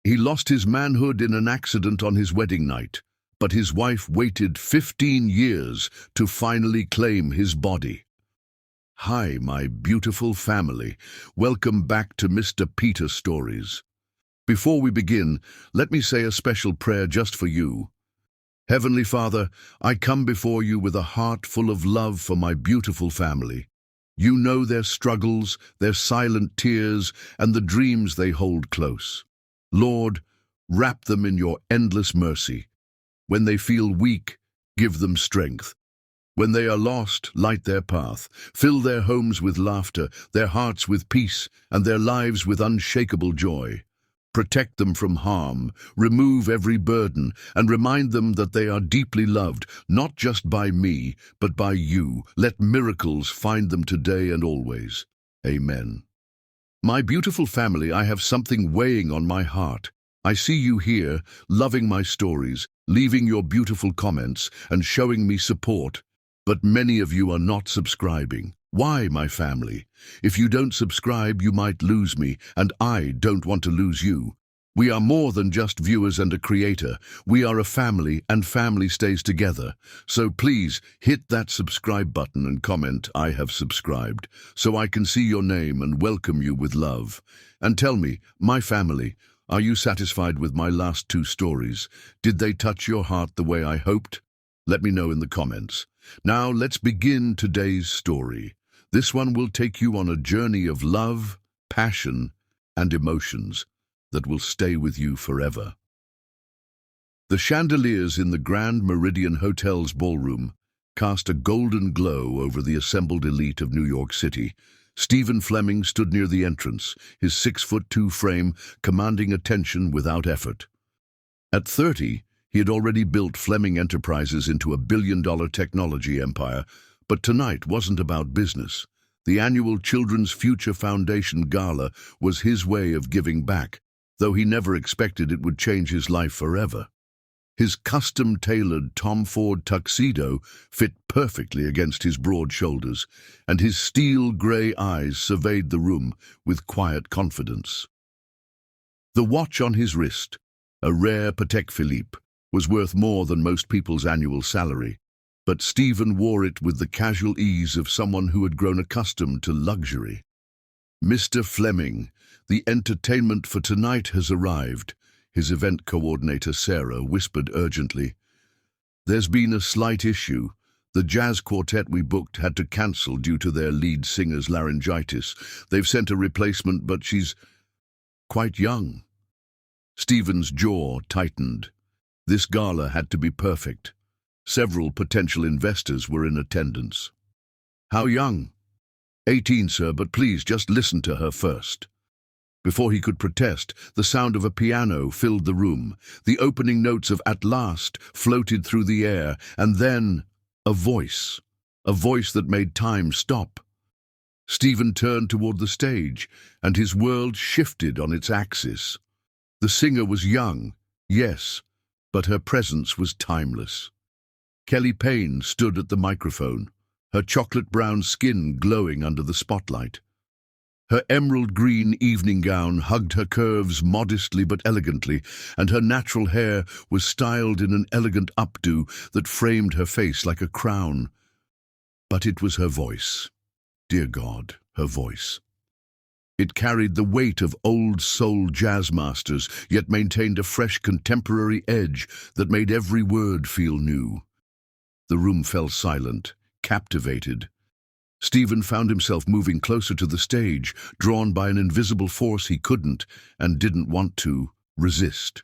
He lost his manhood in an accident on his wedding night, but his wife waited 15 years to finally claim his body. Hi, my beautiful family. Welcome back to Mr. Peter Stories. Before we begin, let me say a special prayer just for you. Heavenly Father, I come before you with a heart full of love for my beautiful family. You know their struggles, their silent tears, and the dreams they hold close. Lord, wrap them in your endless mercy. When they feel weak, give them strength. When they are lost, light their path. Fill their homes with laughter, their hearts with peace, and their lives with unshakable joy. Protect them from harm, remove every burden, and remind them that they are deeply loved, not just by me, but by you. Let miracles find them today and always. Amen. My beautiful family, I have something weighing on my heart. I see you here, loving my stories, leaving your beautiful comments, and showing me support. But many of you are not subscribing. Why, my family? If you don't subscribe, you might lose me, and I don't want to lose you. We are more than just viewers and a creator. We are a family, and family stays together. So please hit that subscribe button and comment, "I have subscribed," so I can see your name and welcome you with love. And tell me, my family, are you satisfied with my last 2 stories? Did they touch your heart the way I hoped? Let me know in the comments. Now let's begin today's story. This one will take you on a journey of love, passion, and emotions that will stay with you forever. The chandeliers in the Grand Meridian Hotel's ballroom cast a golden glow over the assembled elite of New York City. Stephen Fleming stood near the entrance, his 6'2" frame commanding attention without effort. At 30, he had already built Fleming Enterprises into a billion-dollar technology empire, but tonight wasn't about business. The annual Children's Future Foundation Gala was his way of giving back, though he never expected it would change his life forever. His custom-tailored Tom Ford tuxedo fit perfectly against his broad shoulders, and his steel-gray eyes surveyed the room with quiet confidence. The watch on his wrist, a rare Patek Philippe, was worth more than most people's annual salary, but Stephen wore it with the casual ease of someone who had grown accustomed to luxury. "Mr. Fleming, the entertainment for tonight has arrived," his event coordinator Sarah whispered urgently. "There's been a slight issue. The jazz quartet we booked had to cancel due to their lead singer's laryngitis. They've sent a replacement, but she's quite young." Stephen's jaw tightened. This gala had to be perfect. Several potential investors were in attendance. "How young?" 18, sir, but please just listen to her first." Before he could protest, the sound of a piano filled the room. The opening notes of "At Last" floated through the air, and then a voice that made time stop. Stephen turned toward the stage, and his world shifted on its axis. The singer was young, yes, but her presence was timeless. Kelly Payne stood at the microphone, her chocolate-brown skin glowing under the spotlight. Her emerald-green evening gown hugged her curves modestly but elegantly, and her natural hair was styled in an elegant updo that framed her face like a crown. But it was her voice. Dear God, her voice. It carried the weight of old-soul jazz masters, yet maintained a fresh contemporary edge that made every word feel new. The room fell silent, captivated. Stephen found himself moving closer to the stage, drawn by an invisible force he couldn't, and didn't want to, resist.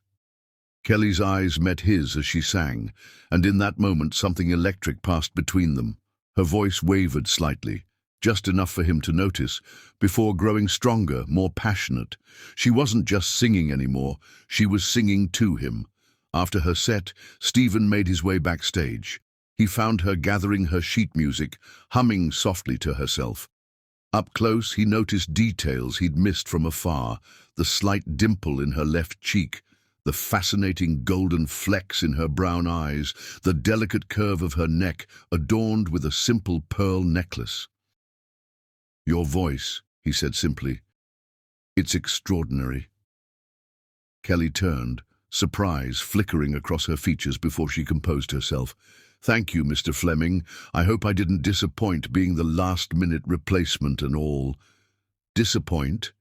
Kelly's eyes met his as she sang, and in that moment something electric passed between them. Her voice wavered slightly, just enough for him to notice, before growing stronger, more passionate. She wasn't just singing anymore, she was singing to him. After her set, Stephen made his way backstage. He found her gathering her sheet music, humming softly to herself. Up close, he noticed details he'd missed from afar, the slight dimple in her left cheek, the fascinating golden flecks in her brown eyes, the delicate curve of her neck adorned with a simple pearl necklace. "Your voice," he said simply. "It's extraordinary." Kelly turned, surprise flickering across her features before she composed herself. "Thank you, Mr. Fleming. I hope I didn't disappoint being the last-minute replacement and all." "Disappoint?"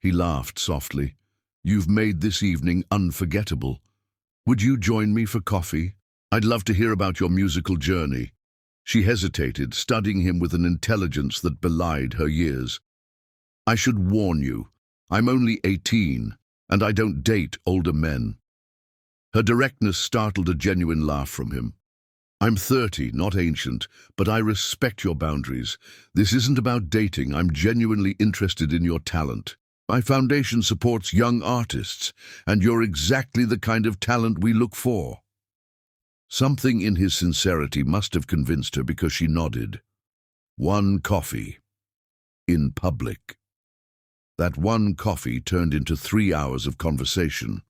He laughed softly. "You've made this evening unforgettable. Would you join me for coffee? I'd love to hear about your musical journey." She hesitated, studying him with an intelligence that belied her years. "I should warn you, I'm only 18, and I don't date older men." Her directness startled a genuine laugh from him. "I'm 30, not ancient, but I respect your boundaries. This isn't about dating. I'm genuinely interested in your talent. My foundation supports young artists, and you're exactly the kind of talent we look for." Something in his sincerity must have convinced her because she nodded. One coffee. In public. That one coffee turned into 3 hours of conversation.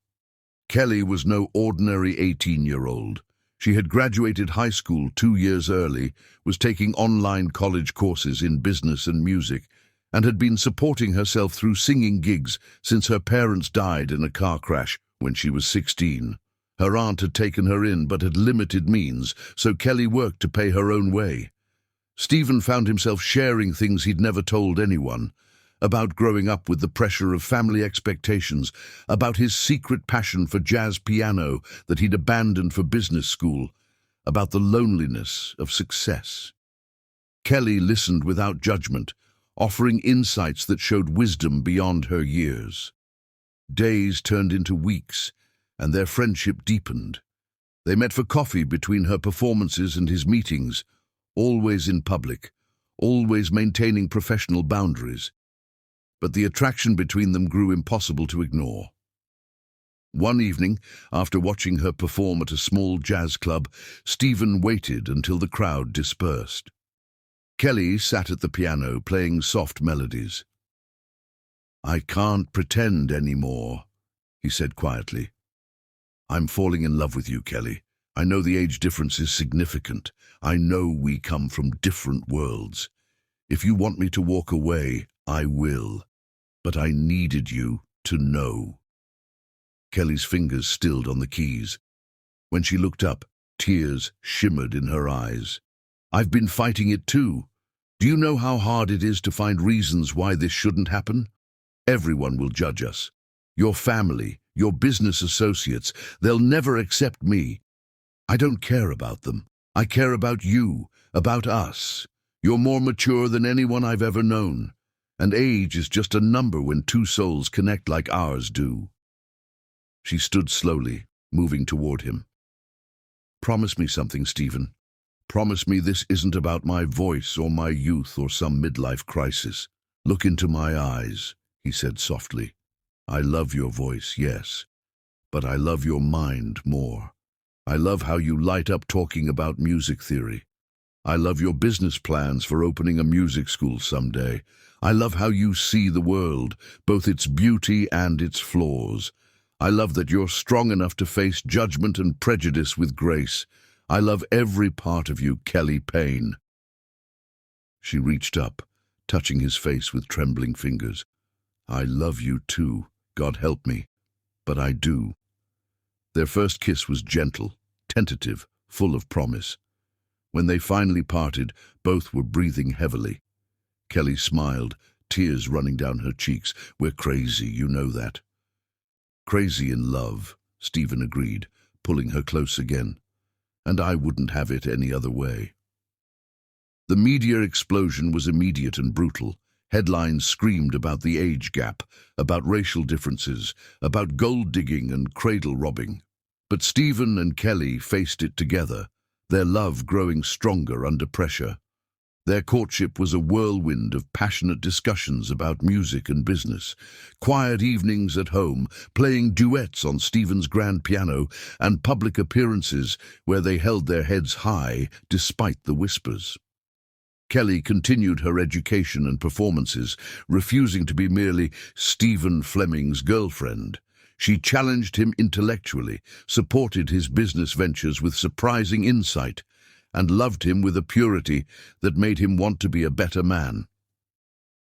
Kelly was no ordinary 18-year-old. She had graduated high school 2 years early, was taking online college courses in business and music, and had been supporting herself through singing gigs since her parents died in a car crash when she was 16. Her aunt had taken her in but had limited means, so Kelly worked to pay her own way. Stephen found himself sharing things he'd never told anyone, about growing up with the pressure of family expectations, about his secret passion for jazz piano that he'd abandoned for business school, about the loneliness of success. Kelly listened without judgment, offering insights that showed wisdom beyond her years. Days turned into weeks, and their friendship deepened. They met for coffee between her performances and his meetings, always in public, always maintaining professional boundaries. But the attraction between them grew impossible to ignore. One evening, after watching her perform at a small jazz club, Stephen waited until the crowd dispersed. Kelly sat at the piano, playing soft melodies. "I can't pretend anymore," he said quietly. "I'm falling in love with you, Kelly. I know the age difference is significant. I know we come from different worlds. If you want me to walk away, I will. But I needed you to know." Kelly's fingers stilled on the keys. When she looked up, tears shimmered in her eyes. "I've been fighting it too. Do you know how hard it is to find reasons why this shouldn't happen? Everyone will judge us. Your family, your business associates, they'll never accept me. I don't care about them. I care about you, about us. You're more mature than anyone I've ever known. And age is just a number when two souls connect like ours do." She stood slowly, moving toward him. "Promise me something, Stephen. Promise me this isn't about my voice or my youth or some midlife crisis. Look into my eyes," he said softly. "I love your voice, yes, but I love your mind more. I love how you light up talking about music theory. I love your business plans for opening a music school someday. I love how you see the world, both its beauty and its flaws. I love that you're strong enough to face judgment and prejudice with grace. I love every part of you, Kelly Payne." She reached up, touching his face with trembling fingers. "I love you too, God help me, but I do." Their first kiss was gentle, tentative, full of promise. When they finally parted, both were breathing heavily. Kelly smiled, tears running down her cheeks. "We're crazy, you know that." "Crazy in love," Stephen agreed, pulling her close again. "And I wouldn't have it any other way." The media explosion was immediate and brutal. Headlines screamed about the age gap, about racial differences, about gold digging and cradle robbing. But Stephen and Kelly faced it together, their love growing stronger under pressure. Their courtship was a whirlwind of passionate discussions about music and business, quiet evenings at home, playing duets on Stephen's grand piano, and public appearances where they held their heads high despite the whispers. Kelly continued her education and performances, refusing to be merely Stephen Fleming's girlfriend. She challenged him intellectually, supported his business ventures with surprising insight, and loved him with a purity that made him want to be a better man.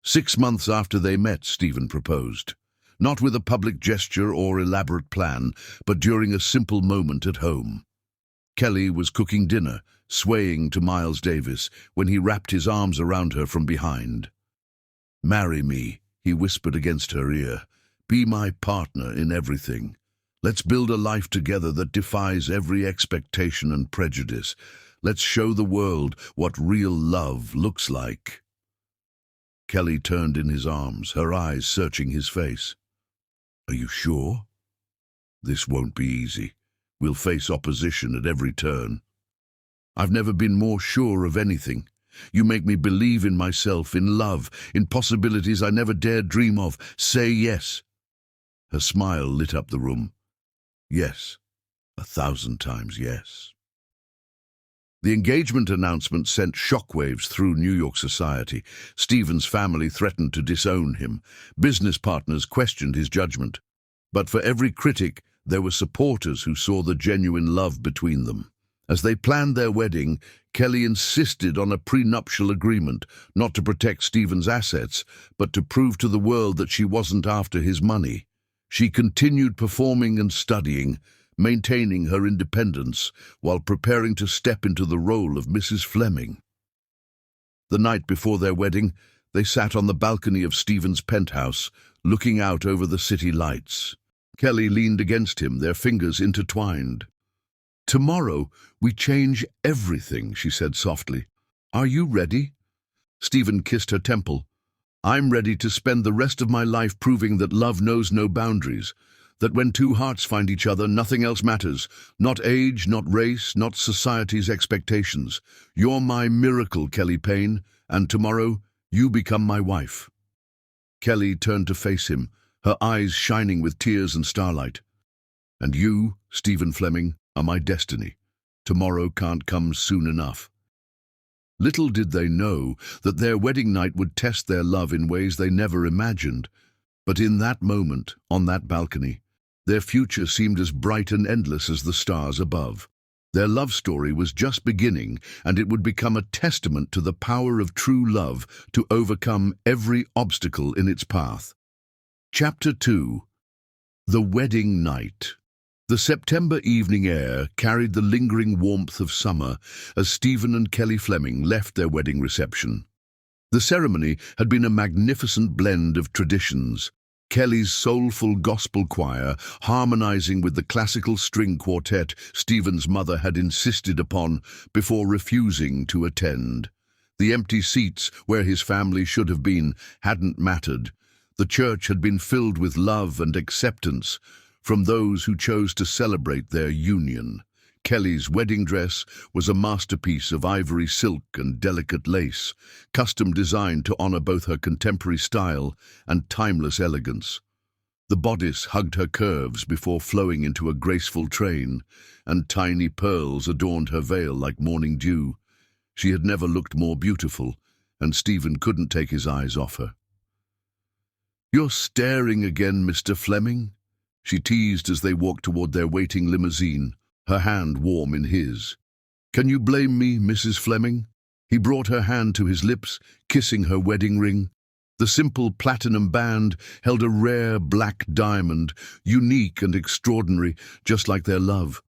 6 months after they met, Stephen proposed. not with a public gesture or elaborate plan, but during a simple moment at home. Kelly was cooking dinner, swaying to Miles Davis, when he wrapped his arms around her from behind. "Marry me," he whispered against her ear. "Be my partner in everything. Let's build a life together that defies every expectation and prejudice. Let's show the world what real love looks like." Kelly turned in his arms, her eyes searching his face. "Are you sure? This won't be easy. We'll face opposition at every turn." "I've never been more sure of anything. You make me believe in myself, in love, in possibilities I never dared dream of. Say yes." Her smile lit up the room. "Yes, 1,000 times yes." The engagement announcement sent shockwaves through New York society. Stephen's family threatened to disown him. Business partners questioned his judgment. But for every critic, there were supporters who saw the genuine love between them. As they planned their wedding, Kelly insisted on a prenuptial agreement, not to protect Stephen's assets, but to prove to the world that she wasn't after his money. She continued performing and studying, maintaining her independence while preparing to step into the role of Mrs. Fleming. The night before their wedding, they sat on the balcony of Stephen's penthouse, looking out over the city lights. Kelly leaned against him, their fingers intertwined. "Tomorrow we change everything," she said softly. "Are you ready?" Stephen kissed her temple. "I'm ready to spend the rest of my life proving that love knows no boundaries, that when two hearts find each other, nothing else matters. Not age, not race, not society's expectations. You're my miracle, Kelly Payne, and tomorrow you become my wife." Kelly turned to face him, her eyes shining with tears and starlight. "And you, Stephen Fleming, are my destiny. Tomorrow can't come soon enough." Little did they know that their wedding night would test their love in ways they never imagined. But in that moment, on that balcony, their future seemed as bright and endless as the stars above. Their love story was just beginning, and it would become a testament to the power of true love to overcome every obstacle in its path. Chapter 2. The Wedding Night. The September evening air carried the lingering warmth of summer as Stephen and Kelly Fleming left their wedding reception. The ceremony had been a magnificent blend of traditions. Kelly's soulful gospel choir harmonizing with the classical string quartet Stephen's mother had insisted upon before refusing to attend. The empty seats where his family should have been hadn't mattered. The church had been filled with love and acceptance from those who chose to celebrate their union. Kelly's wedding dress was a masterpiece of ivory silk and delicate lace, custom designed to honor both her contemporary style and timeless elegance. The bodice hugged her curves before flowing into a graceful train, and tiny pearls adorned her veil like morning dew. She had never looked more beautiful, and Stephen couldn't take his eyes off her. "You're staring again, Mr. Fleming," she teased as they walked toward their waiting limousine, her hand warm in his. "Can you blame me, Mrs. Fleming?" He brought her hand to his lips, kissing her wedding ring. The simple platinum band held a rare black diamond, unique and extraordinary, just like their love.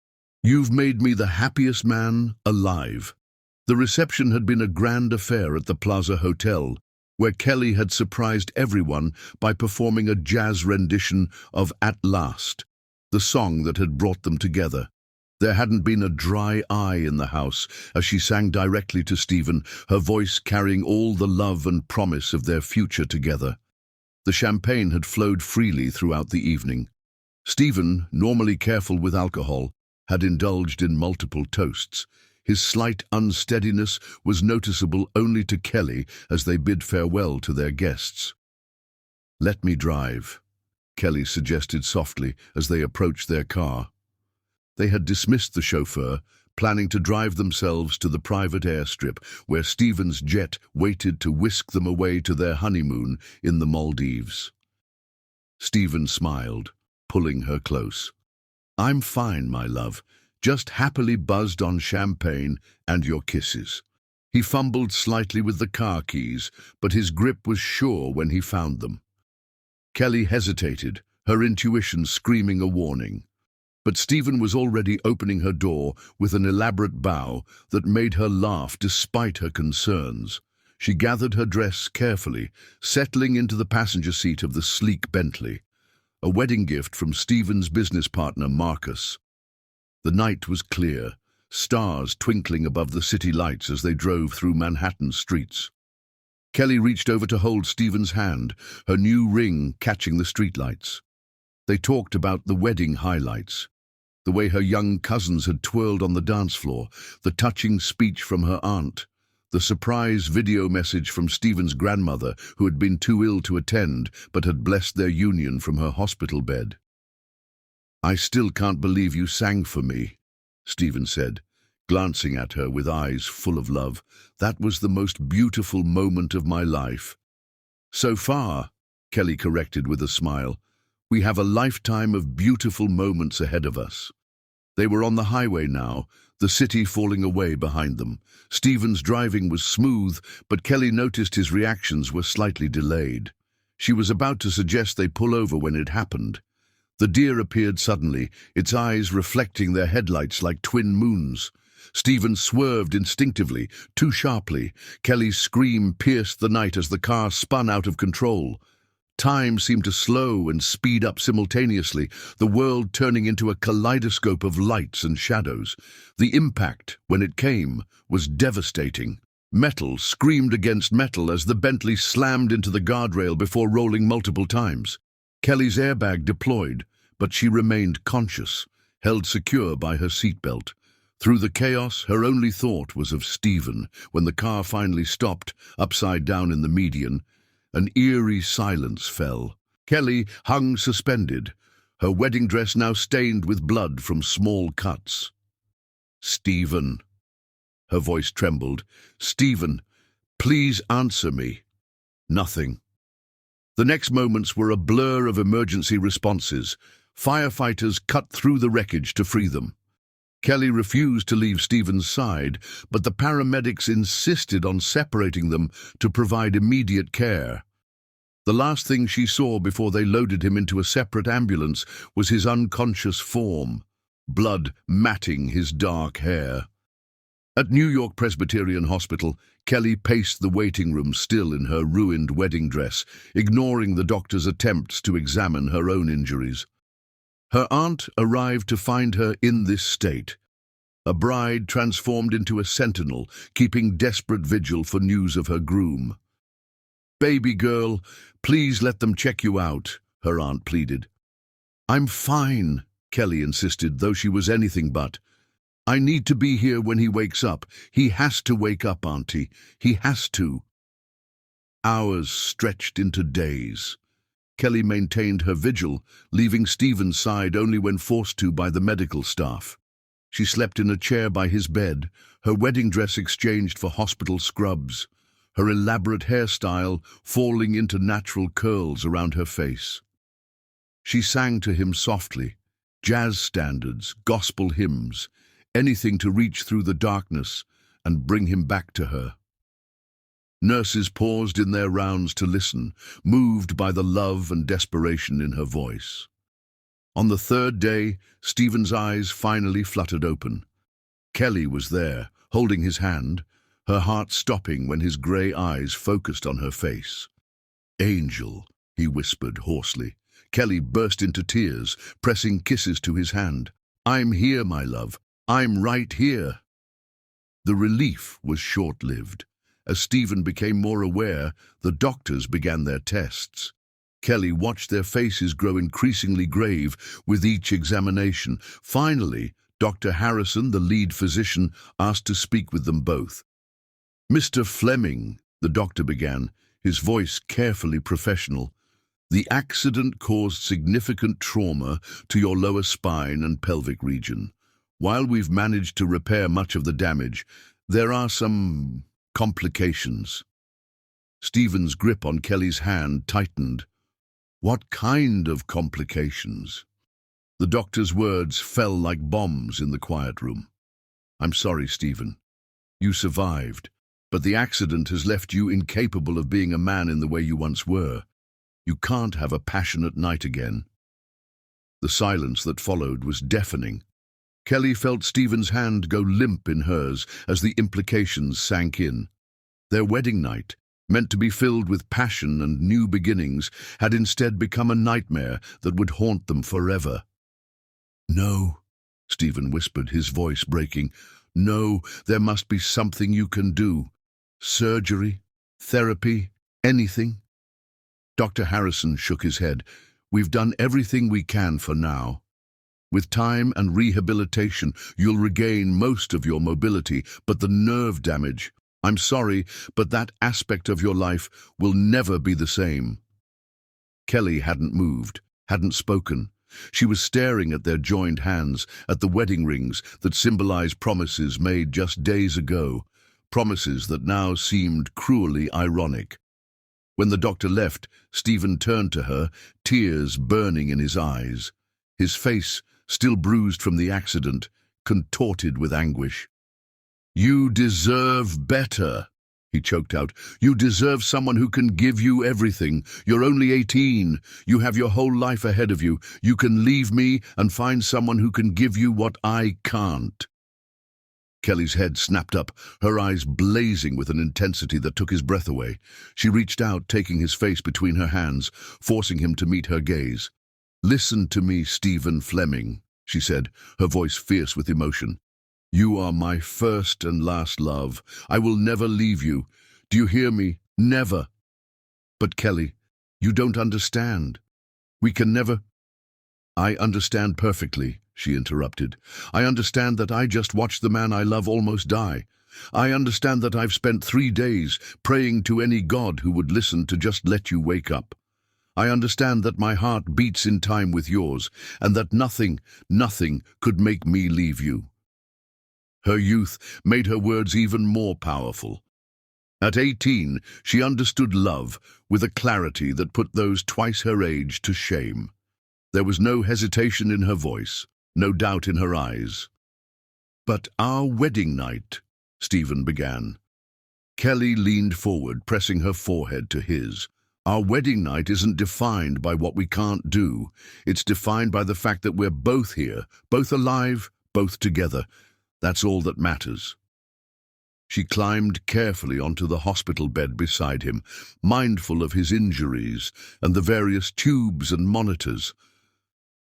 "You've made me the happiest man alive." The reception had been a grand affair at the Plaza Hotel, where Kelly had surprised everyone by performing a jazz rendition of "At Last," the song that had brought them together. There hadn't been a dry eye in the house as she sang directly to Stephen, her voice carrying all the love and promise of their future together. The champagne had flowed freely throughout the evening. Stephen, normally careful with alcohol, had indulged in multiple toasts. His slight unsteadiness was noticeable only to Kelly as they bid farewell to their guests. "Let me drive," Kelly suggested softly as they approached their car. They had dismissed the chauffeur, planning to drive themselves to the private airstrip where Stephen's jet waited to whisk them away to their honeymoon in the Maldives. Stephen smiled, pulling her close. "I'm fine, my love. Just happily buzzed on champagne and your kisses." He fumbled slightly with the car keys, but his grip was sure when he found them. Kelly hesitated, her intuition screaming a warning. But Stephen was already opening her door with an elaborate bow that made her laugh despite her concerns. She gathered her dress carefully, settling into the passenger seat of the sleek Bentley, a wedding gift from Stephen's business partner, Marcus. The night was clear, stars twinkling above the city lights as they drove through Manhattan's streets. Kelly reached over to hold Stephen's hand, her new ring catching the streetlights. They talked about the wedding highlights, the way her young cousins had twirled on the dance floor, the touching speech from her aunt, the surprise video message from Stephen's grandmother, who had been too ill to attend but had blessed their union from her hospital bed. "I still can't believe you sang for me," Stephen said, glancing at her with eyes full of love. "That was the most beautiful moment of my life." "So far," Kelly corrected with a smile, "we have a lifetime of beautiful moments ahead of us." They were on the highway now, the city falling away behind them. Stephen's driving was smooth, but Kelly noticed his reactions were slightly delayed. She was about to suggest they pull over when it happened. The deer appeared suddenly, its eyes reflecting their headlights like twin moons. Stephen swerved instinctively, too sharply. Kelly's scream pierced the night as the car spun out of control. Time seemed to slow and speed up simultaneously, the world turning into a kaleidoscope of lights and shadows. The impact, when it came, was devastating. Metal screamed against metal as the Bentley slammed into the guardrail before rolling multiple times. Kelly's airbag deployed, but she remained conscious, held secure by her seatbelt. Through the chaos, her only thought was of Stephen. When the car finally stopped, upside down in the median, an eerie silence fell. Kelly hung suspended, her wedding dress now stained with blood from small cuts. "Stephen." Her voice trembled. "Stephen, please answer me." Nothing. The next moments were a blur of emergency responses. Firefighters cut through the wreckage to free them. Kelly refused to leave Stephen's side, but the paramedics insisted on separating them to provide immediate care. The last thing she saw before they loaded him into a separate ambulance was his unconscious form, blood matting his dark hair. At New York Presbyterian Hospital, Kelly paced the waiting room still in her ruined wedding dress, ignoring the doctor's attempts to examine her own injuries. Her aunt arrived to find her in this state, a bride transformed into a sentinel, keeping desperate vigil for news of her groom. "Baby girl, please let them check you out," her aunt pleaded. "I'm fine," Kelly insisted, though she was anything but. "I need to be here when he wakes up. He has to wake up, Auntie. He has to." Hours stretched into days. Kelly maintained her vigil, leaving Stephen's side only when forced to by the medical staff. She slept in a chair by his bed, her wedding dress exchanged for hospital scrubs, her elaborate hairstyle falling into natural curls around her face. She sang to him softly, jazz standards, gospel hymns, anything to reach through the darkness and bring him back to her. Nurses paused in their rounds to listen, moved by the love and desperation in her voice. On the third day, Stephen's eyes finally fluttered open. Kelly was there, holding his hand, her heart stopping when his grey eyes focused on her face. "Angel," he whispered hoarsely. Kelly burst into tears, pressing kisses to his hand. "I'm here, my love. I'm right here." The relief was short-lived. As Stephen became more aware, the doctors began their tests. Kelly watched their faces grow increasingly grave with each examination. Finally, Dr. Harrison, the lead physician, asked to speak with them both. "Mr. Fleming," the doctor began, his voice carefully professional, "the accident caused significant trauma to your lower spine and pelvic region. While we've managed to repair much of the damage, there are some complications." Stephen's grip on Kelly's hand tightened. "What kind of complications?" The doctor's words fell like bombs in the quiet room. "I'm sorry, Stephen. You survived, but the accident has left you incapable of being a man in the way you once were. You can't have a passionate night again." The silence that followed was deafening. Kelly felt Stephen's hand go limp in hers as the implications sank in. Their wedding night, meant to be filled with passion and new beginnings, had instead become a nightmare that would haunt them forever. "No," Stephen whispered, his voice breaking. "No, there must be something you can do. Surgery, therapy, anything." Dr. Harrison shook his head. "We've done everything we can for now. With time and rehabilitation, you'll regain most of your mobility, but the nerve damage, I'm sorry, but that aspect of your life will never be the same." Kelly hadn't moved, hadn't spoken. She was staring at their joined hands, at the wedding rings that symbolized promises made just days ago, promises that now seemed cruelly ironic. When the doctor left, Stephen turned to her, tears burning in his eyes. His face, still bruised from the accident, contorted with anguish. "You deserve better," he choked out. "You deserve someone who can give you everything. You're only 18. You have your whole life ahead of you. You can leave me and find someone who can give you what I can't." Kelly's head snapped up, her eyes blazing with an intensity that took his breath away. She reached out, taking his face between her hands, forcing him to meet her gaze. "Listen to me, Stephen Fleming," she said, her voice fierce with emotion. "You are my first and last love. I will never leave you. Do you hear me? Never." "But Kelly, you don't understand. We can never—" "I understand perfectly," she interrupted. "I understand that I just watched the man I love almost die. I understand that I've spent 3 days praying to any god who would listen to just let you wake up. I understand that my heart beats in time with yours, and that nothing could make me leave you." Her youth made her words even more powerful. At 18, she understood love with a clarity that put those twice her age to shame. There was no hesitation in her voice, no doubt in her eyes. "But our wedding night," Stephen began. Kelly leaned forward, pressing her forehead to his. "Our wedding night isn't defined by what we can't do. It's defined by the fact that we're both here, both alive, both together. That's all that matters." She climbed carefully onto the hospital bed beside him, mindful of his injuries and the various tubes and monitors.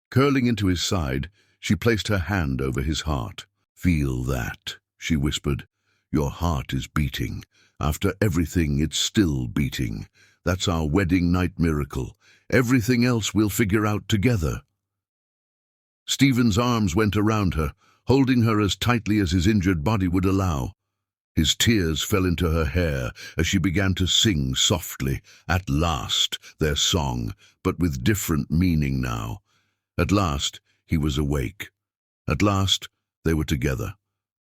Curling into his side, she placed her hand over his heart. "Feel that," she whispered. "Your heart is beating. After everything, it's still beating. That's our wedding night miracle. Everything else we'll figure out together." Stephen's arms went around her, holding her as tightly as his injured body would allow. His tears fell into her hair as she began to sing softly, "At last," their song, but with different meaning now. At last, he was awake. At last, they were together.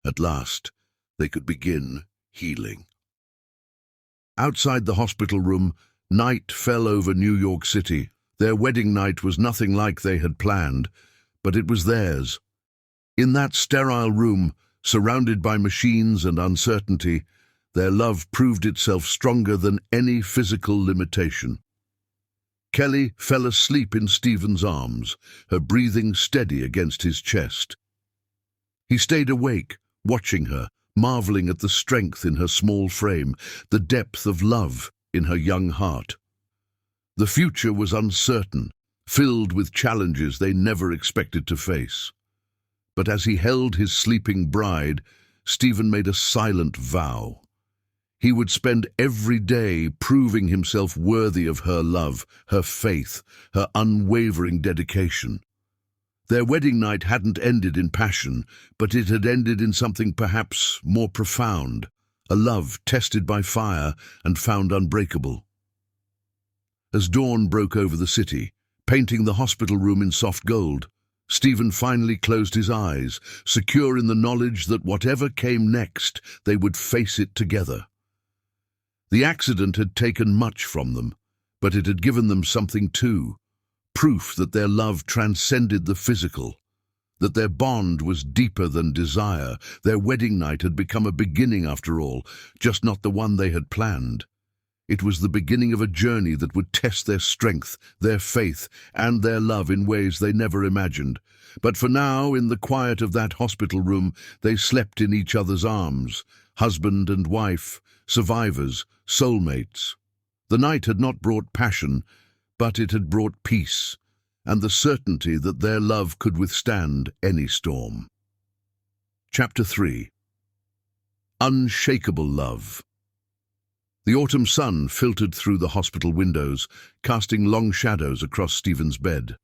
At last, they could begin healing. Outside the hospital room, night fell over New York City. Their wedding night was nothing like they had planned, but it was theirs. In that sterile room, surrounded by machines and uncertainty, their love proved itself stronger than any physical limitation. Kelly fell asleep in Stephen's arms, her breathing steady against his chest. He stayed awake, watching her, marveling at the strength in her small frame, the depth of love in her young heart. The future was uncertain, filled with challenges they never expected to face. But as he held his sleeping bride, Stephen made a silent vow. He would spend every day proving himself worthy of her love, her faith, her unwavering dedication. Their wedding night hadn't ended in passion, but it had ended in something perhaps more profound, a love tested by fire and found unbreakable. As dawn broke over the city, painting the hospital room in soft gold, Stephen finally closed his eyes, secure in the knowledge that whatever came next, they would face it together. The accident had taken much from them, but it had given them something too, proof that their love transcended the physical, that their bond was deeper than desire. Their wedding night had become a beginning after all, just not the one they had planned. It was the beginning of a journey that would test their strength, their faith, and their love in ways they never imagined. But for now, in the quiet of that hospital room, they slept in each other's arms, husband and wife, survivors, soulmates. The night had not brought passion, but it had brought peace, and the certainty that their love could withstand any storm. Chapter 3. Unshakable Love. The autumn sun filtered through the hospital windows, casting long shadows across Stephen's bed.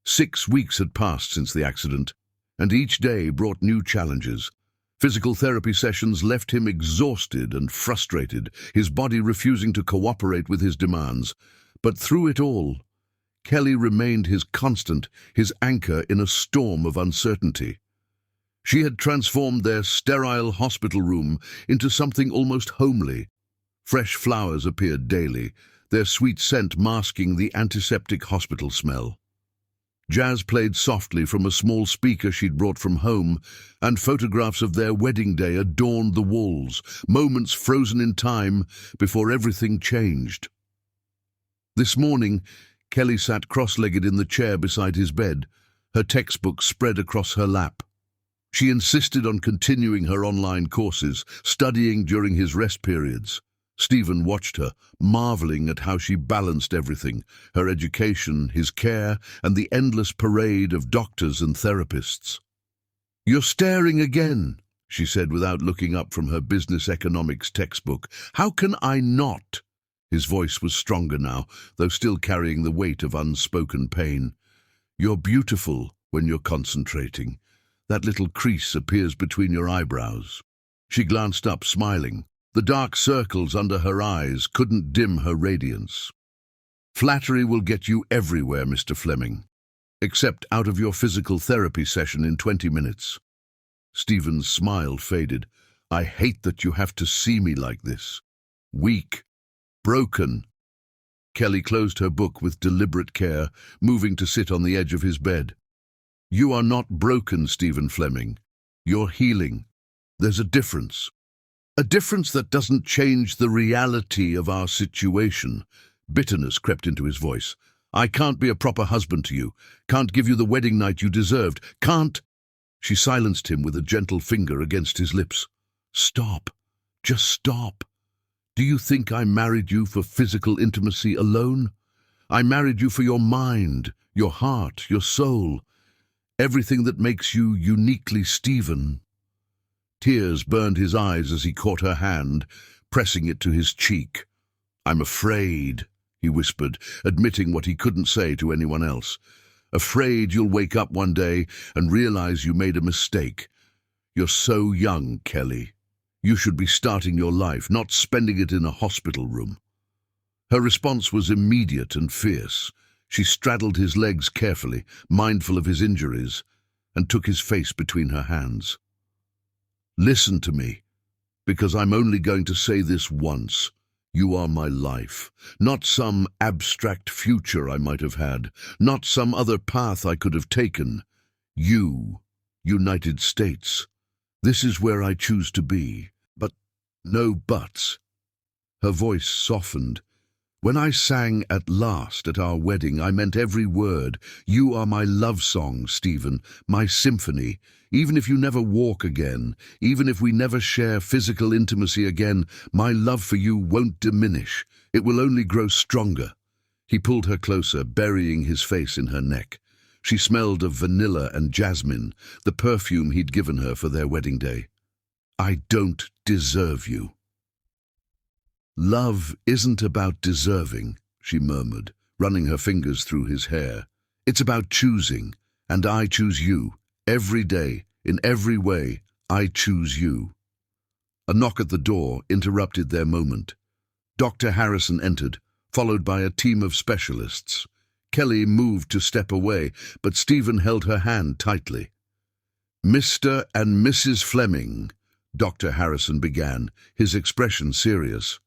6 weeks had passed since the accident, and each day brought new challenges. Physical therapy sessions left him exhausted and frustrated, his body refusing to cooperate with his demands. But through it all, Kelly remained his constant, his anchor in a storm of uncertainty. She had transformed their sterile hospital room into something almost homely. Fresh flowers appeared daily, their sweet scent masking the antiseptic hospital smell. Jazz played softly from a small speaker she'd brought from home, and photographs of their wedding day adorned the walls, moments frozen in time before everything changed. This morning, Kelly sat cross-legged in the chair beside his bed, her textbook spread across her lap. She insisted on continuing her online courses, studying during his rest periods. Stephen watched her, marveling at how she balanced everything, her education, his care, and the endless parade of doctors and therapists. "You're staring again," she said without looking up from her business economics textbook. "How can I not?" His voice was stronger now, though still carrying the weight of unspoken pain. "You're beautiful when you're concentrating. That little crease appears between your eyebrows." She glanced up, smiling. The dark circles under her eyes couldn't dim her radiance. "Flattery will get you everywhere, Mr. Fleming, except out of your physical therapy session in 20 minutes. Stephen's smile faded. "I hate that you have to see me like this. Weak. Broken." Kelly closed her book with deliberate care, moving to sit on the edge of his bed. "You are not broken, Stephen Fleming. You're healing. There's a difference. A difference that doesn't change the reality of our situation." Bitterness crept into his voice. "I can't be a proper husband to you. Can't give you the wedding night you deserved. Can't—" She silenced him with a gentle finger against his lips. "Stop. Just stop. Do you think I married you for physical intimacy alone? I married you for your mind, your heart, your soul. Everything that makes you uniquely Stephen." Tears burned his eyes as he caught her hand, pressing it to his cheek. "I'm afraid," he whispered, admitting what he couldn't say to anyone else. "Afraid you'll wake up one day and realize you made a mistake. You're so young, Kelly. You should be starting your life, not spending it in a hospital room." Her response was immediate and fierce. She straddled his legs carefully, mindful of his injuries, and took his face between her hands. "Listen to me, because I'm only going to say this once. You are my life, not some abstract future I might have had, not some other path I could have taken. You, United States. This is where I choose to be. But no buts." Her voice softened. "When I sang 'At Last' at our wedding, I meant every word. You are my love song, Stephen, my symphony. Even if you never walk again, even if we never share physical intimacy again, my love for you won't diminish. It will only grow stronger." He pulled her closer, burying his face in her neck. She smelled of vanilla and jasmine, the perfume he'd given her for their wedding day. "I don't deserve you." "Love isn't about deserving," she murmured, running her fingers through his hair. "It's about choosing, and I choose you. Every day, in every way, I choose you." A knock at the door interrupted their moment. Dr. Harrison entered, followed by a team of specialists. Kelly moved to step away, but Stephen held her hand tightly. "Mr. and Mrs. Fleming," Dr. Harrison began, his expression serious.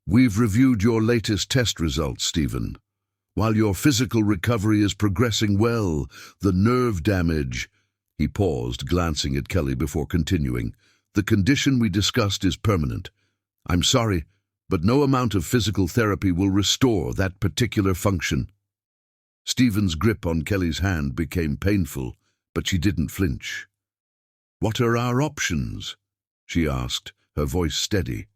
"We've reviewed your latest test results, Stephen. While your physical recovery is progressing well, the nerve damage—" He paused, glancing at Kelly before continuing. "The condition we discussed is permanent. I'm sorry, but no amount of physical therapy will restore that particular function. Stephen's grip on Kelly's hand became painful, but she didn't flinch. "What are our options?" she asked, her voice steady.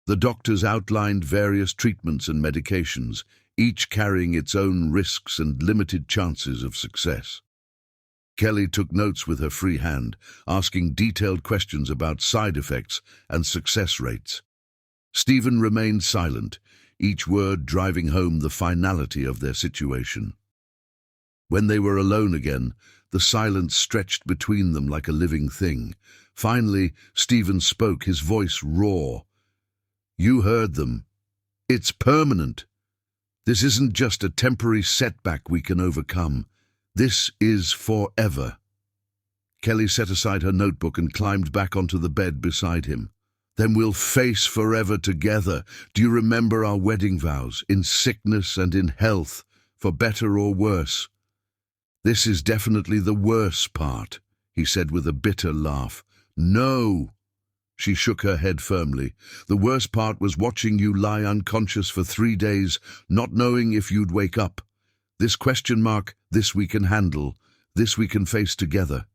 The doctors outlined various treatments and medications, each carrying its own risks and limited chances of success. Kelly took notes with her free hand, asking detailed questions about side effects and success rates. Stephen remained silent, each word driving home the finality of their situation. When they were alone again, the silence stretched between them like a living thing. Finally, Stephen spoke, his voice raw. "You heard them. It's permanent. This isn't just a temporary setback we can overcome. This is forever." Kelly set aside her notebook and climbed back onto the bed beside him. "Then we'll face forever together. Do you remember our wedding vows, in sickness and in health, for better or worse?" "This is definitely the worse part," he said with a bitter laugh. "No." She shook her head firmly. "The worst part was watching you lie unconscious for 3 days, not knowing if you'd wake up. This question mark, this we can handle, this we can face together."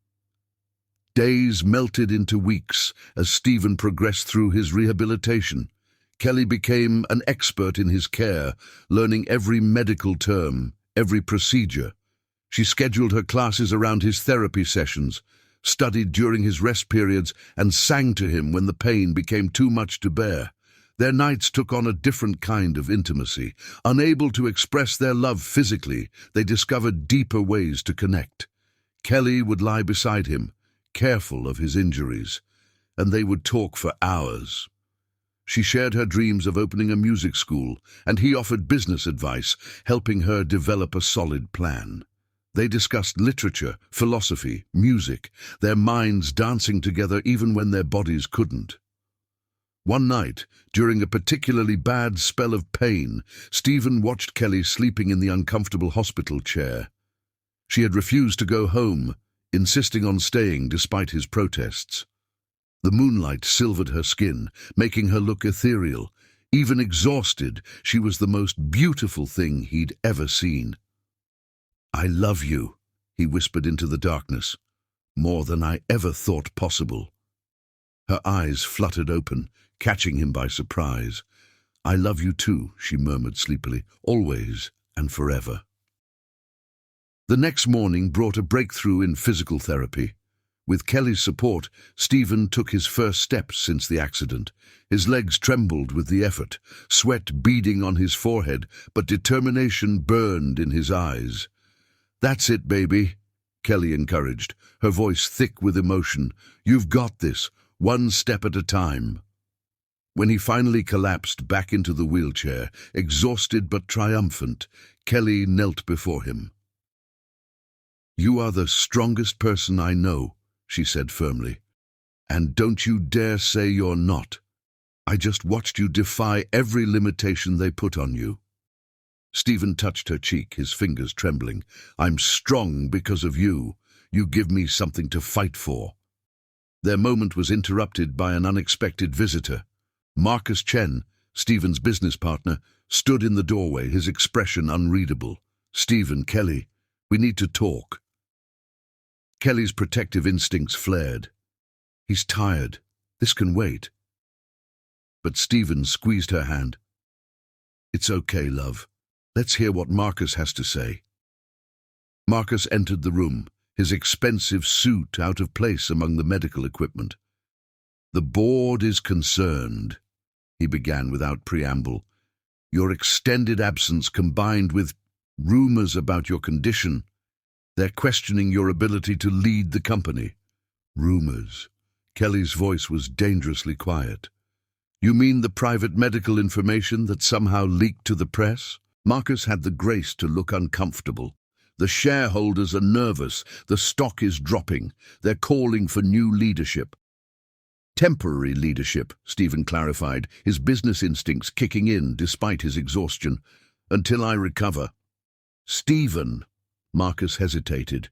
Days melted into weeks as Stephen progressed through his rehabilitation. Kelly became an expert in his care, learning every medical term, every procedure. She scheduled her classes around his therapy sessions, studied during his rest periods, and sang to him when the pain became too much to bear. Their nights took on a different kind of intimacy. Unable to express their love physically, they discovered deeper ways to connect. Kelly would lie beside him, careful of his injuries, and they would talk for hours. She shared her dreams of opening a music school, and he offered business advice, helping her develop a solid plan. They discussed literature, philosophy, music, their minds dancing together even when their bodies couldn't. One night, during a particularly bad spell of pain, Stephen watched Kelly sleeping in the uncomfortable hospital chair. She had refused to go home, insisting on staying despite his protests. The moonlight silvered her skin, making her look ethereal. Even exhausted, she was the most beautiful thing he'd ever seen. "I love you," he whispered into the darkness, "more than I ever thought possible." Her eyes fluttered open, catching him by surprise. "I love you too," she murmured sleepily, "always and forever." The next morning brought a breakthrough in physical therapy. With Kelly's support, Stephen took his first steps since the accident. His legs trembled with the effort, sweat beading on his forehead, but determination burned in his eyes. "That's it, baby," Kelly encouraged, her voice thick with emotion. "You've got this, one step at a time." When he finally collapsed back into the wheelchair, exhausted but triumphant, Kelly knelt before him. "You are the strongest person I know," she said firmly. "And don't you dare say you're not. I just watched you defy every limitation they put on you." Stephen touched her cheek, his fingers trembling. "I'm strong because of you. You give me something to fight for." Their moment was interrupted by an unexpected visitor. Marcus Chen, Stephen's business partner, stood in the doorway, his expression unreadable. "Stephen, Kelly, we need to talk." Kelly's protective instincts flared. "He's tired. This can wait." But Stephen squeezed her hand. "It's okay, love. Let's hear what Marcus has to say." Marcus entered the room, his expensive suit out of place among the medical equipment. "The board is concerned," he began without preamble. "Your extended absence combined with rumors about your condition. They're questioning your ability to lead the company." "Rumors?" Kelly's voice was dangerously quiet. "You mean the private medical information that somehow leaked to the press?" Marcus had the grace to look uncomfortable. "The shareholders are nervous. The stock is dropping. They're calling for new leadership." "Temporary leadership," Stephen clarified, his business instincts kicking in despite his exhaustion. "Until I recover." "Stephen," Marcus hesitated.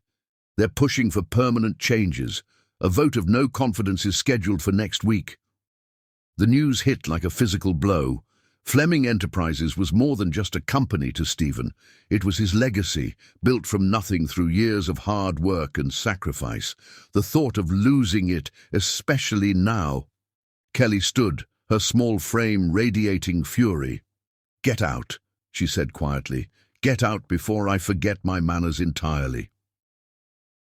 "They're pushing for permanent changes. A vote of no confidence is scheduled for next week." The news hit like a physical blow. Fleming Enterprises was more than just a company to Stephen. It was his legacy, built from nothing through years of hard work and sacrifice. The thought of losing it, especially now. Kelly stood, her small frame radiating fury. "Get out," she said quietly. "Get out before I forget my manners entirely."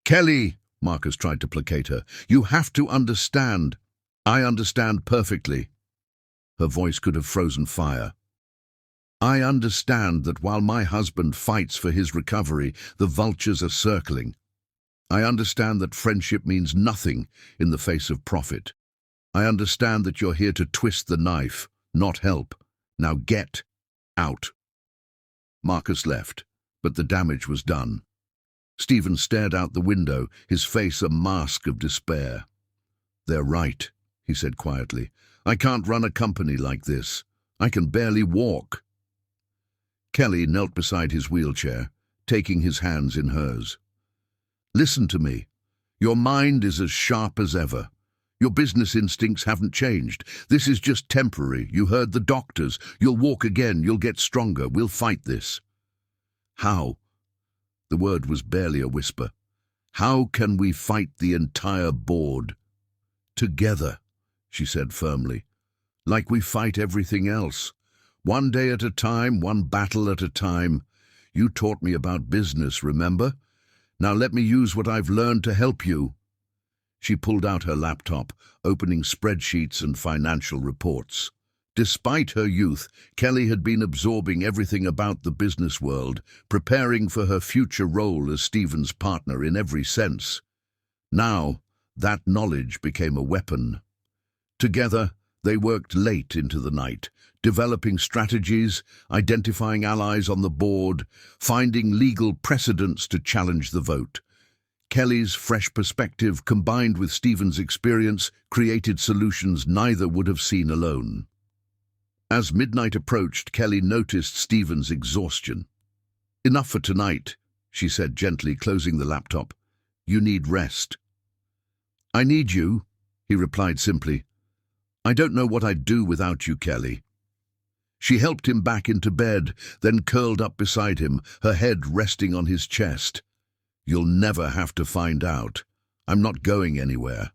"Kelly," Marcus tried to placate her, "you have to understand." "I understand perfectly." Her voice could have frozen fire. "I understand that while my husband fights for his recovery, the vultures are circling. I understand that friendship means nothing in the face of profit. I understand that you're here to twist the knife, not help. Now get out." Marcus left, but the damage was done. Stephen stared out the window, his face a mask of despair. "They're right," he said quietly. "I can't run a company like this. I can barely walk." Kelly knelt beside his wheelchair, taking his hands in hers. "Listen to me. Your mind is as sharp as ever. Your business instincts haven't changed. This is just temporary. You heard the doctors. You'll walk again. You'll get stronger. We'll fight this." "How?" The word was barely a whisper. "How can we fight the entire board?" "Together," she said firmly. "Like we fight everything else. One day at a time, one battle at a time. You taught me about business, remember? Now let me use what I've learned to help you." She pulled out her laptop, opening spreadsheets and financial reports. Despite her youth, Kelly had been absorbing everything about the business world, preparing for her future role as Stephen's partner in every sense. Now, that knowledge became a weapon. Together, they worked late into the night, developing strategies, identifying allies on the board, finding legal precedents to challenge the vote. Kelly's fresh perspective, combined with Stephen's experience, created solutions neither would have seen alone. As midnight approached, Kelly noticed Stephen's exhaustion. "Enough for tonight," she said gently, closing the laptop. "You need rest." "I need you," he replied simply. "I don't know what I'd do without you, Kelly." She helped him back into bed, then curled up beside him, her head resting on his chest. "You'll never have to find out. I'm not going anywhere."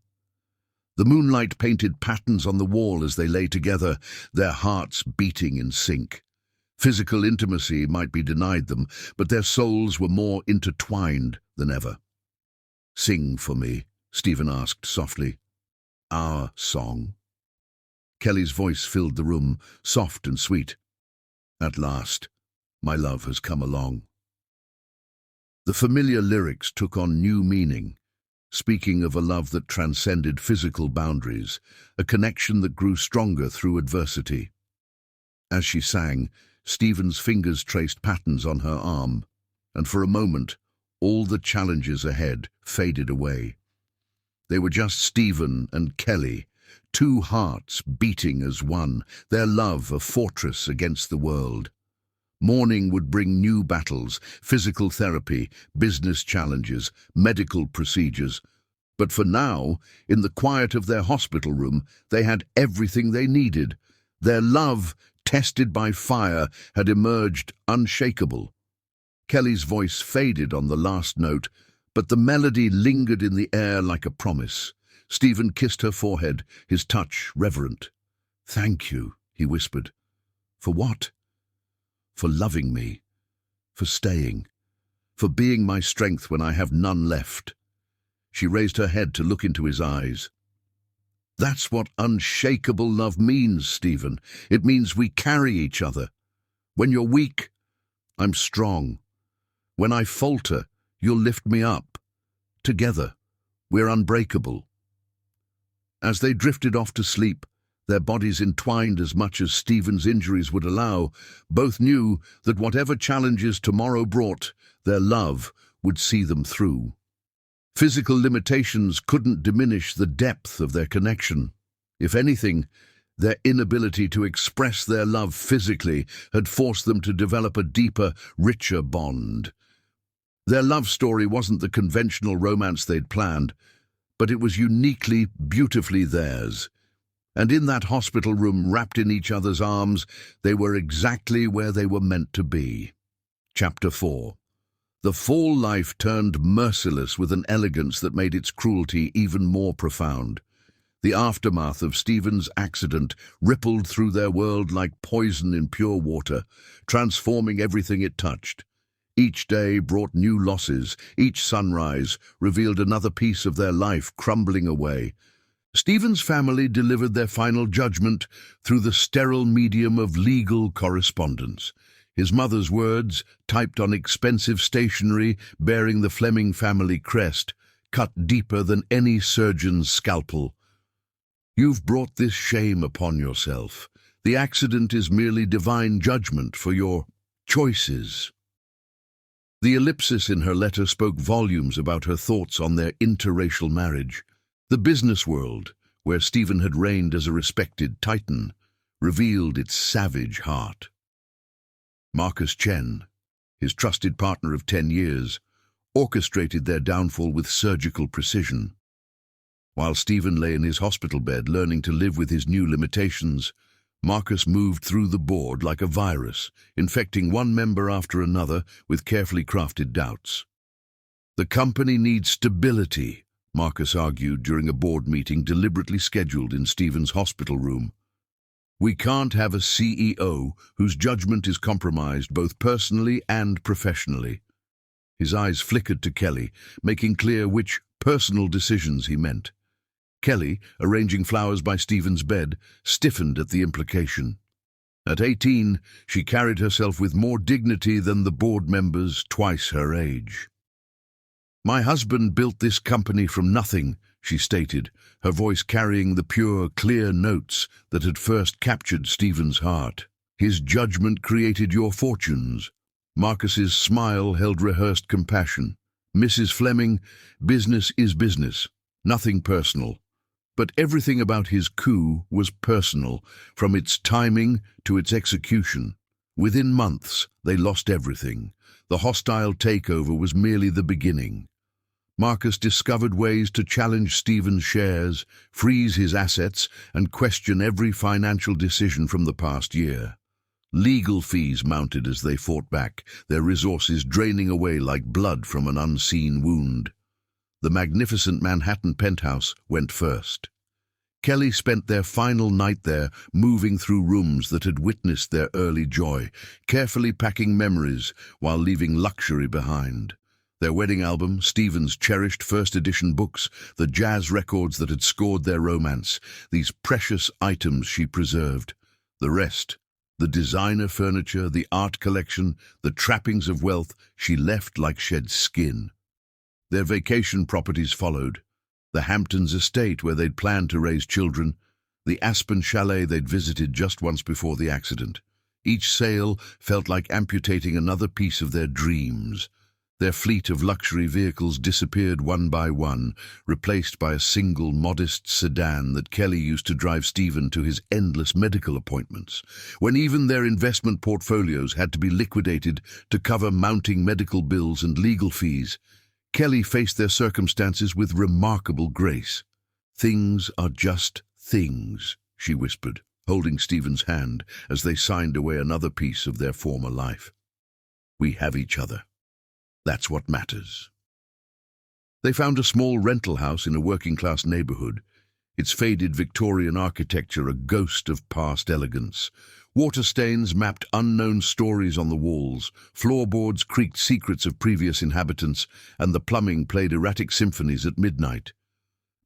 The moonlight painted patterns on the wall as they lay together, their hearts beating in sync. Physical intimacy might be denied them, but their souls were more intertwined than ever. "Sing for me," Stephen asked softly. "Our song." Kelly's voice filled the room, soft and sweet. "At last, my love has come along." The familiar lyrics took on new meaning, speaking of a love that transcended physical boundaries, a connection that grew stronger through adversity. As she sang, Stephen's fingers traced patterns on her arm, and for a moment, all the challenges ahead faded away. They were just Stephen and Kelly, two hearts beating as one, their love a fortress against the world. Morning would bring new battles, physical therapy, business challenges, medical procedures. But for now, in the quiet of their hospital room, they had everything they needed. Their love, tested by fire, had emerged unshakable. Kelly's voice faded on the last note, but the melody lingered in the air like a promise. Stephen kissed her forehead, his touch reverent. "Thank you," he whispered. "For what?" "For loving me, for staying, for being my strength when I have none left." She raised her head to look into his eyes. "That's what unshakable love means, Stephen. It means we carry each other. When you're weak, I'm strong. When I falter, you'll lift me up. Together, we're unbreakable." As they drifted off to sleep, their bodies entwined as much as Stephen's injuries would allow, both knew that whatever challenges tomorrow brought, their love would see them through. Physical limitations couldn't diminish the depth of their connection. If anything, their inability to express their love physically had forced them to develop a deeper, richer bond. Their love story wasn't the conventional romance they'd planned, but it was uniquely, beautifully theirs. And in that hospital room, wrapped in each other's arms, they were exactly where they were meant to be. Chapter 4. The fall life turned merciless with an elegance that made its cruelty even more profound. The aftermath of Stephen's accident rippled through their world like poison in pure water, transforming everything it touched. Each day brought new losses, each sunrise revealed another piece of their life crumbling away. Stephen's family delivered their final judgment through the sterile medium of legal correspondence. His mother's words, typed on expensive stationery bearing the Fleming family crest, cut deeper than any surgeon's scalpel. "You've brought this shame upon yourself. The accident is merely divine judgment for your choices." The ellipsis in her letter spoke volumes about her thoughts on their interracial marriage. The business world, where Stephen had reigned as a respected titan, revealed its savage heart. Marcus Chen, his trusted partner of 10 years, orchestrated their downfall with surgical precision. While Stephen lay in his hospital bed learning to live with his new limitations, Marcus moved through the board like a virus, infecting one member after another with carefully crafted doubts. "The company needs stability," Marcus argued during a board meeting deliberately scheduled in Stephen's hospital room. "We can't have a CEO whose judgment is compromised both personally and professionally." His eyes flickered to Kelly, making clear which personal decisions he meant. Kelly, arranging flowers by Stephen's bed, stiffened at the implication. At 18, she carried herself with more dignity than the board members twice her age. "My husband built this company from nothing," she stated, her voice carrying the pure, clear notes that had first captured Stephen's heart. "His judgment created your fortunes." Marcus's smile held rehearsed compassion. "Mrs. Fleming, business is business, nothing personal." But everything about his coup was personal, from its timing to its execution. Within months, they lost everything. The hostile takeover was merely the beginning. Marcus discovered ways to challenge Stephen's shares, freeze his assets, and question every financial decision from the past year. Legal fees mounted as they fought back, their resources draining away like blood from an unseen wound. The magnificent Manhattan penthouse went first. Kelly spent their final night there, moving through rooms that had witnessed their early joy, carefully packing memories while leaving luxury behind. Their wedding album, Stephen's cherished first-edition books, the jazz records that had scored their romance, these precious items she preserved. The rest, the designer furniture, the art collection, the trappings of wealth, she left like shed skin. Their vacation properties followed. The Hamptons estate where they'd planned to raise children, the Aspen chalet they'd visited just once before the accident. Each sale felt like amputating another piece of their dreams. Their fleet of luxury vehicles disappeared one by one, replaced by a single modest sedan that Kelly used to drive Stephen to his endless medical appointments. When even their investment portfolios had to be liquidated to cover mounting medical bills and legal fees, Kelly faced their circumstances with remarkable grace. "Things are just things," she whispered, holding Stephen's hand as they signed away another piece of their former life. "We have each other. That's what matters." They found a small rental house in a working-class neighborhood, its faded Victorian architecture a ghost of past elegance. Water stains mapped unknown stories on the walls, floorboards creaked secrets of previous inhabitants, and the plumbing played erratic symphonies at midnight.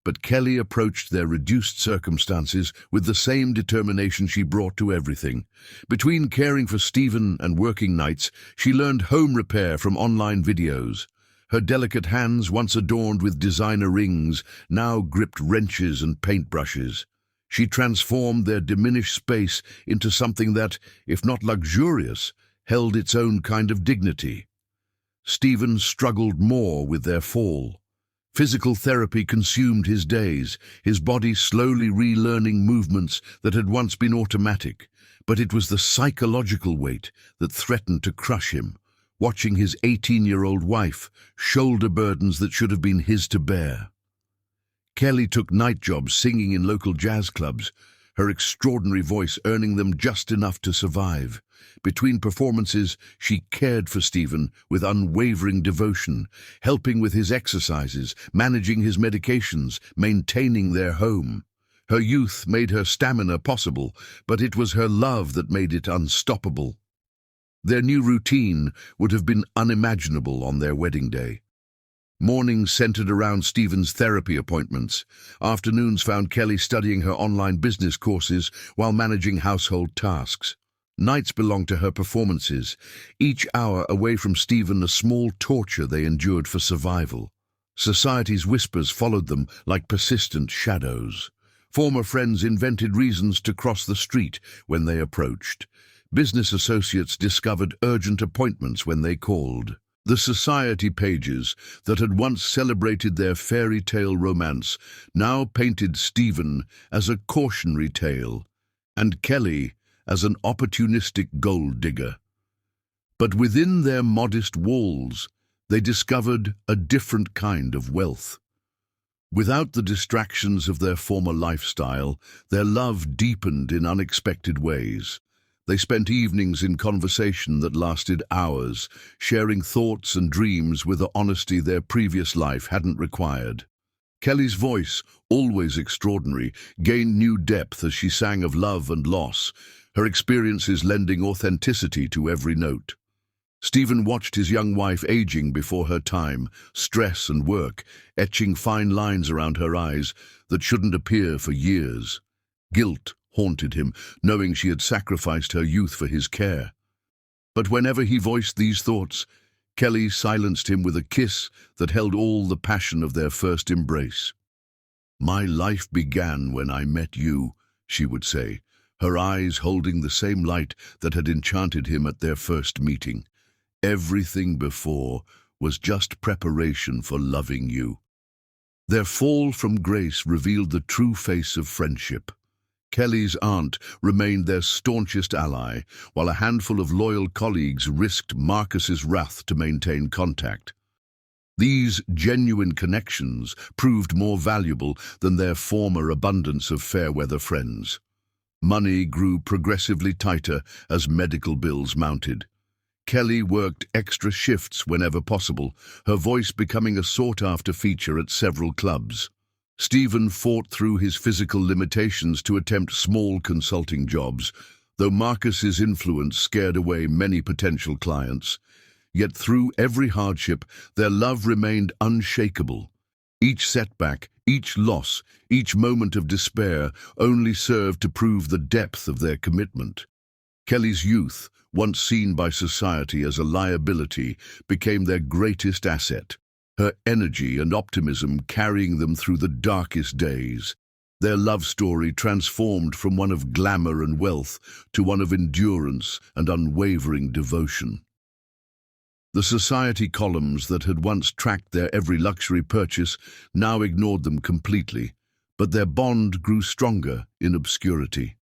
But Kelly approached their reduced circumstances with the same determination she brought to everything. Between caring for Stephen and working nights, she learned home repair from online videos. Her delicate hands, once adorned with designer rings, now gripped wrenches and paintbrushes. She transformed their diminished space into something that, if not luxurious, held its own kind of dignity. Stephen struggled more with their fall. Physical therapy consumed his days, his body slowly relearning movements that had once been automatic, but it was the psychological weight that threatened to crush him, watching his 18-year-old wife shoulder burdens that should have been his to bear. Kelly took night jobs singing in local jazz clubs, her extraordinary voice earning them just enough to survive. Between performances, she cared for Stephen with unwavering devotion, helping with his exercises, managing his medications, maintaining their home. Her youth made her stamina possible, but it was her love that made it unstoppable. Their new routine would have been unimaginable on their wedding day. Mornings centered around Stephen's therapy appointments. Afternoons found Kelly studying her online business courses while managing household tasks. Nights belonged to her performances, each hour away from Stephen a small torture they endured for survival. Society's whispers followed them like persistent shadows. Former friends invented reasons to cross the street when they approached. Business associates discovered urgent appointments when they called. The society pages that had once celebrated their fairy tale romance now painted Stephen as a cautionary tale, and Kelly as an opportunistic gold digger. But within their modest walls, they discovered a different kind of wealth. Without the distractions of their former lifestyle, their love deepened in unexpected ways. They spent evenings in conversation that lasted hours, sharing thoughts and dreams with the honesty their previous life hadn't required. Kelly's voice, always extraordinary, gained new depth as she sang of love and loss, her experiences lending authenticity to every note. Stephen watched his young wife aging before her time, stress and work, etching fine lines around her eyes that shouldn't appear for years. Guilt haunted him, knowing she had sacrificed her youth for his care. But whenever he voiced these thoughts, Kelly silenced him with a kiss that held all the passion of their first embrace. "My life began when I met you," she would say, her eyes holding the same light that had enchanted him at their first meeting. "Everything before was just preparation for loving you." Their fall from grace revealed the true face of friendship. Kelly's aunt remained their staunchest ally, while a handful of loyal colleagues risked Marcus's wrath to maintain contact. These genuine connections proved more valuable than their former abundance of fair-weather friends. Money grew progressively tighter as medical bills mounted. Kelly worked extra shifts whenever possible, her voice becoming a sought-after feature at several clubs. Stephen fought through his physical limitations to attempt small consulting jobs, though Marcus's influence scared away many potential clients. Yet through every hardship, their love remained unshakable. Each setback, each loss, each moment of despair only served to prove the depth of their commitment. Kelly's youth, once seen by society as a liability, became their greatest asset, her energy and optimism carrying them through the darkest days. Their love story transformed from one of glamour and wealth to one of endurance and unwavering devotion. The society columns that had once tracked their every luxury purchase now ignored them completely, but their bond grew stronger in obscurity.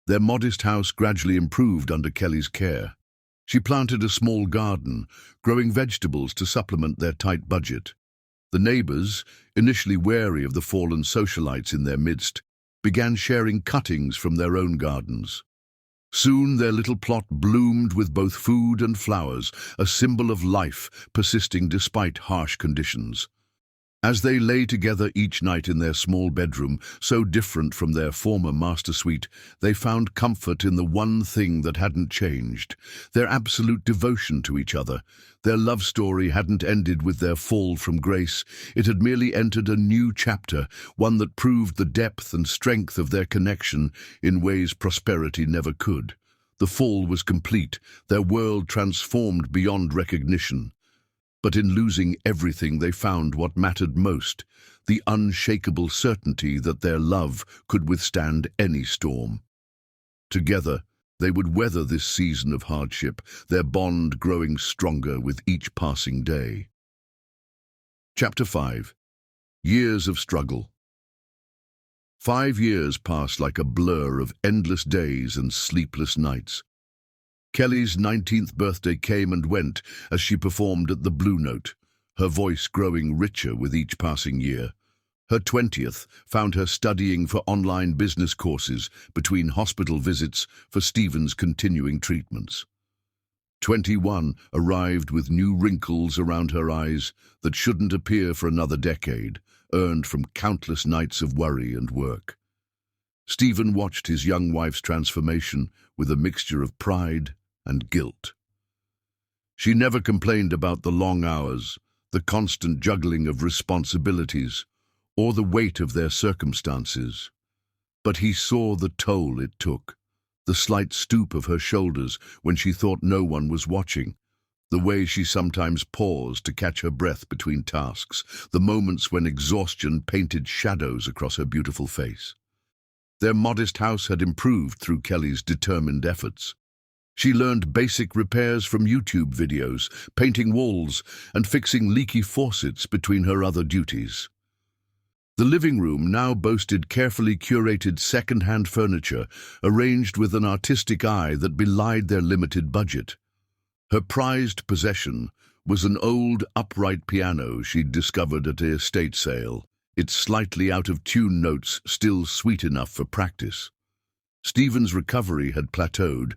Their modest house gradually improved under Kelly's care. She planted a small garden, growing vegetables to supplement their tight budget. The neighbors, initially wary of the fallen socialites in their midst, began sharing cuttings from their own gardens. Soon their little plot bloomed with both food and flowers, a symbol of life persisting despite harsh conditions. As they lay together each night in their small bedroom, so different from their former master suite, they found comfort in the one thing that hadn't changed: their absolute devotion to each other. Their love story hadn't ended with their fall from grace. It had merely entered a new chapter, one that proved the depth and strength of their connection in ways prosperity never could. The fall was complete, their world transformed beyond recognition. But in losing everything, they found what mattered most: the unshakable certainty that their love could withstand any storm. Together, they would weather this season of hardship, their bond growing stronger with each passing day. Chapter 5. Years of Struggle. 5 years passed like a blur of endless days and sleepless nights. Kelly's 19th birthday came and went as she performed at the Blue Note, her voice growing richer with each passing year. Her 20th found her studying for online business courses between hospital visits for Stephen's continuing treatments. 21 arrived with new wrinkles around her eyes that shouldn't appear for another decade, earned from countless nights of worry and work. Stephen watched his young wife's transformation with a mixture of pride and guilt. She never complained about the long hours, the constant juggling of responsibilities, or the weight of their circumstances. But he saw the toll it took, the slight stoop of her shoulders when she thought no one was watching, the way she sometimes paused to catch her breath between tasks, the moments when exhaustion painted shadows across her beautiful face. Their modest house had improved through Kelly's determined efforts. She learned basic repairs from YouTube videos, painting walls and fixing leaky faucets between her other duties. The living room now boasted carefully curated second-hand furniture, arranged with an artistic eye that belied their limited budget. Her prized possession was an old, upright piano she'd discovered at an estate sale, its slightly out-of-tune notes still sweet enough for practice. Stephen's recovery had plateaued,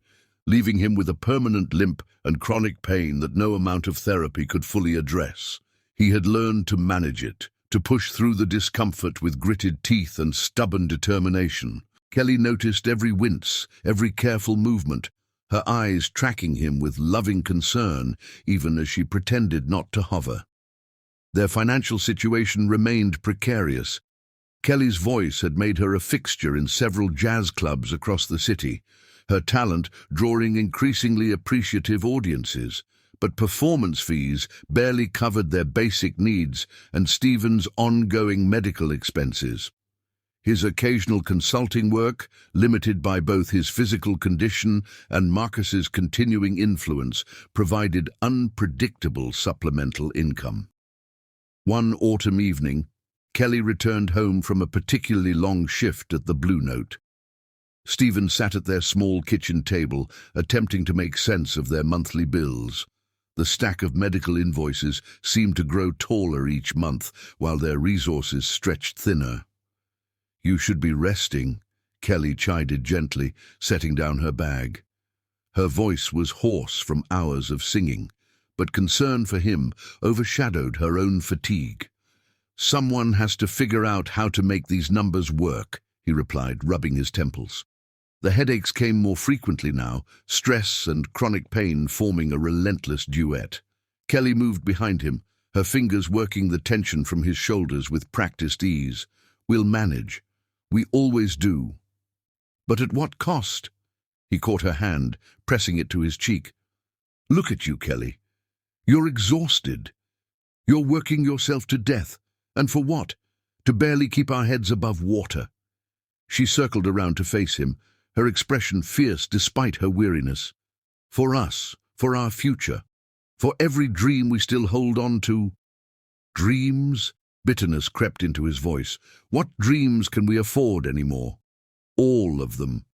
leaving him with a permanent limp and chronic pain that no amount of therapy could fully address. He had learned to manage it, to push through the discomfort with gritted teeth and stubborn determination. Kelly noticed every wince, every careful movement, her eyes tracking him with loving concern, even as she pretended not to hover. Their financial situation remained precarious. Kelly's voice had made her a fixture in several jazz clubs across the city, her talent drawing increasingly appreciative audiences, but performance fees barely covered their basic needs and Stephen's ongoing medical expenses. His occasional consulting work, limited by both his physical condition and Marcus's continuing influence, provided unpredictable supplemental income. One autumn evening, Kelly returned home from a particularly long shift at the Blue Note. Stephen sat at their small kitchen table, attempting to make sense of their monthly bills. The stack of medical invoices seemed to grow taller each month, while their resources stretched thinner. "You should be resting," Kelly chided gently, setting down her bag. Her voice was hoarse from hours of singing, but concern for him overshadowed her own fatigue. "Someone has to figure out how to make these numbers work," he replied, rubbing his temples. The headaches came more frequently now, stress and chronic pain forming a relentless duet. Kelly moved behind him, her fingers working the tension from his shoulders with practiced ease. "We'll manage. We always do." "But at what cost?" He caught her hand, pressing it to his cheek. "Look at you, Kelly. You're exhausted. You're working yourself to death. And for what? To barely keep our heads above water." She circled around to face him, her expression fierce despite her weariness. "For us, for our future, for every dream we still hold on to." "Dreams?" Bitterness crept into his voice. "What dreams can we afford anymore?" "All of them."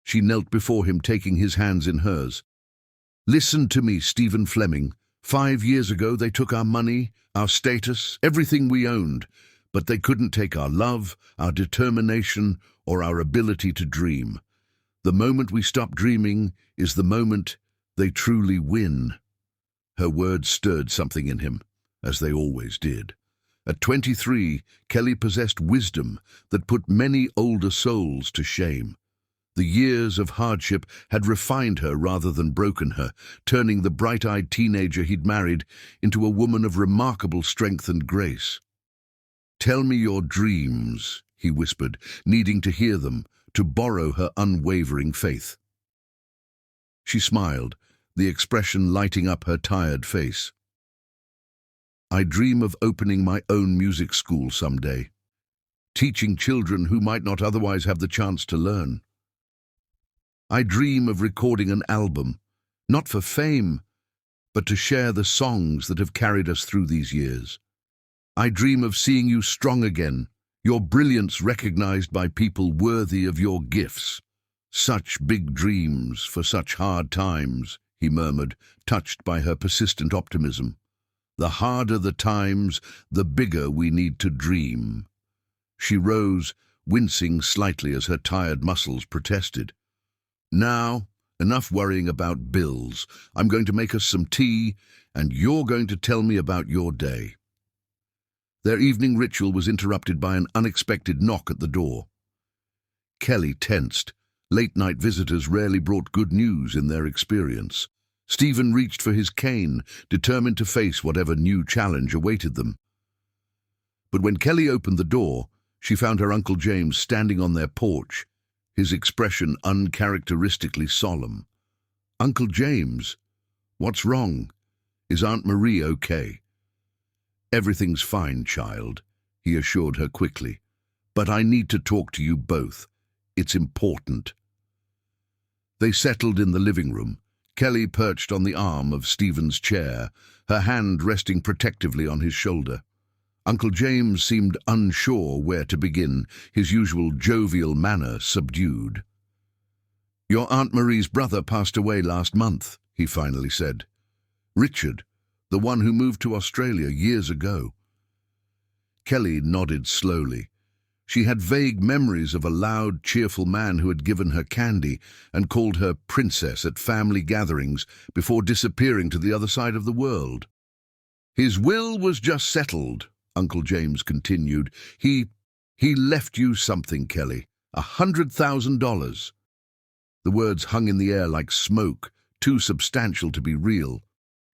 She knelt before him, taking his hands in hers. "Listen to me, Stephen Fleming. 5 years ago they took our money, our status, everything we owned, but they couldn't take our love, our determination, or our ability to dream. The moment we stop dreaming is the moment they truly win." Her words stirred something in him, as they always did. At 23, Kelly possessed wisdom that put many older souls to shame. The years of hardship had refined her rather than broken her, turning the bright-eyed teenager he'd married into a woman of remarkable strength and grace. "Tell me your dreams," he whispered, needing to hear them, to borrow her unwavering faith. She smiled, the expression lighting up her tired face. "I dream of opening my own music school someday, teaching children who might not otherwise have the chance to learn. I dream of recording an album, not for fame, but to share the songs that have carried us through these years. I dream of seeing you strong again, your brilliance recognized by people worthy of your gifts." "Such big dreams for such hard times," he murmured, touched by her persistent optimism. "The harder the times, the bigger we need to dream." She rose, wincing slightly as her tired muscles protested. "Now, enough worrying about bills. I'm going to make us some tea, and you're going to tell me about your day." Their evening ritual was interrupted by an unexpected knock at the door. Kelly tensed. Late-night visitors rarely brought good news in their experience. Stephen reached for his cane, determined to face whatever new challenge awaited them. But when Kelly opened the door, she found her Uncle James standing on their porch, his expression uncharacteristically solemn. "Uncle James, what's wrong? Is Aunt Marie okay?" "Everything's fine, child," he assured her quickly. "But I need to talk to you both. It's important." They settled in the living room. Kelly perched on the arm of Stephen's chair, her hand resting protectively on his shoulder. Uncle James seemed unsure where to begin, his usual jovial manner subdued. "Your Aunt Marie's brother passed away last month," he finally said. "Richard, the one who moved to Australia years ago." Kelly nodded slowly. She had vague memories of a loud, cheerful man who had given her candy and called her princess at family gatherings before disappearing to the other side of the world. "His will was just settled," Uncle James continued. He left you something, Kelly. $100,000. The words hung in the air like smoke, too substantial to be real.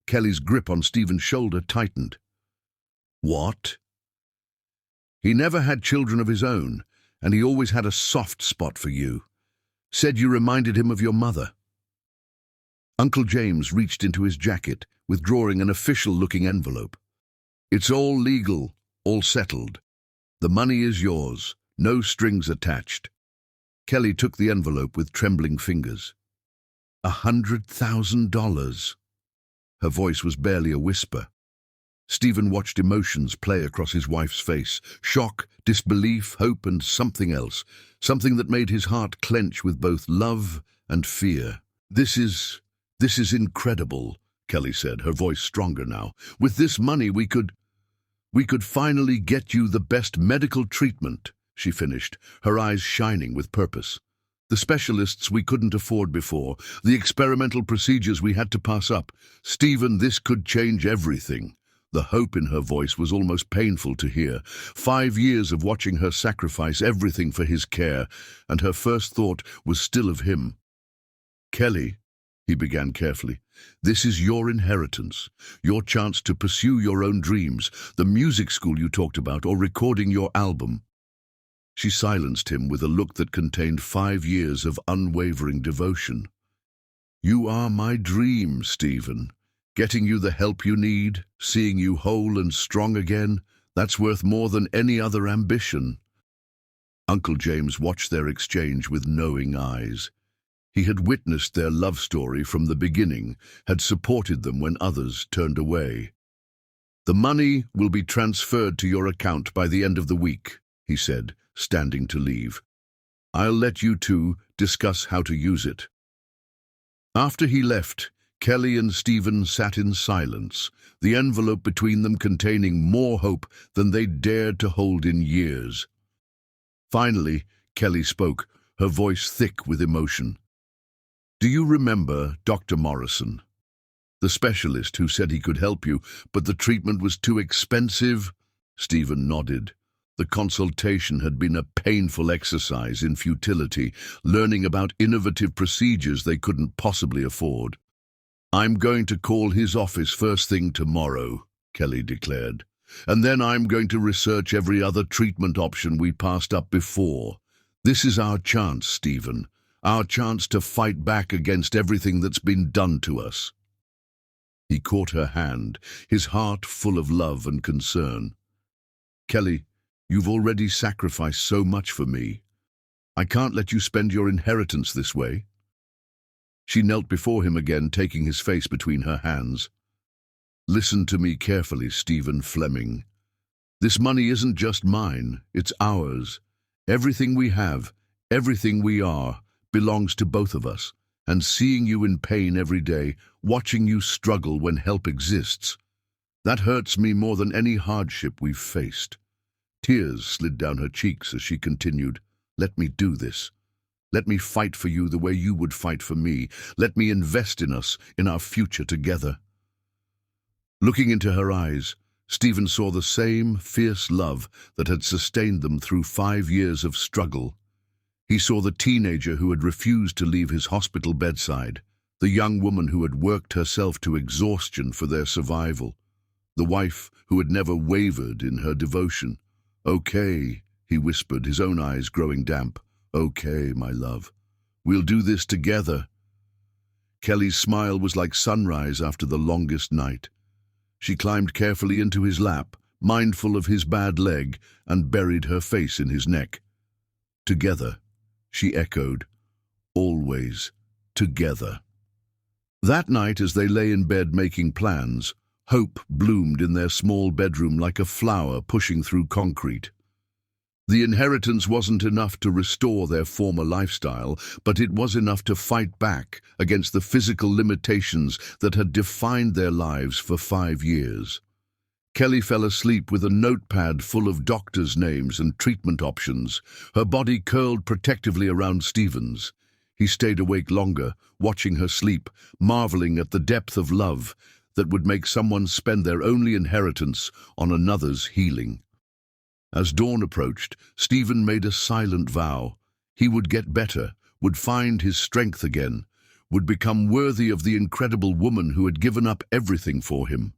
Kelly's grip on Stephen's shoulder tightened. "What?" "He never had children of his own, and he always had a soft spot for you. Said you reminded him of your mother." Uncle James reached into his jacket, withdrawing an official-looking envelope. "It's all legal, all settled. The money is yours, no strings attached." Kelly took the envelope with trembling fingers. $100,000. Her voice was barely a whisper. Stephen watched emotions play across his wife's face. Shock, disbelief, hope, and something else. Something that made his heart clench with both love and fear. This is incredible," Kelly said, her voice stronger now. "With this money we could finally get you the best medical treatment," she finished, her eyes shining with purpose. "The specialists we couldn't afford before, the experimental procedures we had to pass up. Stephen, this could change everything." The hope in her voice was almost painful to hear. 5 years of watching her sacrifice everything for his care, and her first thought was still of him. "Kelly," he began carefully, "this is your inheritance, your chance to pursue your own dreams, the music school you talked about, or recording your album." She silenced him with a look that contained 5 years of unwavering devotion. "You are my dream, Stephen. Getting you the help you need, seeing you whole and strong again, that's worth more than any other ambition." Uncle James watched their exchange with knowing eyes. He had witnessed their love story from the beginning, had supported them when others turned away. "The money will be transferred to your account by the end of the week," he said, standing to leave. "I'll let you two discuss how to use it." After he left, Kelly and Stephen sat in silence, the envelope between them containing more hope than they'd dared to hold in years. Finally, Kelly spoke, her voice thick with emotion. "Do you remember Dr. Morrison? The specialist who said he could help you, but the treatment was too expensive?" Stephen nodded. The consultation had been a painful exercise in futility, learning about innovative procedures they couldn't possibly afford. "I'm going to call his office first thing tomorrow," Kelly declared. "And then I'm going to research every other treatment option we passed up before. This is our chance, Stephen. Our chance to fight back against everything that's been done to us." He caught her hand, his heart full of love and concern. "Kelly, you've already sacrificed so much for me. I can't let you spend your inheritance this way." She knelt before him again, taking his face between her hands. "Listen to me carefully, Stephen Fleming. This money isn't just mine, it's ours. Everything we have, everything we are, belongs to both of us, and seeing you in pain every day, watching you struggle when help exists, that hurts me more than any hardship we've faced. Tears slid down her cheeks as she continued, "Let me do this. Let me fight for you the way you would fight for me. Let me invest in us, in our future together." Looking into her eyes, Stephen saw the same fierce love that had sustained them through 5 years of struggle. He saw the teenager who had refused to leave his hospital bedside, the young woman who had worked herself to exhaustion for their survival, the wife who had never wavered in her devotion. "Okay," he whispered, his own eyes growing damp. "Okay, my love. We'll do this together." Kelly's smile was like sunrise after the longest night. She climbed carefully into his lap, mindful of his bad leg, and buried her face in his neck. "Together," she echoed. "Always together." That night, as they lay in bed making plans, hope bloomed in their small bedroom like a flower pushing through concrete. The inheritance wasn't enough to restore their former lifestyle, but it was enough to fight back against the physical limitations that had defined their lives for 5 years. Kelly fell asleep with a notepad full of doctors' names and treatment options, her body curled protectively around Stephen's. He stayed awake longer, watching her sleep, marveling at the depth of love that would make someone spend their only inheritance on another's healing. As dawn approached, Stephen made a silent vow. He would get better, would find his strength again, would become worthy of the incredible woman who had given up everything for him.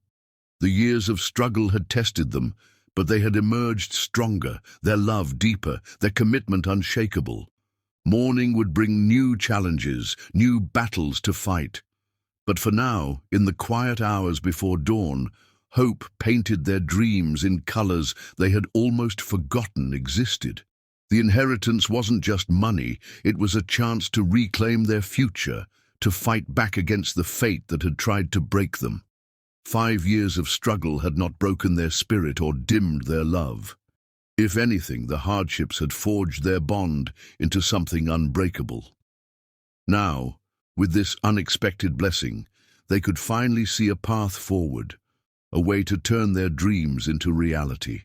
The years of struggle had tested them, but they had emerged stronger, their love deeper, their commitment unshakable. Morning would bring new challenges, new battles to fight. But for now, in the quiet hours before dawn, hope painted their dreams in colors they had almost forgotten existed. The inheritance wasn't just money, it was a chance to reclaim their future, to fight back against the fate that had tried to break them. 5 years of struggle had not broken their spirit or dimmed their love. If anything, the hardships had forged their bond into something unbreakable. Now, with this unexpected blessing, they could finally see a path forward, a way to turn their dreams into reality.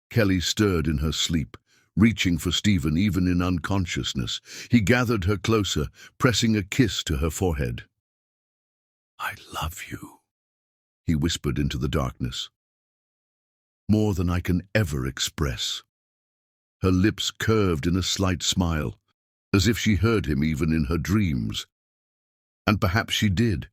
Kelly stirred in her sleep, reaching for Stephen even in unconsciousness. He gathered her closer, pressing a kiss to her forehead. "I love you," he whispered into the darkness. "More than I can ever express." Her lips curved in a slight smile, as if she heard him even in her dreams. And perhaps she did.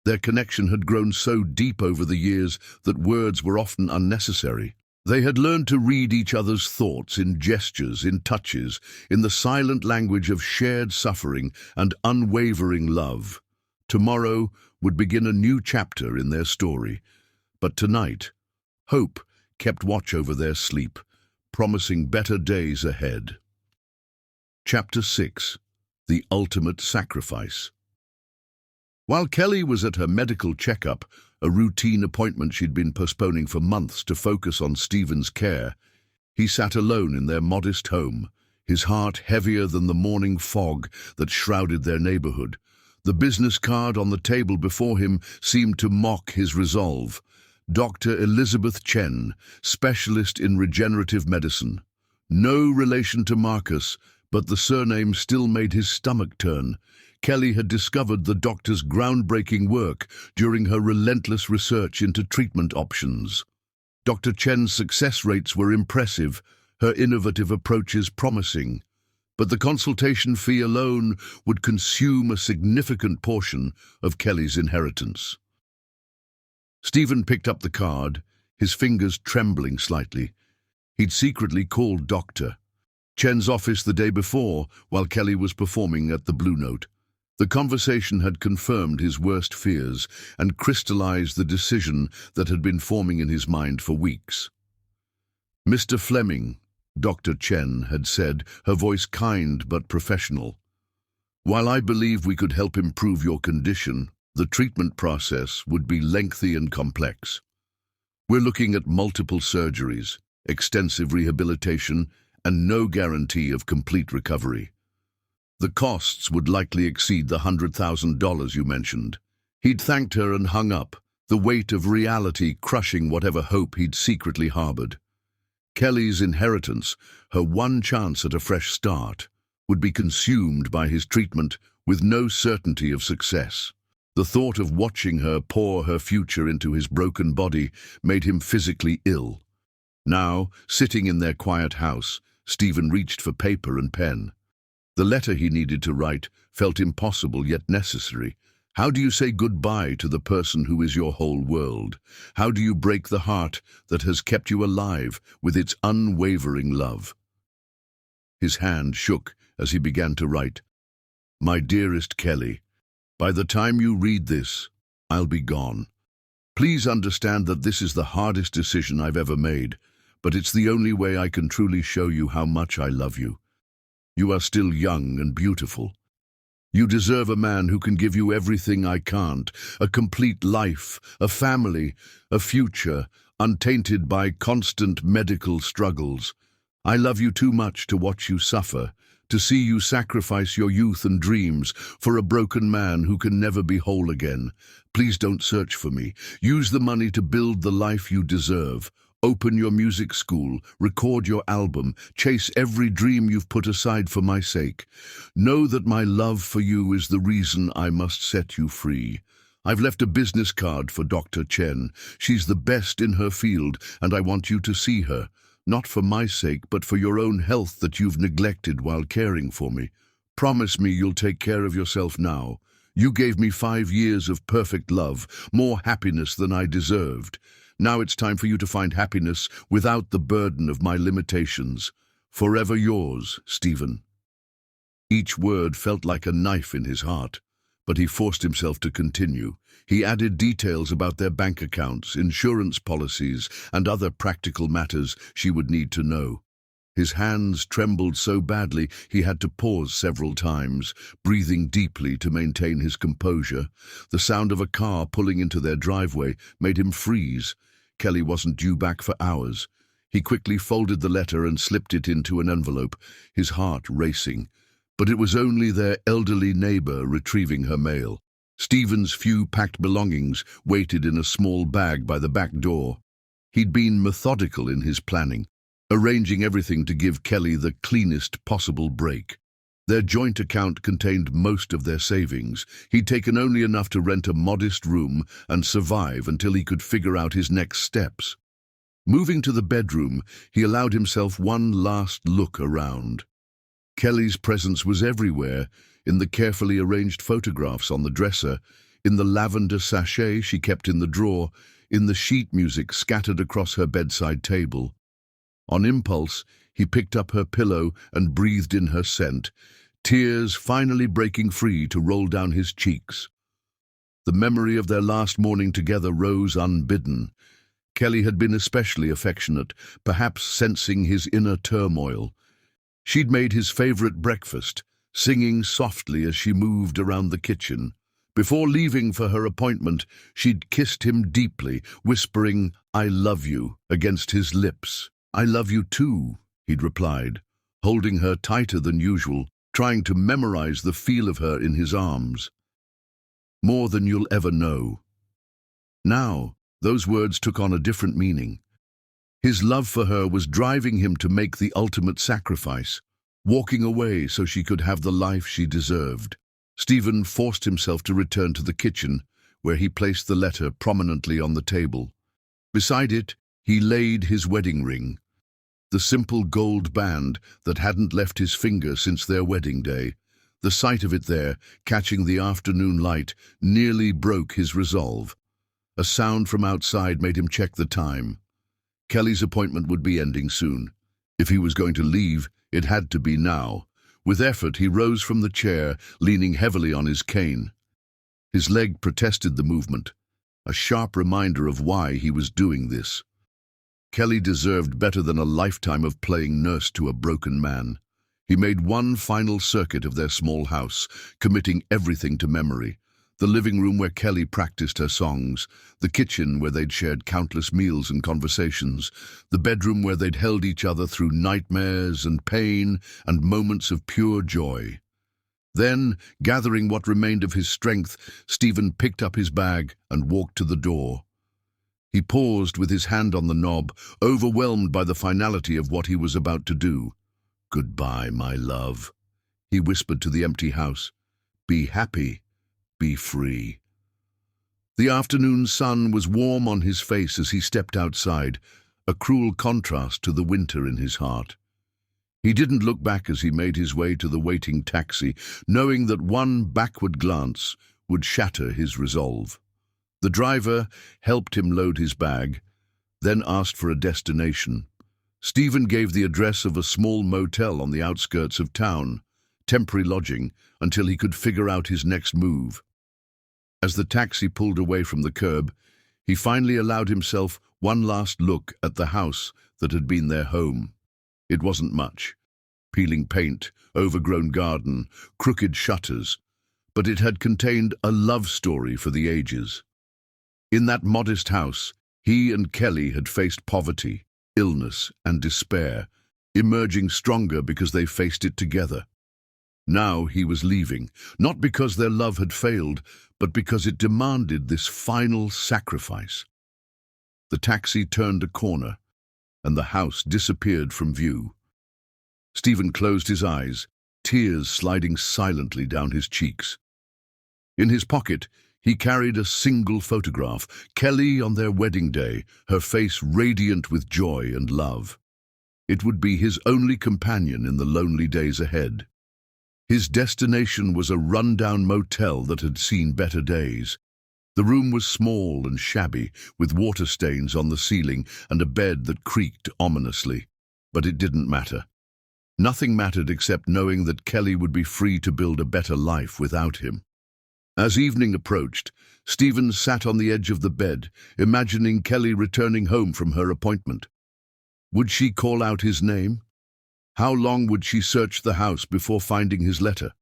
Their connection had grown so deep over the years that words were often unnecessary. They had learned to read each other's thoughts in gestures, in touches, in the silent language of shared suffering and unwavering love. Tomorrow would begin a new chapter in their story. But tonight, hope kept watch over their sleep, promising better days ahead. Chapter 6. The Ultimate Sacrifice. While Kelly was at her medical checkup, a routine appointment she'd been postponing for months to focus on Stephen's care, he sat alone in their modest home, his heart heavier than the morning fog that shrouded their neighborhood. The business card on the table before him seemed to mock his resolve. Dr. Elizabeth Chen, specialist in regenerative medicine. No relation to Marcus, but the surname still made his stomach turn. Kelly had discovered the doctor's groundbreaking work during her relentless research into treatment options. Dr. Chen's success rates were impressive, her innovative approaches promising. But the consultation fee alone would consume a significant portion of Kelly's inheritance. Stephen picked up the card, his fingers trembling slightly. He'd secretly called Dr. Chen's office the day before, while Kelly was performing at the Blue Note. The conversation had confirmed his worst fears and crystallized the decision that had been forming in his mind for weeks. "Mr. Fleming," Dr. Chen had said, her voice kind but professional, "while I believe we could help improve your condition, the treatment process would be lengthy and complex. We're looking at multiple surgeries, extensive rehabilitation, and no guarantee of complete recovery. The costs would likely exceed the $100,000 you mentioned." He'd thanked her and hung up, the weight of reality crushing whatever hope he'd secretly harbored. Kelly's inheritance, her one chance at a fresh start, would be consumed by his treatment with no certainty of success. The thought of watching her pour her future into his broken body made him physically ill. Now, sitting in their quiet house, Stephen reached for paper and pen. The letter he needed to write felt impossible yet necessary. How do you say goodbye to the person who is your whole world? How do you break the heart that has kept you alive with its unwavering love? His hand shook as he began to write. My dearest Kelly, by the time you read this, I'll be gone. Please understand that this is the hardest decision I've ever made, but it's the only way I can truly show you how much I love you. You are still young and beautiful. You deserve a man who can give you everything I can't, a complete life, a family, a future, untainted by constant medical struggles. I love you too much to watch you suffer, to see you sacrifice your youth and dreams for a broken man who can never be whole again. Please don't search for me. Use the money to build the life you deserve. Open your music school, record your album, chase every dream you've put aside for my sake. Know that my love for you is the reason I must set you free. I've left a business card for Dr. Chen. She's the best in her field, and I want you to see her. Not for my sake, but for your own health that you've neglected while caring for me. Promise me you'll take care of yourself now. You gave me 5 years of perfect love, more happiness than I deserved. Now it's time for you to find happiness without the burden of my limitations. Forever yours, Stephen. Each word felt like a knife in his heart, but he forced himself to continue. He added details about their bank accounts, insurance policies, and other practical matters she would need to know. His hands trembled so badly he had to pause several times, breathing deeply to maintain his composure. The sound of a car pulling into their driveway made him freeze. Kelly wasn't due back for hours. He quickly folded the letter and slipped it into an envelope, his heart racing. But it was only their elderly neighbor retrieving her mail. Stephen's few packed belongings waited in a small bag by the back door. He'd been methodical in his planning, arranging everything to give Kelly the cleanest possible break. Their joint account contained most of their savings. He'd taken only enough to rent a modest room and survive until he could figure out his next steps. Moving to the bedroom, he allowed himself one last look around. Kelly's presence was everywhere, in the carefully arranged photographs on the dresser, in the lavender sachet she kept in the drawer, in the sheet music scattered across her bedside table. On impulse, he picked up her pillow and breathed in her scent, tears finally breaking free to roll down his cheeks. The memory of their last morning together rose unbidden. Kelly had been especially affectionate, perhaps sensing his inner turmoil. She'd made his favorite breakfast, singing softly as she moved around the kitchen. Before leaving for her appointment, she'd kissed him deeply, whispering, "I love you," against his lips. "I love you too," he'd replied, holding her tighter than usual, trying to memorize the feel of her in his arms. "More than you'll ever know." Now, those words took on a different meaning. His love for her was driving him to make the ultimate sacrifice, walking away so she could have the life she deserved. Stephen forced himself to return to the kitchen, where he placed the letter prominently on the table. Beside it, he laid his wedding ring, the simple gold band that hadn't left his finger since their wedding day. The sight of it there, catching the afternoon light, nearly broke his resolve. A sound from outside made him check the time. Kelly's appointment would be ending soon. If he was going to leave, it had to be now. With effort, he rose from the chair, leaning heavily on his cane. His leg protested the movement, a sharp reminder of why he was doing this. Kelly deserved better than a lifetime of playing nurse to a broken man. He made one final circuit of their small house, committing everything to memory. The living room where Kelly practiced her songs, the kitchen where they'd shared countless meals and conversations, the bedroom where they'd held each other through nightmares and pain and moments of pure joy. Then, gathering what remained of his strength, Stephen picked up his bag and walked to the door. He paused with his hand on the knob, overwhelmed by the finality of what he was about to do. "Goodbye, my love," he whispered to the empty house. "Be happy, be free." The afternoon sun was warm on his face as he stepped outside, a cruel contrast to the winter in his heart. He didn't look back as he made his way to the waiting taxi, knowing that one backward glance would shatter his resolve. The driver helped him load his bag, then asked for a destination. Stephen gave the address of a small motel on the outskirts of town, temporary lodging, until he could figure out his next move. As the taxi pulled away from the curb, he finally allowed himself one last look at the house that had been their home. It wasn't much. Peeling paint, overgrown garden, crooked shutters, but it had contained a love story for the ages. In that modest house, he and Kelly had faced poverty, illness, and despair, emerging stronger because they faced it together. Now he was leaving, not because their love had failed, but because it demanded this final sacrifice. The taxi turned a corner, and the house disappeared from view. Stephen closed his eyes, tears sliding silently down his cheeks. In his pocket, he carried a single photograph, Kelly on their wedding day, her face radiant with joy and love. It would be his only companion in the lonely days ahead. His destination was a rundown motel that had seen better days. The room was small and shabby, with water stains on the ceiling and a bed that creaked ominously. But it didn't matter. Nothing mattered except knowing that Kelly would be free to build a better life without him. As evening approached, Stephen sat on the edge of the bed, imagining Kelly returning home from her appointment. Would she call out his name? How long would she search the house before finding his letter?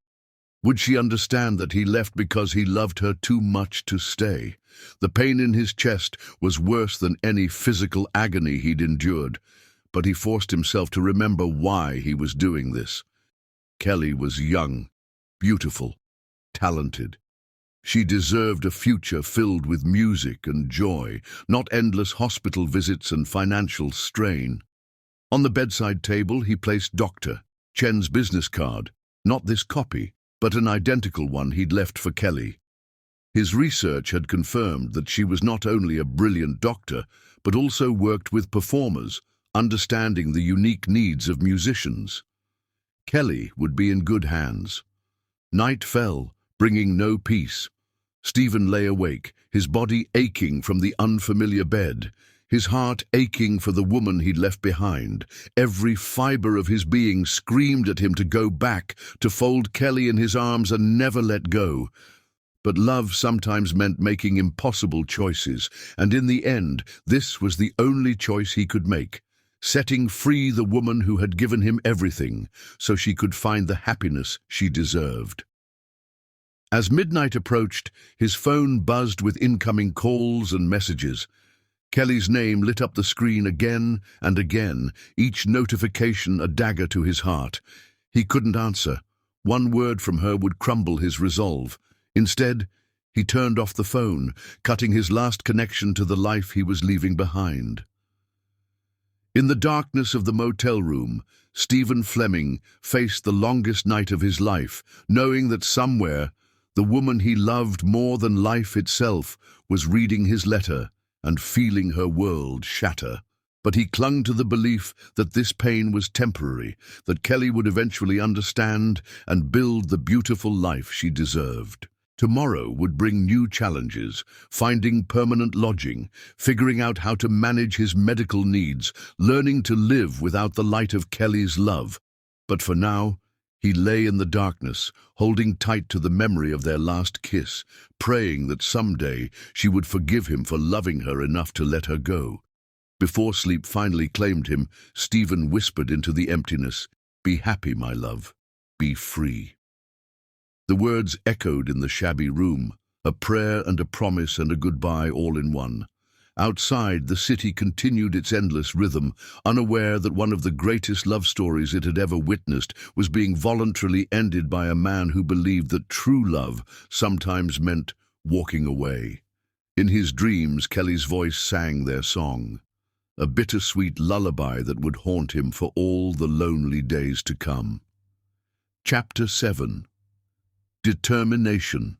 Would she understand that he left because he loved her too much to stay? The pain in his chest was worse than any physical agony he'd endured, but he forced himself to remember why he was doing this. Kelly was young, beautiful, talented. She deserved a future filled with music and joy, not endless hospital visits and financial strain. On the bedside table, he placed Dr. Chen's business card, not this copy, but an identical one he'd left for Kelly. His research had confirmed that she was not only a brilliant doctor, but also worked with performers, understanding the unique needs of musicians. Kelly would be in good hands. Night fell, bringing no peace. Stephen lay awake, his body aching from the unfamiliar bed, his heart aching for the woman he'd left behind. Every fiber of his being screamed at him to go back, to fold Kelly in his arms and never let go. But love sometimes meant making impossible choices, and in the end, this was the only choice he could make, setting free the woman who had given him everything, so she could find the happiness she deserved. As midnight approached, his phone buzzed with incoming calls and messages. Kelly's name lit up the screen again and again, each notification a dagger to his heart. He couldn't answer. One word from her would crumble his resolve. Instead, he turned off the phone, cutting his last connection to the life he was leaving behind. In the darkness of the motel room, Stephen Fleming faced the longest night of his life, knowing that somewhere, the woman he loved more than life itself was reading his letter and feeling her world shatter. But he clung to the belief that this pain was temporary, that Kelly would eventually understand and build the beautiful life she deserved. Tomorrow would bring new challenges, finding permanent lodging, figuring out how to manage his medical needs, learning to live without the light of Kelly's love. But for now, he lay in the darkness, holding tight to the memory of their last kiss, praying that someday she would forgive him for loving her enough to let her go. Before sleep finally claimed him, Stephen whispered into the emptiness, "Be happy, my love. Be free." The words echoed in the shabby room, a prayer and a promise and a goodbye all in one. Outside, the city continued its endless rhythm, unaware that one of the greatest love stories it had ever witnessed was being voluntarily ended by a man who believed that true love sometimes meant walking away. In his dreams, Kelly's voice sang their song, a bittersweet lullaby that would haunt him for all the lonely days to come. Chapter 7. Determination.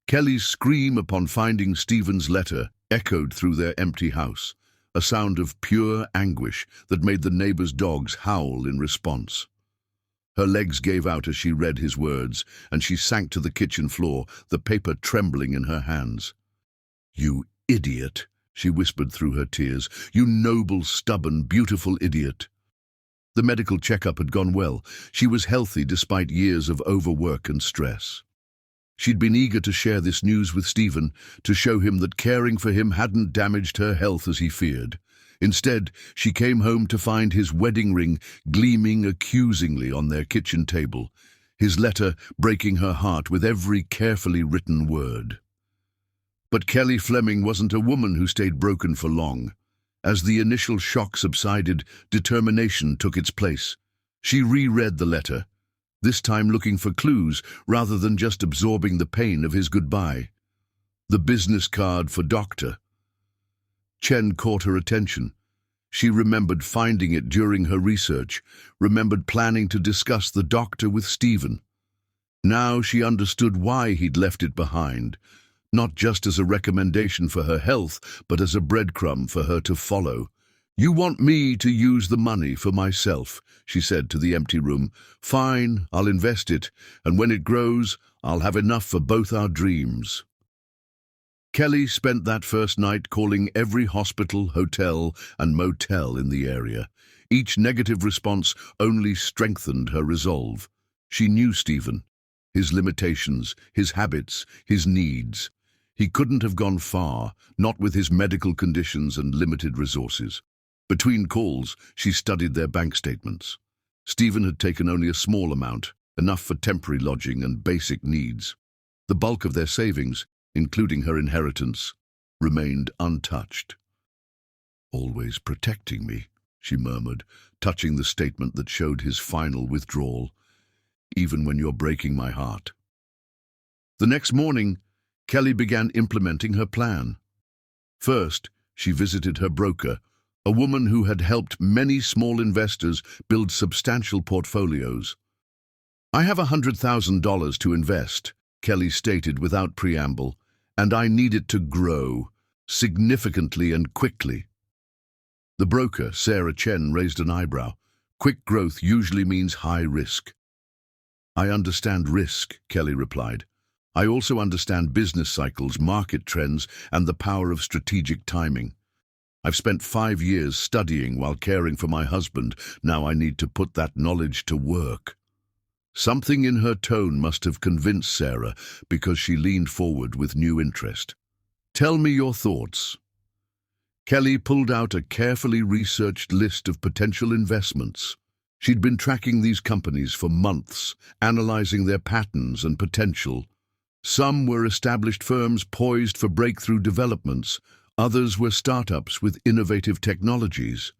Kelly's scream upon finding Stephen's letter echoed through their empty house, a sound of pure anguish that made the neighbors' dogs howl in response. Her legs gave out as she read his words, and she sank to the kitchen floor, the paper trembling in her hands. "You idiot," she whispered through her tears. "You noble, stubborn, beautiful idiot." The medical checkup had gone well. She was healthy despite years of overwork and stress. She'd been eager to share this news with Stephen, to show him that caring for him hadn't damaged her health as he feared. Instead, she came home to find his wedding ring gleaming accusingly on their kitchen table, his letter breaking her heart with every carefully written word. But Kelly Fleming wasn't a woman who stayed broken for long. As the initial shock subsided, determination took its place. She reread the letter, this time looking for clues rather than just absorbing the pain of his goodbye. The business card for Dr. Chen caught her attention. She remembered finding it during her research, remembered planning to discuss the doctor with Stephen. Now she understood why he'd left it behind, not just as a recommendation for her health, but as a breadcrumb for her to follow. "You want me to use the money for myself," she said to the empty room. "Fine, I'll invest it, and when it grows, I'll have enough for both our dreams." Kelly spent that first night calling every hospital, hotel, and motel in the area. Each negative response only strengthened her resolve. She knew Stephen, his limitations, his habits, his needs. He couldn't have gone far, not with his medical conditions and limited resources. Between calls, she studied their bank statements. Stephen had taken only a small amount, enough for temporary lodging and basic needs. The bulk of their savings, including her inheritance, remained untouched. "Always protecting me," she murmured, touching the statement that showed his final withdrawal. "Even when you're breaking my heart." The next morning, Kelly began implementing her plan. First, she visited her broker, a woman who had helped many small investors build substantial portfolios. "I have $100,000 to invest," Kelly stated without preamble, "and I need it to grow, significantly and quickly." The broker, Sarah Chen, raised an eyebrow. "Quick growth usually means high risk." "I understand risk," Kelly replied. "I also understand business cycles, market trends, and the power of strategic timing. I've spent 5 years studying while caring for my husband. Now I need to put that knowledge to work." Something in her tone must have convinced Sarah, because she leaned forward with new interest. "Tell me your thoughts." Kelly pulled out a carefully researched list of potential investments. She'd been tracking these companies for months, analyzing their patterns and potential. Some were established firms poised for breakthrough developments. Others were startups with innovative technologies.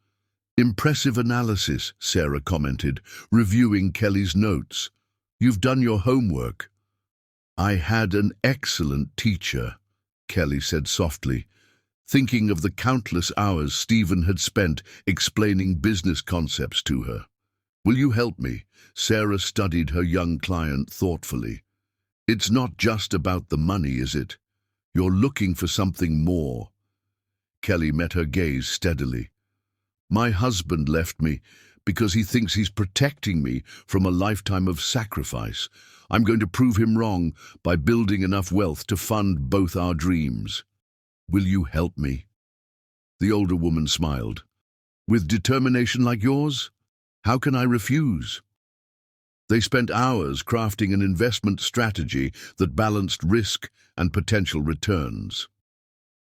"Impressive analysis," Sarah commented, reviewing Kelly's notes. "You've done your homework." "I had an excellent teacher," Kelly said softly, thinking of the countless hours Stephen had spent explaining business concepts to her. "Will you help me?" Sarah studied her young client thoughtfully. "It's not just about the money, is it? You're looking for something more." Kelly met her gaze steadily. "My husband left me because he thinks he's protecting me from a lifetime of sacrifice. I'm going to prove him wrong by building enough wealth to fund both our dreams. Will you help me?" The older woman smiled. "With determination like yours, how can I refuse?" They spent hours crafting an investment strategy that balanced risk and potential returns.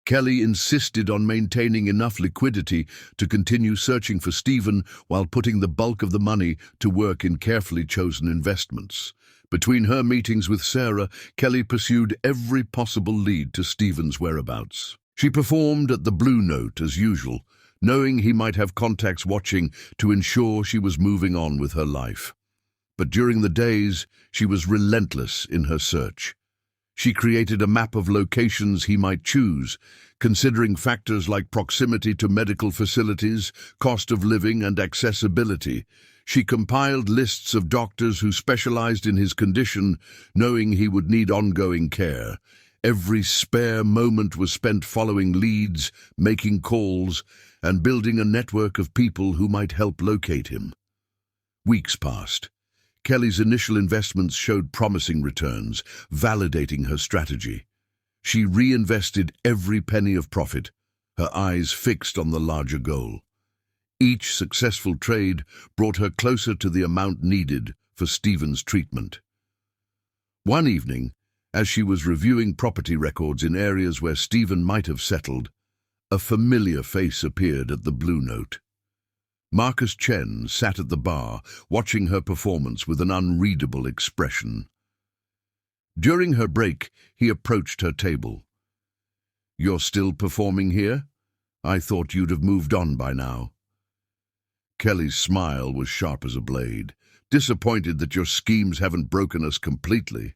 Kelly insisted on maintaining enough liquidity to continue searching for Stephen while putting the bulk of the money to work in carefully chosen investments. Between her meetings with Sarah, Kelly pursued every possible lead to Stephen's whereabouts. She performed at the Blue Note as usual, knowing he might have contacts watching to ensure she was moving on with her life. But during the days, she was relentless in her search. She created a map of locations he might choose, considering factors like proximity to medical facilities, cost of living, and accessibility. She compiled lists of doctors who specialized in his condition, knowing he would need ongoing care. Every spare moment was spent following leads, making calls, and building a network of people who might help locate him. Weeks passed. Kelly's initial investments showed promising returns, validating her strategy. She reinvested every penny of profit, her eyes fixed on the larger goal. Each successful trade brought her closer to the amount needed for Stephen's treatment. One evening, as she was reviewing property records in areas where Stephen might have settled, a familiar face appeared at the Blue Note. Marcus Chen sat at the bar, watching her performance with an unreadable expression. During her break, he approached her table. "You're still performing here? I thought you'd have moved on by now." Kelly's smile was sharp as a blade. "Disappointed that your schemes haven't broken us completely."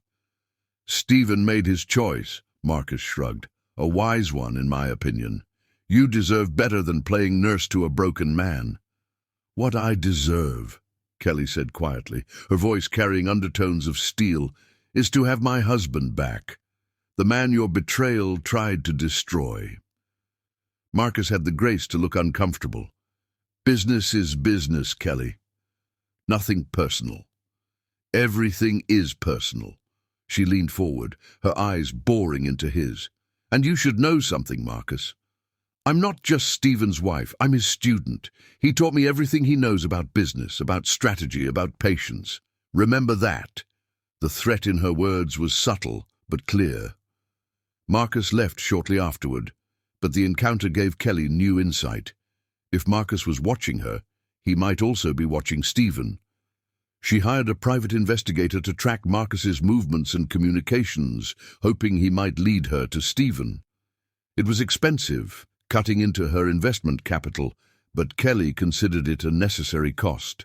"Stephen made his choice," Marcus shrugged. "A wise one, in my opinion. You deserve better than playing nurse to a broken man." "What I deserve," Kelly said quietly, her voice carrying undertones of steel, "is to have my husband back, the man your betrayal tried to destroy." Marcus had the grace to look uncomfortable. "Business is business, Kelly. Nothing personal." "Everything is personal." She leaned forward, her eyes boring into his. "And you should know something, Marcus. I'm not just Stephen's wife, I'm his student. He taught me everything he knows about business, about strategy, about patience. Remember that." The threat in her words was subtle, but clear. Marcus left shortly afterward, but the encounter gave Kelly new insight. If Marcus was watching her, he might also be watching Stephen. She hired a private investigator to track Marcus's movements and communications, hoping he might lead her to Stephen. It was expensive, cutting into her investment capital, but Kelly considered it a necessary cost.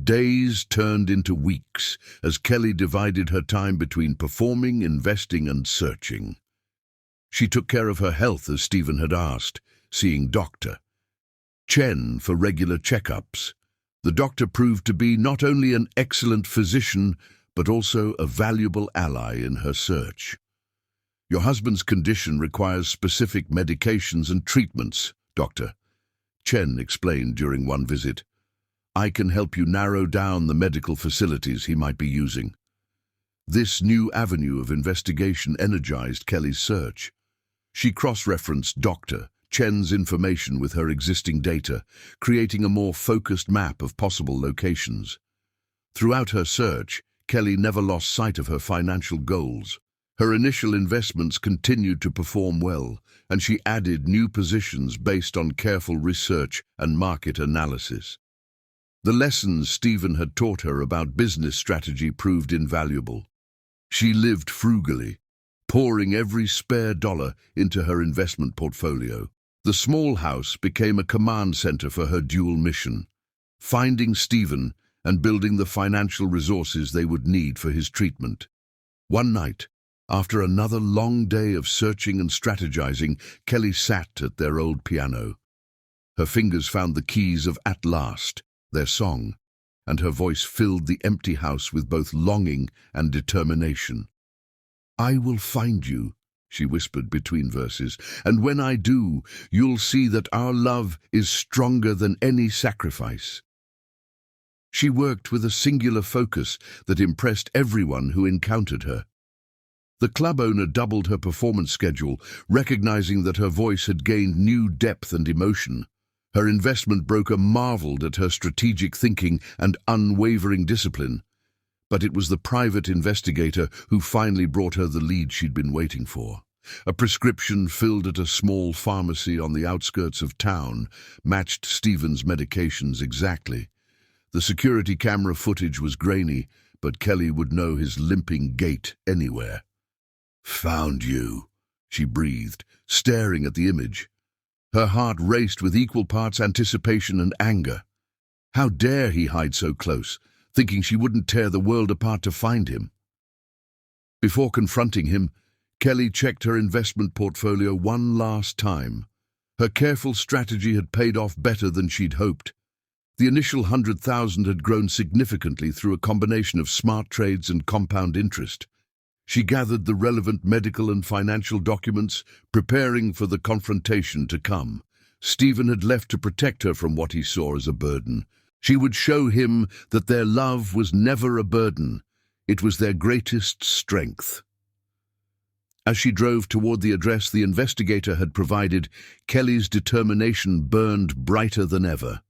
Days turned into weeks as Kelly divided her time between performing, investing, and searching. She took care of her health as Stephen had asked, seeing Dr. Chen for regular checkups. The doctor proved to be not only an excellent physician, but also a valuable ally in her search. "Your husband's condition requires specific medications and treatments, Doctor," Chen explained during one visit. "I can help you narrow down the medical facilities he might be using." This new avenue of investigation energized Kelly's search. She cross-referenced Dr. Chen's information with her existing data, creating a more focused map of possible locations. Throughout her search, Kelly never lost sight of her financial goals. Her initial investments continued to perform well, and she added new positions based on careful research and market analysis. The lessons Stephen had taught her about business strategy proved invaluable. She lived frugally, pouring every spare dollar into her investment portfolio. The small house became a command center for her dual mission, finding Stephen and building the financial resources they would need for his treatment. One night, after another long day of searching and strategizing, Kelly sat at their old piano. Her fingers found the keys of At Last, their song, and her voice filled the empty house with both longing and determination. "I will find you," she whispered between verses, "and when I do, you'll see that our love is stronger than any sacrifice." She worked with a singular focus that impressed everyone who encountered her. The club owner doubled her performance schedule, recognizing that her voice had gained new depth and emotion. Her investment broker marveled at her strategic thinking and unwavering discipline. But it was the private investigator who finally brought her the lead she'd been waiting for. A prescription filled at a small pharmacy on the outskirts of town matched Stephen's medications exactly. The security camera footage was grainy, but Kelly would know his limping gait anywhere. "Found you," she breathed, staring at the image. Her heart raced with equal parts anticipation and anger. How dare he hide so close, thinking she wouldn't tear the world apart to find him? Before confronting him, Kelly checked her investment portfolio one last time. Her careful strategy had paid off better than she'd hoped. The initial 100,000 had grown significantly through a combination of smart trades and compound interest. She gathered the relevant medical and financial documents, preparing for the confrontation to come. Stephen had left to protect her from what he saw as a burden. She would show him that their love was never a burden. It was their greatest strength. As she drove toward the address the investigator had provided, Kelly's determination burned brighter than ever.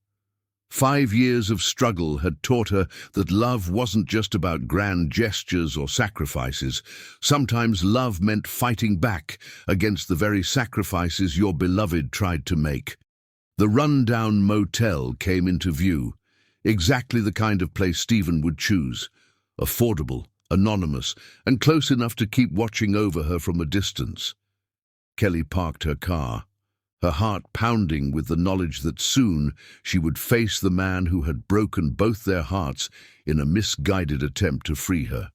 5 years of struggle had taught her that love wasn't just about grand gestures or sacrifices. Sometimes love meant fighting back against the very sacrifices your beloved tried to make. The rundown motel came into view, exactly the kind of place Stephen would choose. Affordable, anonymous, and close enough to keep watching over her from a distance. Kelly parked her car, her heart pounding with the knowledge that soon she would face the man who had broken both their hearts in a misguided attempt to free her.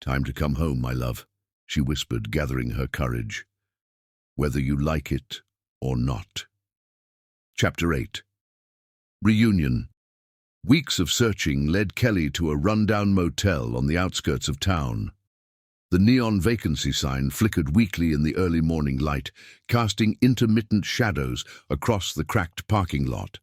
"Time to come home, my love," she whispered, gathering her courage. "Whether you like it or not." Chapter 8. Reunion. Weeks of searching led Kelly to a rundown motel on the outskirts of town. The neon vacancy sign flickered weakly in the early morning light, casting intermittent shadows across the cracked parking lot.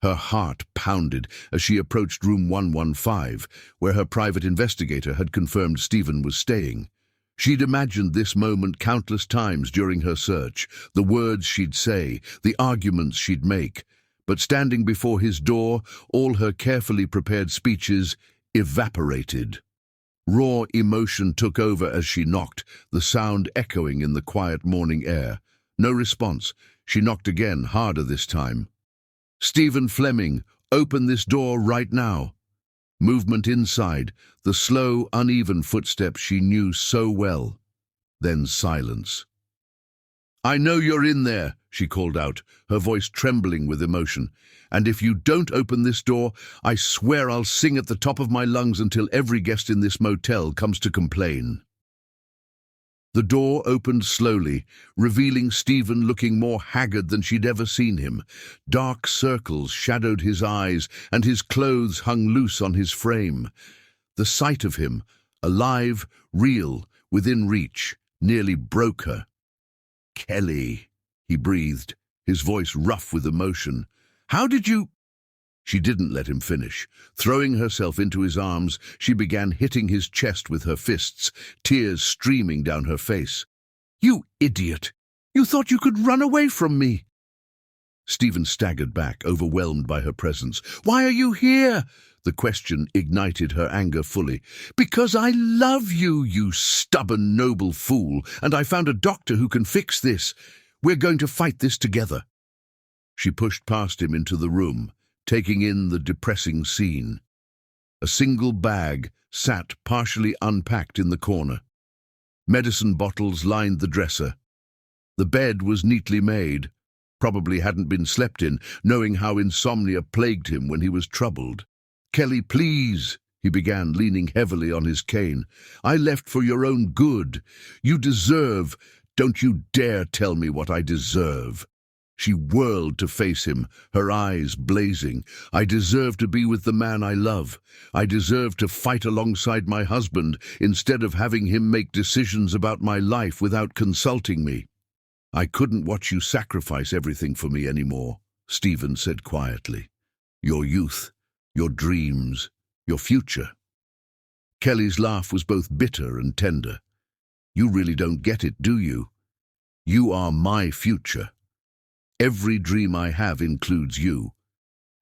Her heart pounded as she approached room 115, where her private investigator had confirmed Stephen was staying. She'd imagined this moment countless times during her search, the words she'd say, the arguments she'd make. But standing before his door, all her carefully prepared speeches evaporated. Raw emotion took over as she knocked, the sound echoing in the quiet morning air. No response. She knocked again, harder this time. "Stephen Fleming, open this door right now." Movement inside, the slow, uneven footsteps she knew so well. Then silence. "I know you're in there," she called out, her voice trembling with emotion. "And if you don't open this door, I swear I'll sing at the top of my lungs until every guest in this motel comes to complain." The door opened slowly, revealing Stephen looking more haggard than she'd ever seen him. Dark circles shadowed his eyes, and his clothes hung loose on his frame. The sight of him, alive, real, within reach, nearly broke her. "Kelly," he breathed, his voice rough with emotion. "How did you—" She didn't let him finish. Throwing herself into his arms, she began hitting his chest with her fists, tears streaming down her face. "You idiot! You thought you could run away from me!" Stephen staggered back, overwhelmed by her presence. "Why are you here?" The question ignited her anger fully. "Because I love you, you stubborn, noble fool, and I found a doctor who can fix this. We're going to fight this together." She pushed past him into the room, taking in the depressing scene. A single bag sat partially unpacked in the corner. Medicine bottles lined the dresser. The bed was neatly made, probably hadn't been slept in, knowing how insomnia plagued him when he was troubled. "Kelly, please," he began, leaning heavily on his cane. "I left for your own good. You deserve— Don't you dare tell me what I deserve." She whirled to face him, her eyes blazing. "I deserve to be with the man I love. I deserve to fight alongside my husband instead of having him make decisions about my life without consulting me." "I couldn't watch you sacrifice everything for me anymore," Stephen said quietly. "Your youth, your dreams, your future." Kelly's laugh was both bitter and tender. "You really don't get it, do you? You are my future. Every dream I have includes you.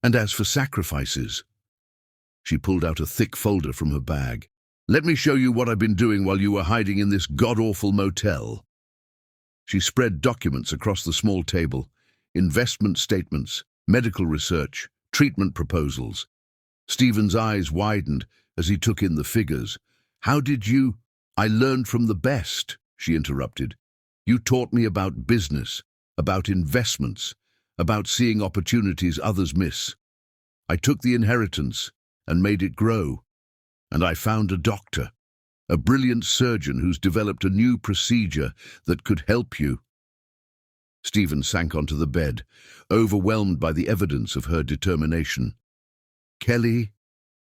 And as for sacrifices—" She pulled out a thick folder from her bag. "Let me show you what I've been doing while you were hiding in this god-awful motel." She spread documents across the small table, investment statements, medical research, treatment proposals. Stephen's eyes widened as he took in the figures. "How did you—" "I learned from the best," she interrupted. "You taught me about business, about investments, about seeing opportunities others miss. I took the inheritance and made it grow, and I found a doctor." A brilliant surgeon who's developed a new procedure that could help you. Stephen sank onto the bed, overwhelmed by the evidence of her determination. Kelly,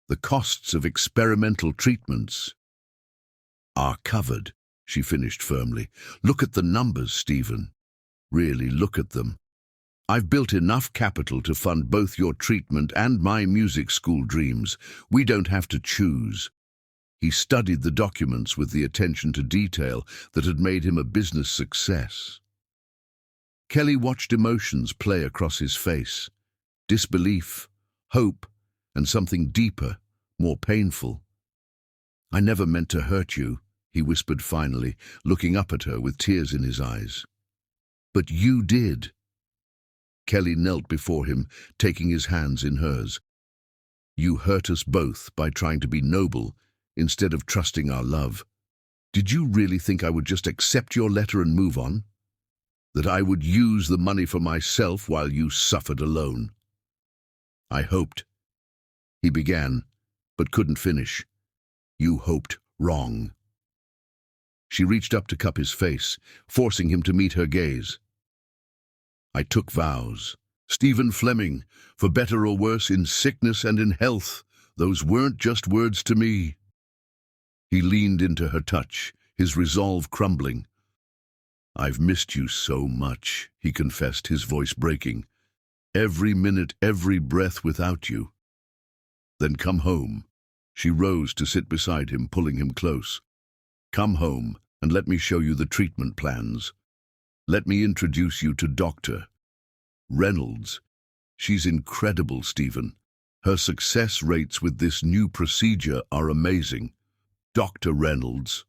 the costs of experimental treatments are covered, she finished firmly. Look at the numbers, Stephen. Really, look at them. I've built enough capital to fund both your treatment and my music school dreams. We don't have to choose. He studied the documents with the attention to detail that had made him a business success. Kelly watched emotions play across his face. Disbelief, hope, and something deeper, more painful. I never meant to hurt you, he whispered finally, looking up at her with tears in his eyes. But you did. Kelly knelt before him, taking his hands in hers. You hurt us both by trying to be noble instead of trusting our love. Did you really think I would just accept your letter and move on? That I would use the money for myself while you suffered alone? I hoped. He began, but couldn't finish. You hoped wrong. She reached up to cup his face, forcing him to meet her gaze. I took vows. Stephen Fleming, for better or worse, in sickness and in health. Those weren't just words to me. He leaned into her touch, his resolve crumbling. I've missed you so much, he confessed, his voice breaking. Every minute, every breath without you. Then come home. She rose to sit beside him, pulling him close. Come home and let me show you the treatment plans. Let me introduce you to Dr. Reynolds. She's incredible, Stephen. Her success rates with this new procedure are amazing. Dr. Reynolds.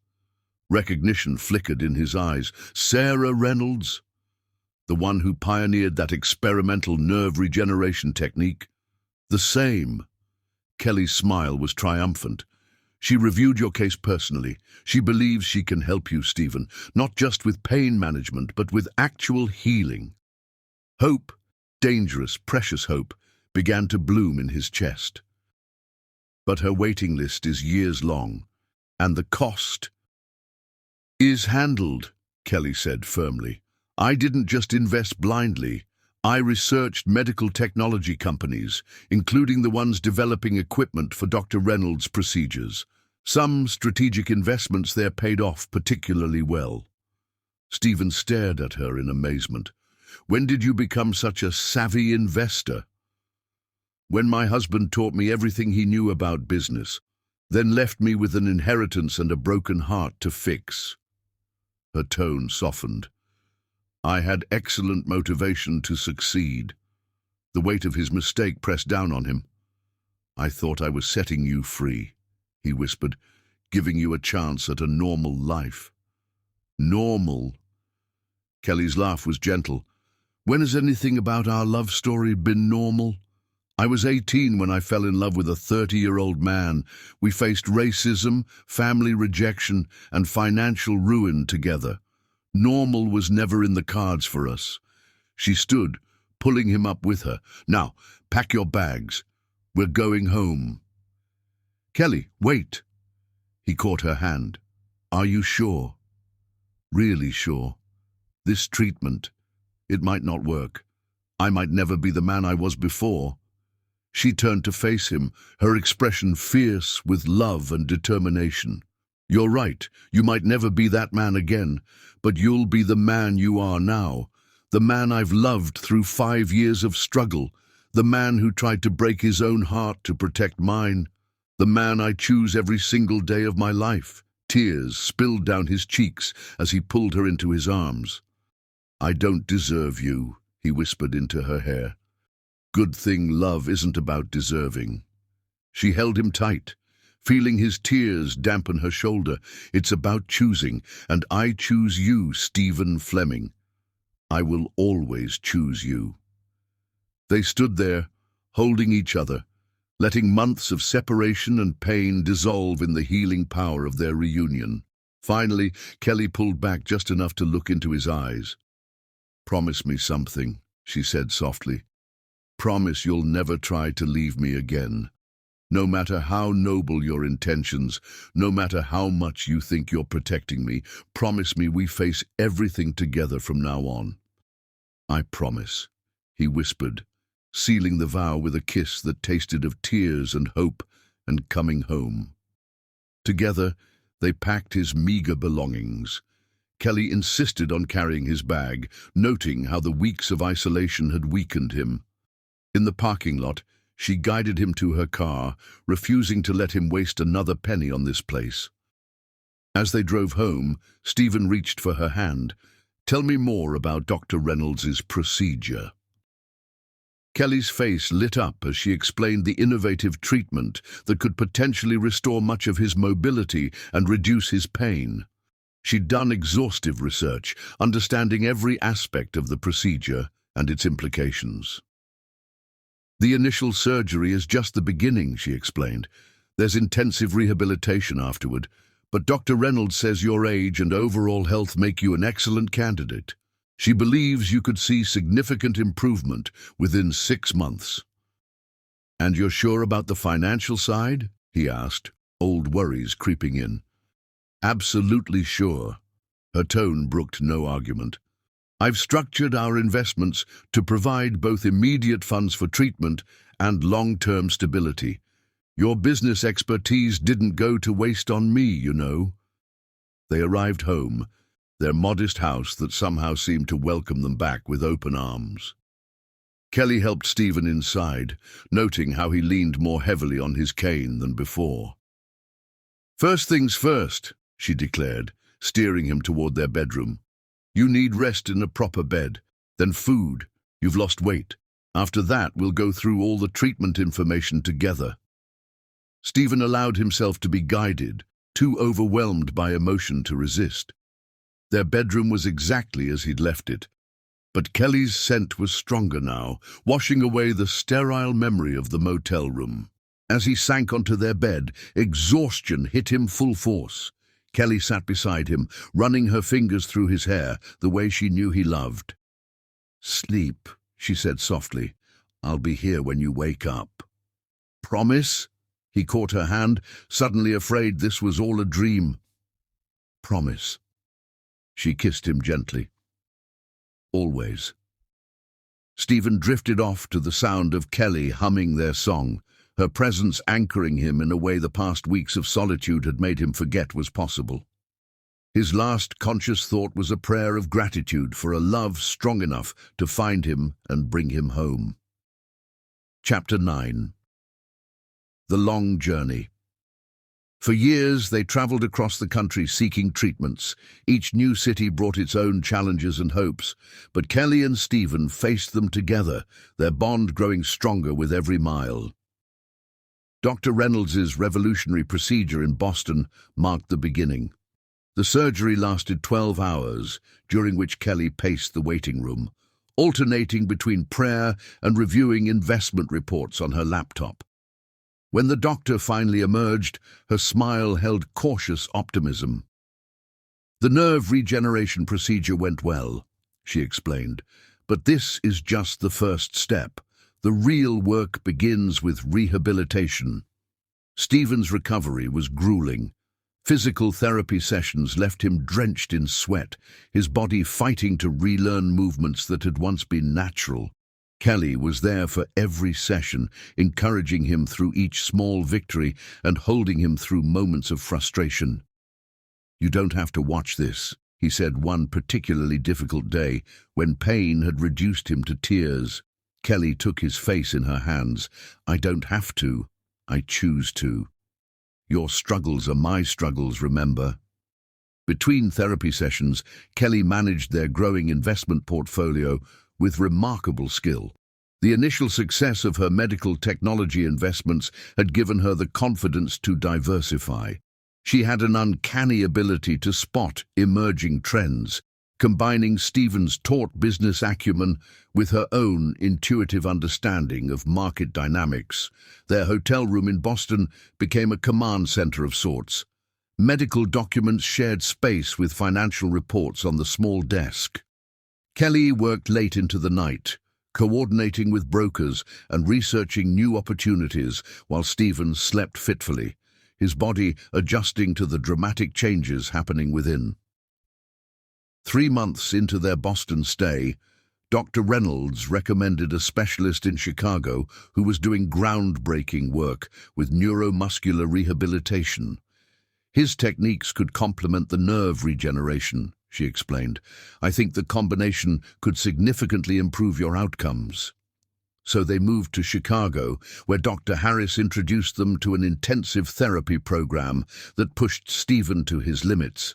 Recognition flickered in his eyes. Sarah Reynolds? The one who pioneered that experimental nerve regeneration technique? The same. Kelly's smile was triumphant. She reviewed your case personally. She believes she can help you, Stephen, not just with pain management, but with actual healing. Hope, dangerous, precious hope, began to bloom in his chest. But her waiting list is years long, and the cost is handled, Kelly said firmly. I didn't just invest blindly. I researched medical technology companies, including the ones developing equipment for Dr. Reynolds' procedures. Some strategic investments there paid off particularly well. Stephen stared at her in amazement. When did you become such a savvy investor? When my husband taught me everything he knew about business, then left me with an inheritance and a broken heart to fix. Her tone softened. I had excellent motivation to succeed. The weight of his mistake pressed down on him. I thought I was setting you free, he whispered, giving you a chance at a normal life. Normal? Kelly's laugh was gentle. When has anything about our love story been normal? I was 18 when I fell in love with a 30-year-old man. We faced racism, family rejection, and financial ruin together. Normal was never in the cards for us. She stood, pulling him up with her. Now, pack your bags. We're going home. Kelly, wait. He caught her hand. Are you sure? Really sure? This treatment, it might not work. I might never be the man I was before. She turned to face him, her expression fierce with love and determination. You're right, you might never be that man again, but you'll be the man you are now, the man I've loved through 5 years of struggle, the man who tried to break his own heart to protect mine, the man I choose every single day of my life. Tears spilled down his cheeks as he pulled her into his arms. I don't deserve you, he whispered into her hair. Good thing love isn't about deserving. She held him tight, feeling his tears dampen her shoulder. It's about choosing, and I choose you, Stephen Fleming. I will always choose you. They stood there, holding each other, letting months of separation and pain dissolve in the healing power of their reunion. Finally, Kelly pulled back just enough to look into his eyes. Promise me something, she said softly. Promise you'll never try to leave me again. No matter how noble your intentions, no matter how much you think you're protecting me, promise me we face everything together from now on." "I promise," he whispered, sealing the vow with a kiss that tasted of tears and hope and coming home. Together, they packed his meager belongings. Kelly insisted on carrying his bag, noting how the weeks of isolation had weakened him. In the parking lot, she guided him to her car, refusing to let him waste another penny on this place. As they drove home, Stephen reached for her hand. "Tell me more about Dr. Reynolds's procedure." Kelly's face lit up as she explained the innovative treatment that could potentially restore much of his mobility and reduce his pain. She'd done exhaustive research, understanding every aspect of the procedure and its implications. "The initial surgery is just the beginning," she explained. "There's intensive rehabilitation afterward, but Dr. Reynolds says your age and overall health make you an excellent candidate. She believes you could see significant improvement within 6 months." "And you're sure about the financial side?" he asked, old worries creeping in. "Absolutely sure." Her tone brooked no argument. "I've structured our investments to provide both immediate funds for treatment and long-term stability. Your business expertise didn't go to waste on me, you know." They arrived home, their modest house that somehow seemed to welcome them back with open arms. Kelly helped Stephen inside, noting how he leaned more heavily on his cane than before. "First things first," she declared, steering him toward their bedroom. "You need rest in a proper bed, then food. You've lost weight. After that, we'll go through all the treatment information together." Stephen allowed himself to be guided, too overwhelmed by emotion to resist. Their bedroom was exactly as he'd left it, but Kelly's scent was stronger now, washing away the sterile memory of the motel room. As he sank onto their bed, exhaustion hit him full force. Kelly sat beside him, running her fingers through his hair, the way she knew he loved. "Sleep," she said softly. "I'll be here when you wake up." "Promise?" He caught her hand, suddenly afraid this was all a dream. "Promise." She kissed him gently. "Always." Stephen drifted off to the sound of Kelly humming their song, her presence anchoring him in a way the past weeks of solitude had made him forget was possible. His last conscious thought was a prayer of gratitude for a love strong enough to find him and bring him home. Chapter 9. The Long Journey. For years, they traveled across the country seeking treatments. Each new city brought its own challenges and hopes, but Kelly and Stephen faced them together, their bond growing stronger with every mile. Dr. Reynolds's revolutionary procedure in Boston marked the beginning. The surgery lasted 12 hours, during which Kelly paced the waiting room, alternating between prayer and reviewing investment reports on her laptop. When the doctor finally emerged, her smile held cautious optimism. "The nerve regeneration procedure went well," she explained, "but this is just the first step. The real work begins with rehabilitation." Stephen's recovery was grueling. Physical therapy sessions left him drenched in sweat, his body fighting to relearn movements that had once been natural. Kelly was there for every session, encouraging him through each small victory and holding him through moments of frustration. "You don't have to watch this," he said one particularly difficult day, when pain had reduced him to tears. Kelly took his face in her hands. "I don't have to. I choose to. Your struggles are my struggles, remember." Between therapy sessions, Kelly managed their growing investment portfolio with remarkable skill. The initial success of her medical technology investments had given her the confidence to diversify. She had an uncanny ability to spot emerging trends, combining Stephen's taut business acumen with her own intuitive understanding of market dynamics. Their hotel room in Boston became a command center of sorts. Medical documents shared space with financial reports on the small desk. Kelly worked late into the night, coordinating with brokers and researching new opportunities while Stephen slept fitfully, his body adjusting to the dramatic changes happening within. 3 months into their Boston stay, Dr. Reynolds recommended a specialist in Chicago who was doing groundbreaking work with neuromuscular rehabilitation. His techniques could complement the nerve regeneration, she explained. I think the combination could significantly improve your outcomes. So they moved to Chicago, where Dr. Harris introduced them to an intensive therapy program that pushed Stephen to his limits.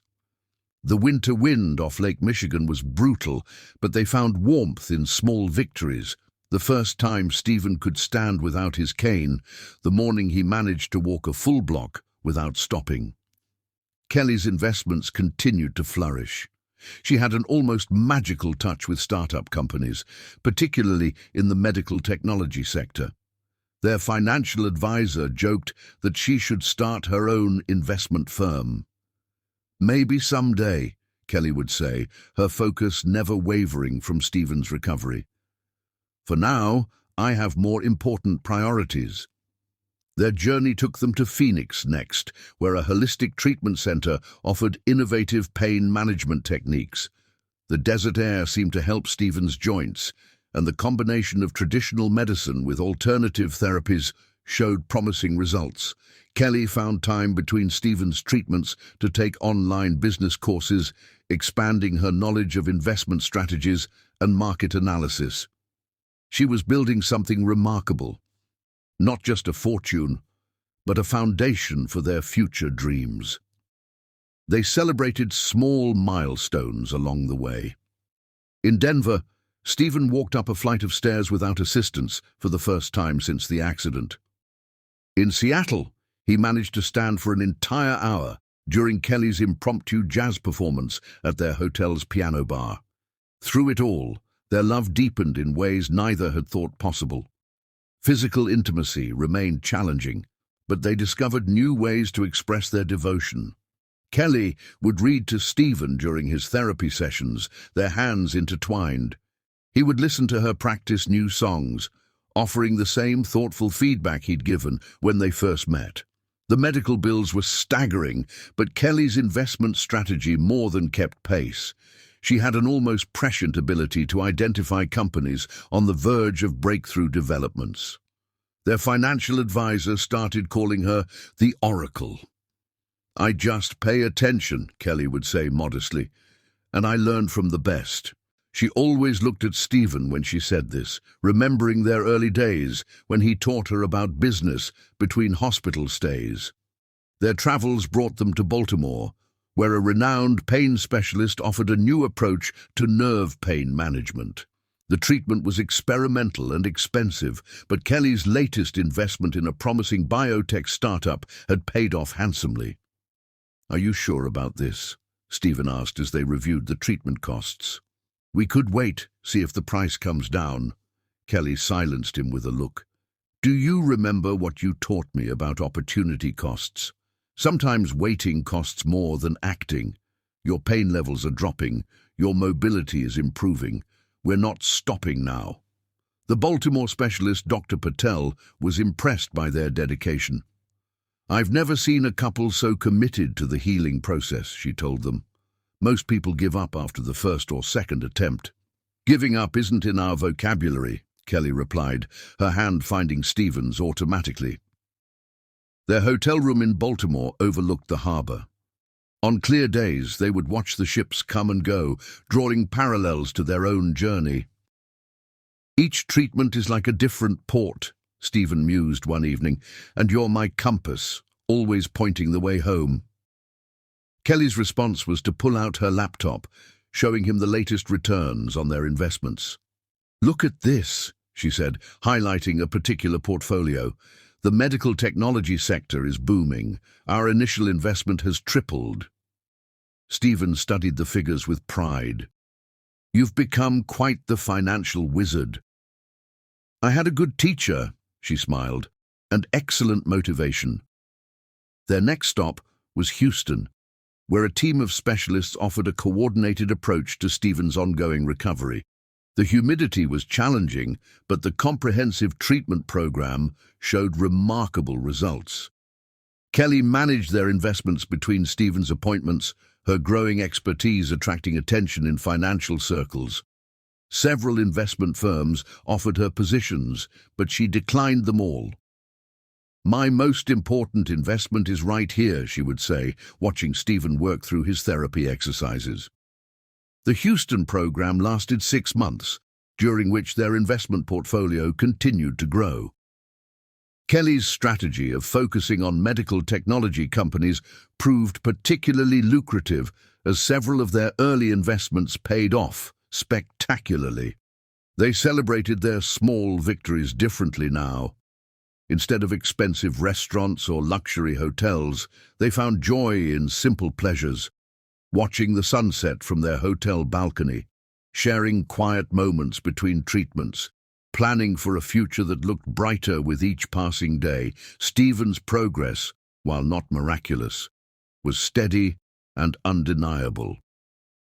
The winter wind off Lake Michigan was brutal, but they found warmth in small victories. The first time Stephen could stand without his cane, the morning he managed to walk a full block without stopping. Kelly's investments continued to flourish. She had an almost magical touch with startup companies, particularly in the medical technology sector. Their financial advisor joked that she should start her own investment firm. Maybe someday, Kelly would say, her focus never wavering from Stephen's recovery. For now, I have more important priorities. Their journey took them to Phoenix next, where a holistic treatment center offered innovative pain management techniques. The desert air seemed to help Stephen's joints, and the combination of traditional medicine with alternative therapies showed promising results. Kelly found time between Stephen's treatments to take online business courses, expanding her knowledge of investment strategies and market analysis. She was building something remarkable. Not just a fortune, but a foundation for their future dreams. They celebrated small milestones along the way. In Denver, Stephen walked up a flight of stairs without assistance for the first time since the accident. In Seattle, he managed to stand for an entire hour during Kelly's impromptu jazz performance at their hotel's piano bar. Through it all, their love deepened in ways neither had thought possible. Physical intimacy remained challenging, but they discovered new ways to express their devotion. Kelly would read to Stephen during his therapy sessions, their hands intertwined. He would listen to her practice new songs, offering the same thoughtful feedback he'd given when they first met. The medical bills were staggering, but Kelly's investment strategy more than kept pace. She had an almost prescient ability to identify companies on the verge of breakthrough developments. Their financial advisor started calling her the Oracle. I just pay attention, Kelly would say modestly, and I learned from the best. She always looked at Stephen when she said this, remembering their early days when he taught her about business between hospital stays. Their travels brought them to Baltimore, where a renowned pain specialist offered a new approach to nerve pain management. The treatment was experimental and expensive, but Kelly's latest investment in a promising biotech startup had paid off handsomely. Are you sure about this? Stephen asked as they reviewed the treatment costs. We could wait, see if the price comes down. Kelly silenced him with a look. Do you remember what you taught me about opportunity costs? Sometimes waiting costs more than acting. Your pain levels are dropping. Your mobility is improving. We're not stopping now. The Baltimore specialist, Dr. Patel, was impressed by their dedication. I've never seen a couple so committed to the healing process, she told them. Most people give up after the first or second attempt. Giving up isn't in our vocabulary, Kelly replied, her hand finding Stephen's automatically. Their hotel room in Baltimore overlooked the harbor. On clear days, they would watch the ships come and go, drawing parallels to their own journey. Each treatment is like a different port, Stephen mused one evening, and you're my compass, always pointing the way home. Kelly's response was to pull out her laptop, showing him the latest returns on their investments. Look at this, she said, highlighting a particular portfolio. The medical technology sector is booming. Our initial investment has tripled. Stephen studied the figures with pride. You've become quite the financial wizard. I had a good teacher, she smiled, and excellent motivation. Their next stop was Houston, where a team of specialists offered a coordinated approach to Stephen's ongoing recovery. The humidity was challenging, but the comprehensive treatment program showed remarkable results. Kelly managed their investments between Stephen's appointments, her growing expertise attracting attention in financial circles. Several investment firms offered her positions, but she declined them all. "My most important investment is right here," she would say, watching Stephen work through his therapy exercises. The Houston program lasted 6 months, during which their investment portfolio continued to grow. Kelly's strategy of focusing on medical technology companies proved particularly lucrative, as several of their early investments paid off spectacularly. They celebrated their small victories differently now. Instead of expensive restaurants or luxury hotels, they found joy in simple pleasures, watching the sunset from their hotel balcony, sharing quiet moments between treatments, planning for a future that looked brighter with each passing day. Stephen's progress, while not miraculous, was steady and undeniable.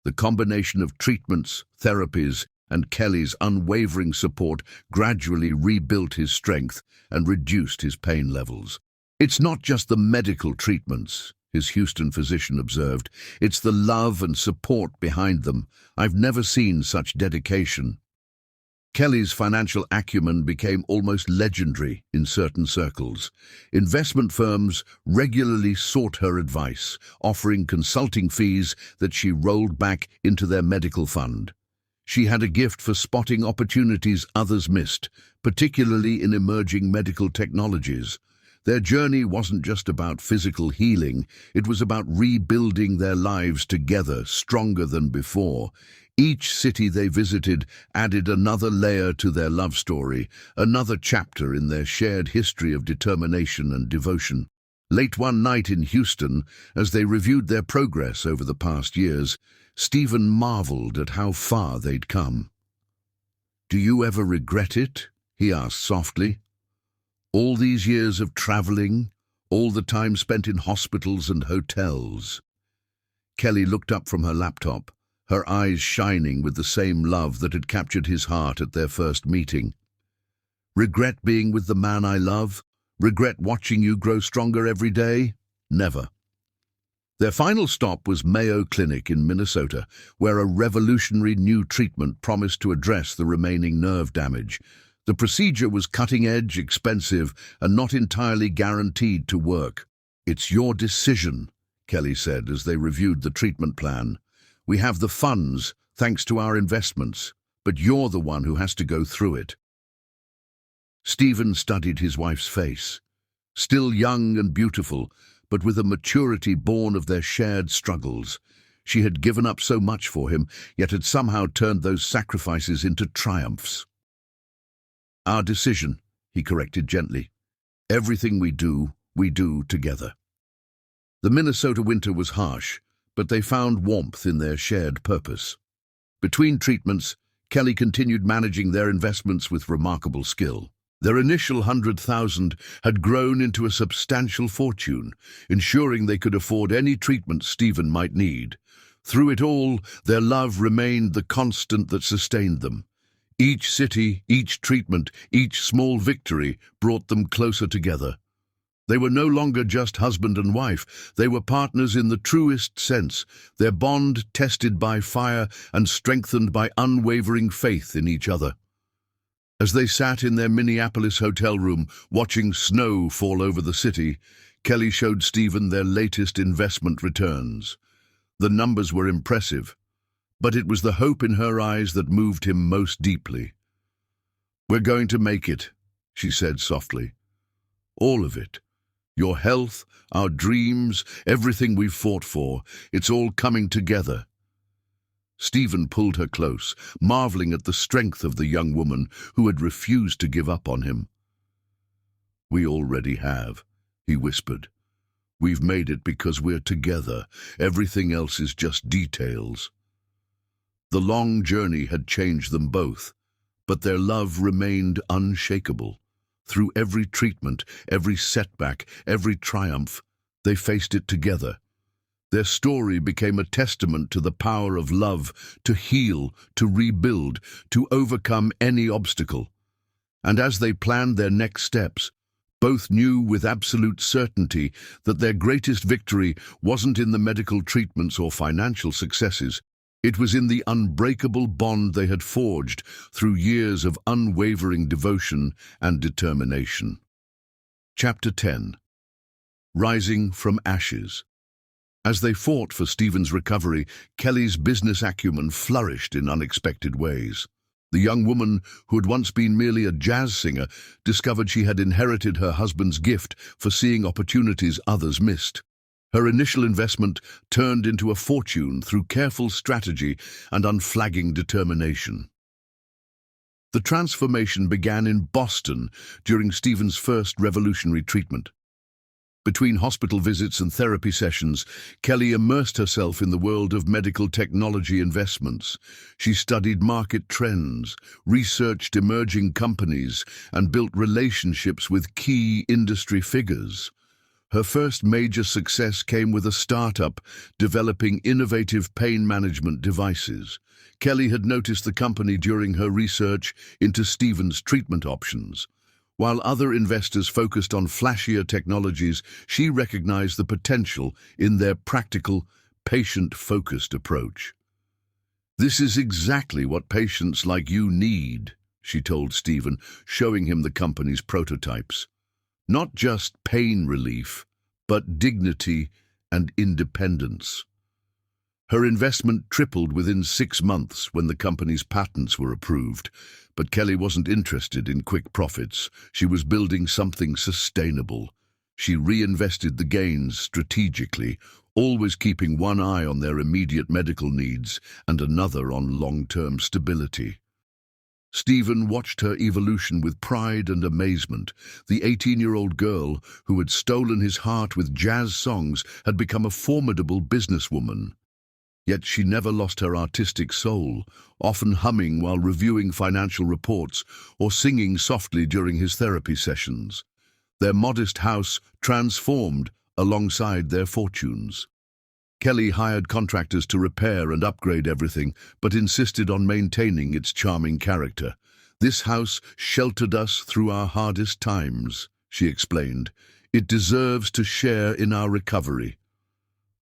The combination of treatments, therapies, and Kelly's unwavering support gradually rebuilt his strength and reduced his pain levels. "It's not just the medical treatments," his Houston physician observed. "It's the love and support behind them. I've never seen such dedication." Kelly's financial acumen became almost legendary in certain circles. Investment firms regularly sought her advice, offering consulting fees that she rolled back into their medical fund. She had a gift for spotting opportunities others missed, particularly in emerging medical technologies. Their journey wasn't just about physical healing, it was about rebuilding their lives together, stronger than before. Each city they visited added another layer to their love story, another chapter in their shared history of determination and devotion. Late one night in Houston, as they reviewed their progress over the past years, Stephen marveled at how far they'd come. "Do you ever regret it?" he asked softly. "All these years of traveling, all the time spent in hospitals and hotels." Kelly looked up from her laptop, her eyes shining with the same love that had captured his heart at their first meeting. "Regret being with the man I love? Regret watching you grow stronger every day? Never." Their final stop was Mayo Clinic in Minnesota, where a revolutionary new treatment promised to address the remaining nerve damage. The procedure was cutting-edge, expensive, and not entirely guaranteed to work. "It's your decision," Kelly said as they reviewed the treatment plan. "We have the funds, thanks to our investments, but you're the one who has to go through it." Stephen studied his wife's face. Still young and beautiful, but with a maturity born of their shared struggles. She had given up so much for him, yet had somehow turned those sacrifices into triumphs. "Our decision," he corrected gently. "Everything we do together." The Minnesota winter was harsh, but they found warmth in their shared purpose. Between treatments, Kelly continued managing their investments with remarkable skill. Their initial 100,000 had grown into a substantial fortune, ensuring they could afford any treatment Stephen might need. Through it all, their love remained the constant that sustained them. Each city, each treatment, each small victory brought them closer together. They were no longer just husband and wife, they were partners in the truest sense, their bond tested by fire and strengthened by unwavering faith in each other. As they sat in their Minneapolis hotel room, watching snow fall over the city, Kelly showed Stephen their latest investment returns. The numbers were impressive, but it was the hope in her eyes that moved him most deeply. "We're going to make it," she said softly. "All of it. Your health, our dreams, everything we've fought for, it's all coming together." Stephen pulled her close, marveling at the strength of the young woman who had refused to give up on him. "We already have," he whispered. "We've made it because we're together. Everything else is just details." The long journey had changed them both, but their love remained unshakable. Through every treatment, every setback, every triumph, they faced it together. Their story became a testament to the power of love to heal, to rebuild, to overcome any obstacle. And as they planned their next steps, both knew with absolute certainty that their greatest victory wasn't in the medical treatments or financial successes. It was in the unbreakable bond they had forged through years of unwavering devotion and determination. Chapter 10. Rising from Ashes. As they fought for Stephen's recovery, Kelly's business acumen flourished in unexpected ways. The young woman, who had once been merely a jazz singer, discovered she had inherited her husband's gift for seeing opportunities others missed. Her initial investment turned into a fortune through careful strategy and unflagging determination. The transformation began in Boston during Stephen's first revolutionary treatment. Between hospital visits and therapy sessions, Kelly immersed herself in the world of medical technology investments. She studied market trends, researched emerging companies, and built relationships with key industry figures. Her first major success came with a startup developing innovative pain management devices. Kelly had noticed the company during her research into Stephen's treatment options. While other investors focused on flashier technologies, she recognized the potential in their practical, patient-focused approach. "This is exactly what patients like you need," she told Stephen, showing him the company's prototypes. "Not just pain relief, but dignity and independence." Her investment tripled within 6 months when the company's patents were approved. But Kelly wasn't interested in quick profits. She was building something sustainable. She reinvested the gains strategically, always keeping one eye on their immediate medical needs and another on long-term stability. Stephen watched her evolution with pride and amazement. The 18-year-old girl who had stolen his heart with jazz songs had become a formidable businesswoman. Yet she never lost her artistic soul, often humming while reviewing financial reports or singing softly during his therapy sessions. Their modest house transformed alongside their fortunes. Kelly hired contractors to repair and upgrade everything, but insisted on maintaining its charming character. "This house sheltered us through our hardest times," she explained. "It deserves to share in our recovery."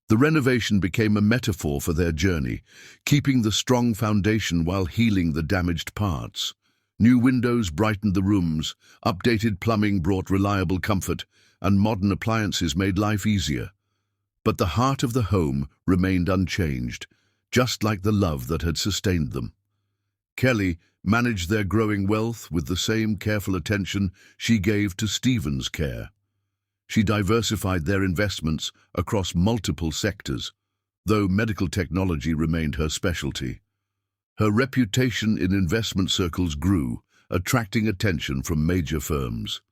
The renovation became a metaphor for their journey, keeping the strong foundation while healing the damaged parts. New windows brightened the rooms, updated plumbing brought reliable comfort, and modern appliances made life easier. But the heart of the home remained unchanged, just like the love that had sustained them. Kelly managed their growing wealth with the same careful attention she gave to Stephen's care. She diversified their investments across multiple sectors, though medical technology remained her specialty. Her reputation in investment circles grew, attracting attention from major firms.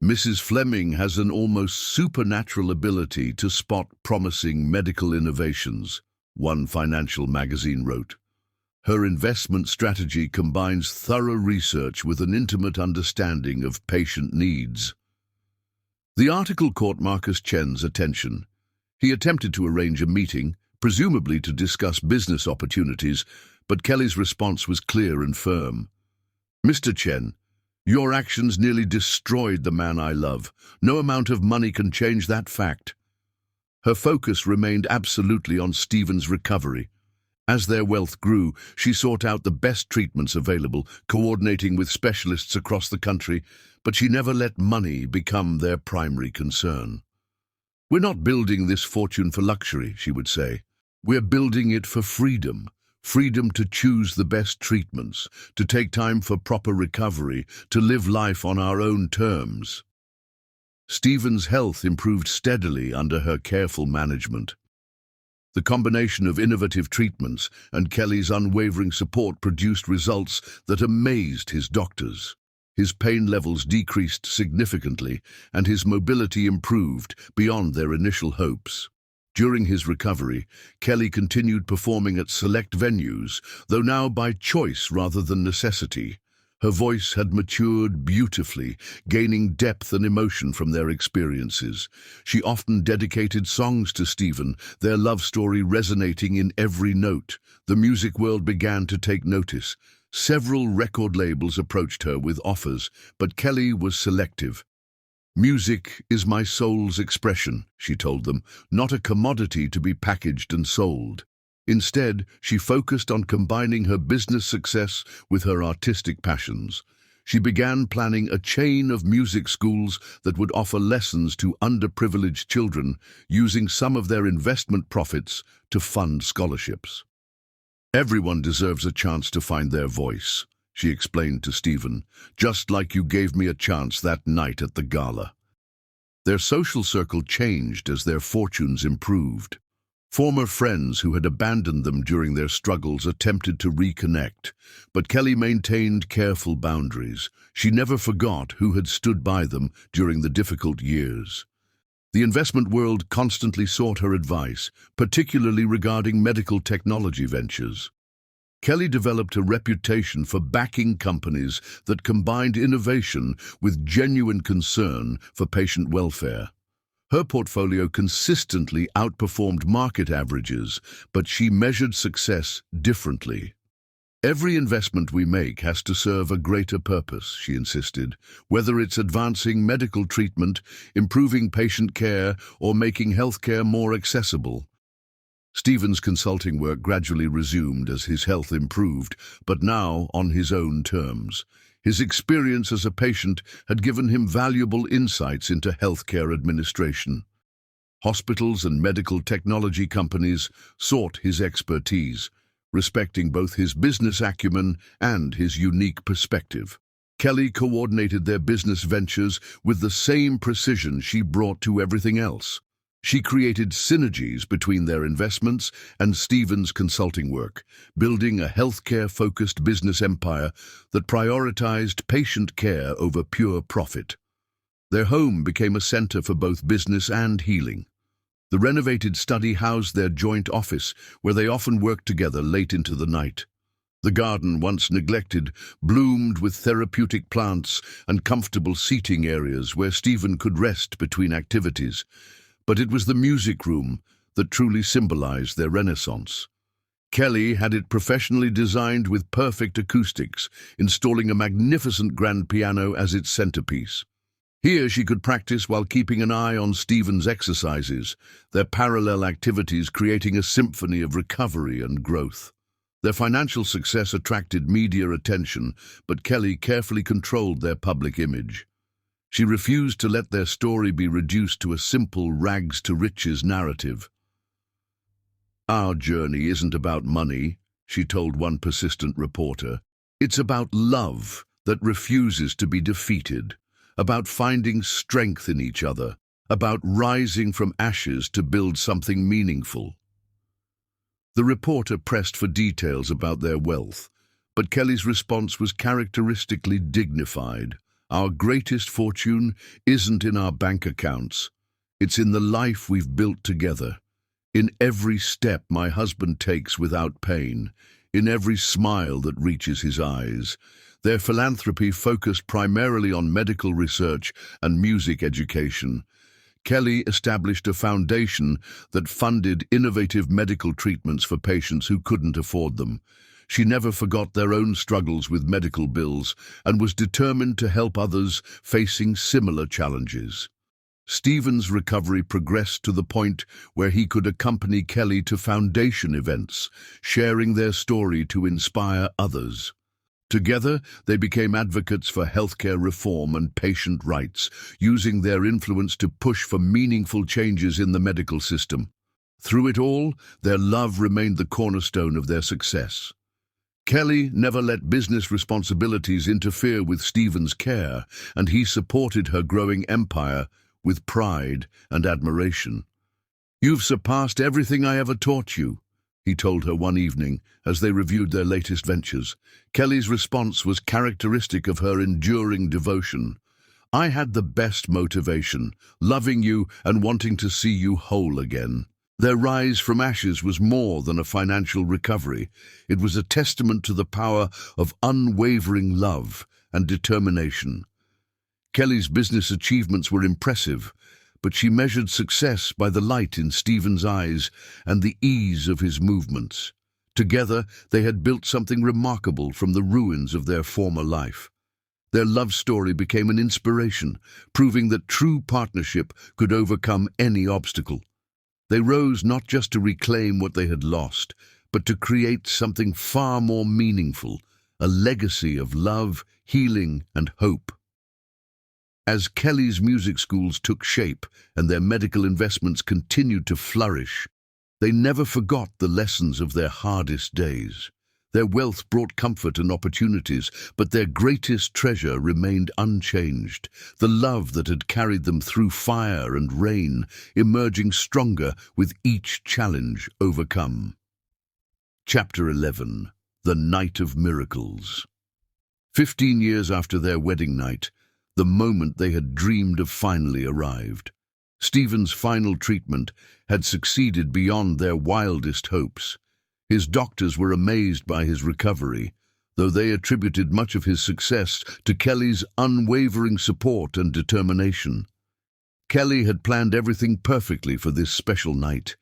"Mrs. Fleming has an almost supernatural ability to spot promising medical innovations," one financial magazine wrote. "Her investment strategy combines thorough research with an intimate understanding of patient needs." The article caught Marcus Chen's attention. He attempted to arrange a meeting, presumably to discuss business opportunities, but Kelly's response was clear and firm. "Mr. Chen, your actions nearly destroyed the man I love. No amount of money can change that fact." Her focus remained absolutely on Stephen's recovery. As their wealth grew, she sought out the best treatments available, coordinating with specialists across the country, but she never let money become their primary concern. "We're not building this fortune for luxury," she would say. "We're building it for freedom. Freedom to choose the best treatments, to take time for proper recovery, to live life on our own terms." Stephen's health improved steadily under her careful management. The combination of innovative treatments and Kelly's unwavering support produced results that amazed his doctors. His pain levels decreased significantly, and his mobility improved beyond their initial hopes. During his recovery, Kelly continued performing at select venues, though now by choice rather than necessity. Her voice had matured beautifully, gaining depth and emotion from their experiences. She often dedicated songs to Stephen, their love story resonating in every note. The music world began to take notice. Several record labels approached her with offers, but Kelly was selective. "Music is my soul's expression," she told them, "not a commodity to be packaged and sold." Instead, she focused on combining her business success with her artistic passions. She began planning a chain of music schools that would offer lessons to underprivileged children, using some of their investment profits to fund scholarships. "Everyone deserves a chance to find their voice," she explained to Stephen, "just like you gave me a chance that night at the gala." Their social circle changed as their fortunes improved. Former friends who had abandoned them during their struggles attempted to reconnect, but Kelly maintained careful boundaries. She never forgot who had stood by them during the difficult years. The investment world constantly sought her advice, particularly regarding medical technology ventures. Kelly developed a reputation for backing companies that combined innovation with genuine concern for patient welfare. Her portfolio consistently outperformed market averages, but she measured success differently. "Every investment we make has to serve a greater purpose," she insisted, "whether it's advancing medical treatment, improving patient care, or making healthcare more accessible." Stephen's consulting work gradually resumed as his health improved, but now on his own terms. His experience as a patient had given him valuable insights into healthcare administration. Hospitals and medical technology companies sought his expertise, respecting both his business acumen and his unique perspective. Kelly coordinated their business ventures with the same precision she brought to everything else. She created synergies between their investments and Stephen's consulting work, building a healthcare-focused business empire that prioritized patient care over pure profit. Their home became a center for both business and healing. The renovated study housed their joint office, where they often worked together late into the night. The garden, once neglected, bloomed with therapeutic plants and comfortable seating areas where Stephen could rest between activities. But it was the music room that truly symbolized their renaissance. Kelly had it professionally designed with perfect acoustics, installing a magnificent grand piano as its centerpiece. Here she could practice while keeping an eye on Stephen's exercises, their parallel activities creating a symphony of recovery and growth. Their financial success attracted media attention, but Kelly carefully controlled their public image. She refused to let their story be reduced to a simple rags-to-riches narrative. "Our journey isn't about money," she told one persistent reporter. "It's about love that refuses to be defeated, about finding strength in each other, about rising from ashes to build something meaningful." The reporter pressed for details about their wealth, but Kelly's response was characteristically dignified. "Our greatest fortune isn't in our bank accounts. It's in the life we've built together. In every step my husband takes without pain, in every smile that reaches his eyes." Their philanthropy focused primarily on medical research and music education. Kelly established a foundation that funded innovative medical treatments for patients who couldn't afford them. She never forgot their own struggles with medical bills and was determined to help others facing similar challenges. Stephen's recovery progressed to the point where he could accompany Kelly to foundation events, sharing their story to inspire others. Together, they became advocates for healthcare reform and patient rights, using their influence to push for meaningful changes in the medical system. Through it all, their love remained the cornerstone of their success. Kelly never let business responsibilities interfere with Stephen's care, and he supported her growing empire with pride and admiration. "You've surpassed everything I ever taught you," he told her one evening as they reviewed their latest ventures. Kelly's response was characteristic of her enduring devotion. "I had the best motivation, loving you and wanting to see you whole again." Their rise from ashes was more than a financial recovery. It was a testament to the power of unwavering love and determination. Kelly's business achievements were impressive, but she measured success by the light in Stephen's eyes and the ease of his movements. Together, they had built something remarkable from the ruins of their former life. Their love story became an inspiration, proving that true partnership could overcome any obstacle. They rose not just to reclaim what they had lost, but to create something far more meaningful, a legacy of love, healing, and hope. As Kelly's music schools took shape and their medical investments continued to flourish, they never forgot the lessons of their hardest days. Their wealth brought comfort and opportunities, but their greatest treasure remained unchanged, the love that had carried them through fire and rain, emerging stronger with each challenge overcome. Chapter 11. The Night of Miracles. 15 years after their wedding night, the moment they had dreamed of finally arrived. Stephen's final treatment had succeeded beyond their wildest hopes. His doctors were amazed by his recovery, though they attributed much of his success to Kelly's unwavering support and determination. Kelly had planned everything perfectly for this special night.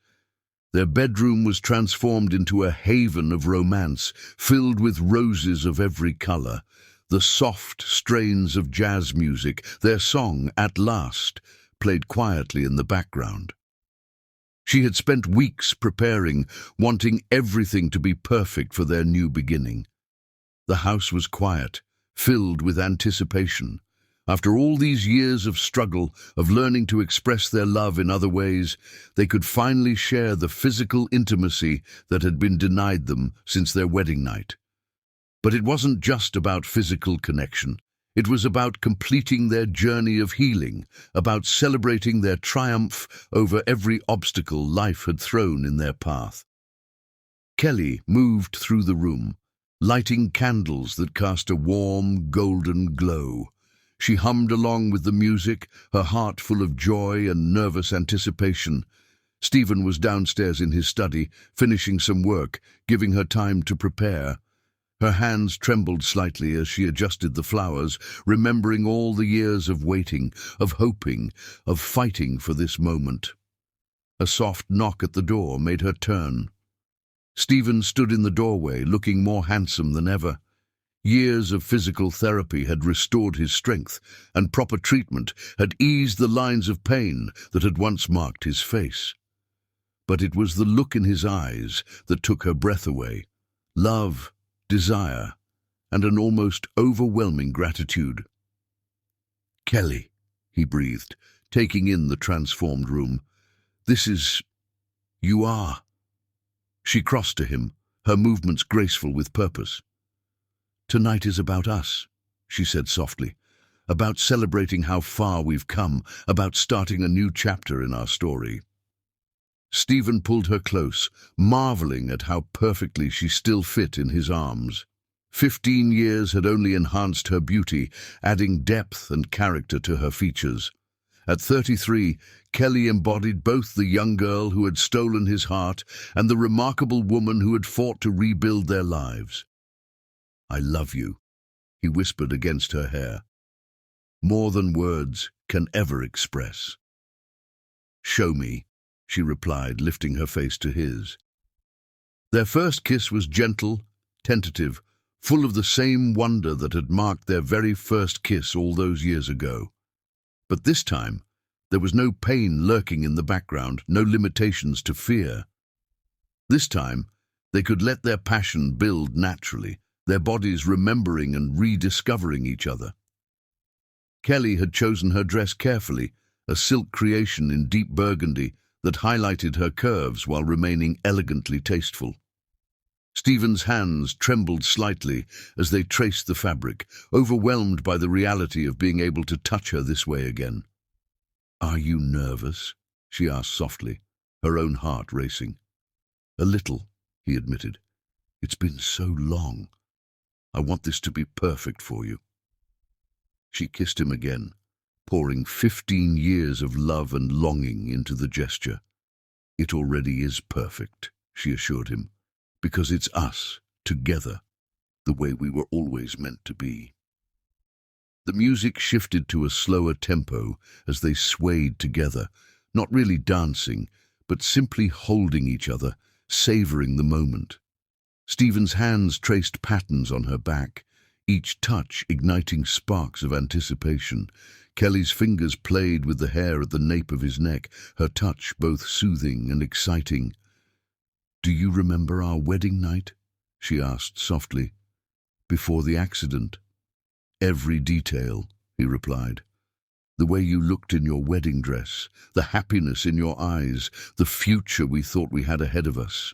Their bedroom was transformed into a haven of romance, filled with roses of every color. The soft strains of jazz music, their song, "At Last," played quietly in the background. She had spent weeks preparing, wanting everything to be perfect for their new beginning. The house was quiet, filled with anticipation. After all these years of struggle, of learning to express their love in other ways, they could finally share the physical intimacy that had been denied them since their wedding night. But it wasn't just about physical connection. It was about completing their journey of healing, about celebrating their triumph over every obstacle life had thrown in their path. Kelly moved through the room, lighting candles that cast a warm, golden glow. She hummed along with the music, her heart full of joy and nervous anticipation. Stephen was downstairs in his study, finishing some work, giving her time to prepare. Her hands trembled slightly as she adjusted the flowers, remembering all the years of waiting, of hoping, of fighting for this moment. A soft knock at the door made her turn. Stephen stood in the doorway, looking more handsome than ever. Years of physical therapy had restored his strength, and proper treatment had eased the lines of pain that had once marked his face. But it was the look in his eyes that took her breath away. Love, desire, and an almost overwhelming gratitude. "Kelly," he breathed, taking in the transformed room. "This is... you are." She crossed to him, her movements graceful with purpose. "Tonight is about us," she said softly, "about celebrating how far we've come, about starting a new chapter in our story." Stephen pulled her close, marveling at how perfectly she still fit in his arms. 15 years had only enhanced her beauty, adding depth and character to her features. At 33, Kelly embodied both the young girl who had stolen his heart and the remarkable woman who had fought to rebuild their lives. "I love you," he whispered against her hair. "More than words can ever express." "Show me," she replied, lifting her face to his. Their first kiss was gentle, tentative, full of the same wonder that had marked their very first kiss all those years ago. But this time, there was no pain lurking in the background, no limitations to fear. This time, they could let their passion build naturally, their bodies remembering and rediscovering each other. Kelly had chosen her dress carefully, a silk creation in deep burgundy that highlighted her curves while remaining elegantly tasteful. Stephen's hands trembled slightly as they traced the fabric, overwhelmed by the reality of being able to touch her this way again. "Are you nervous?" she asked softly, her own heart racing. "A little," he admitted. "It's been so long. I want this to be perfect for you." She kissed him again, pouring 15 years of love and longing into the gesture. It already is perfect, she assured him, because it's us, together, the way we were always meant to be. The music shifted to a slower tempo as they swayed together, not really dancing, but simply holding each other, savoring the moment. Stephen's hands traced patterns on her back, each touch igniting sparks of anticipation. Kelly's fingers played with the hair at the nape of his neck, her touch both soothing and exciting. "Do you remember our wedding night?" she asked softly. "Before the accident?" "Every detail," he replied. "The way you looked in your wedding dress, the happiness in your eyes, the future we thought we had ahead of us."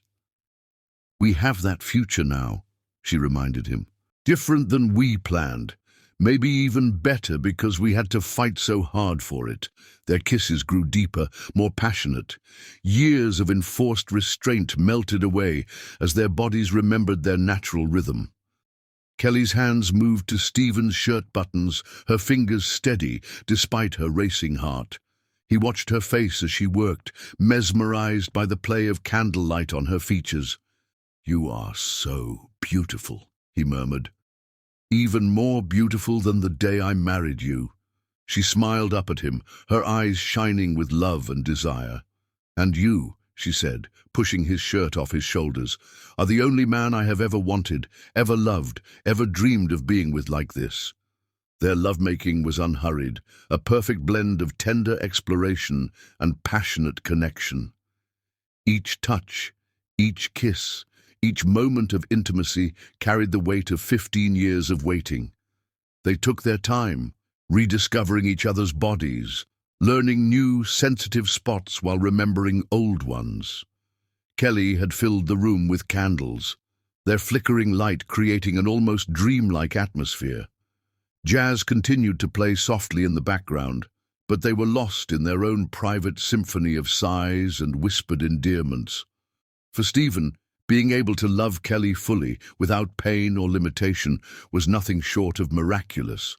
"We have that future now," she reminded him. "Different than we planned. Maybe even better because we had to fight so hard for it." Their kisses grew deeper, more passionate. Years of enforced restraint melted away as their bodies remembered their natural rhythm. Kelly's hands moved to Stephen's shirt buttons, her fingers steady despite her racing heart. He watched her face as she worked, mesmerized by the play of candlelight on her features. "You are so beautiful," he murmured. "Even more beautiful than the day I married you." She smiled up at him, her eyes shining with love and desire. "And you," she said, pushing his shirt off his shoulders, "are the only man I have ever wanted, ever loved, ever dreamed of being with like this." Their lovemaking was unhurried, a perfect blend of tender exploration and passionate connection. Each touch, each kiss, each moment of intimacy carried the weight of 15 years of waiting. They took their time, rediscovering each other's bodies, learning new, sensitive spots while remembering old ones. Kelly had filled the room with candles, their flickering light creating an almost dreamlike atmosphere. Jazz continued to play softly in the background, but they were lost in their own private symphony of sighs and whispered endearments. For Stephen, being able to love Kelly fully, without pain or limitation, was nothing short of miraculous.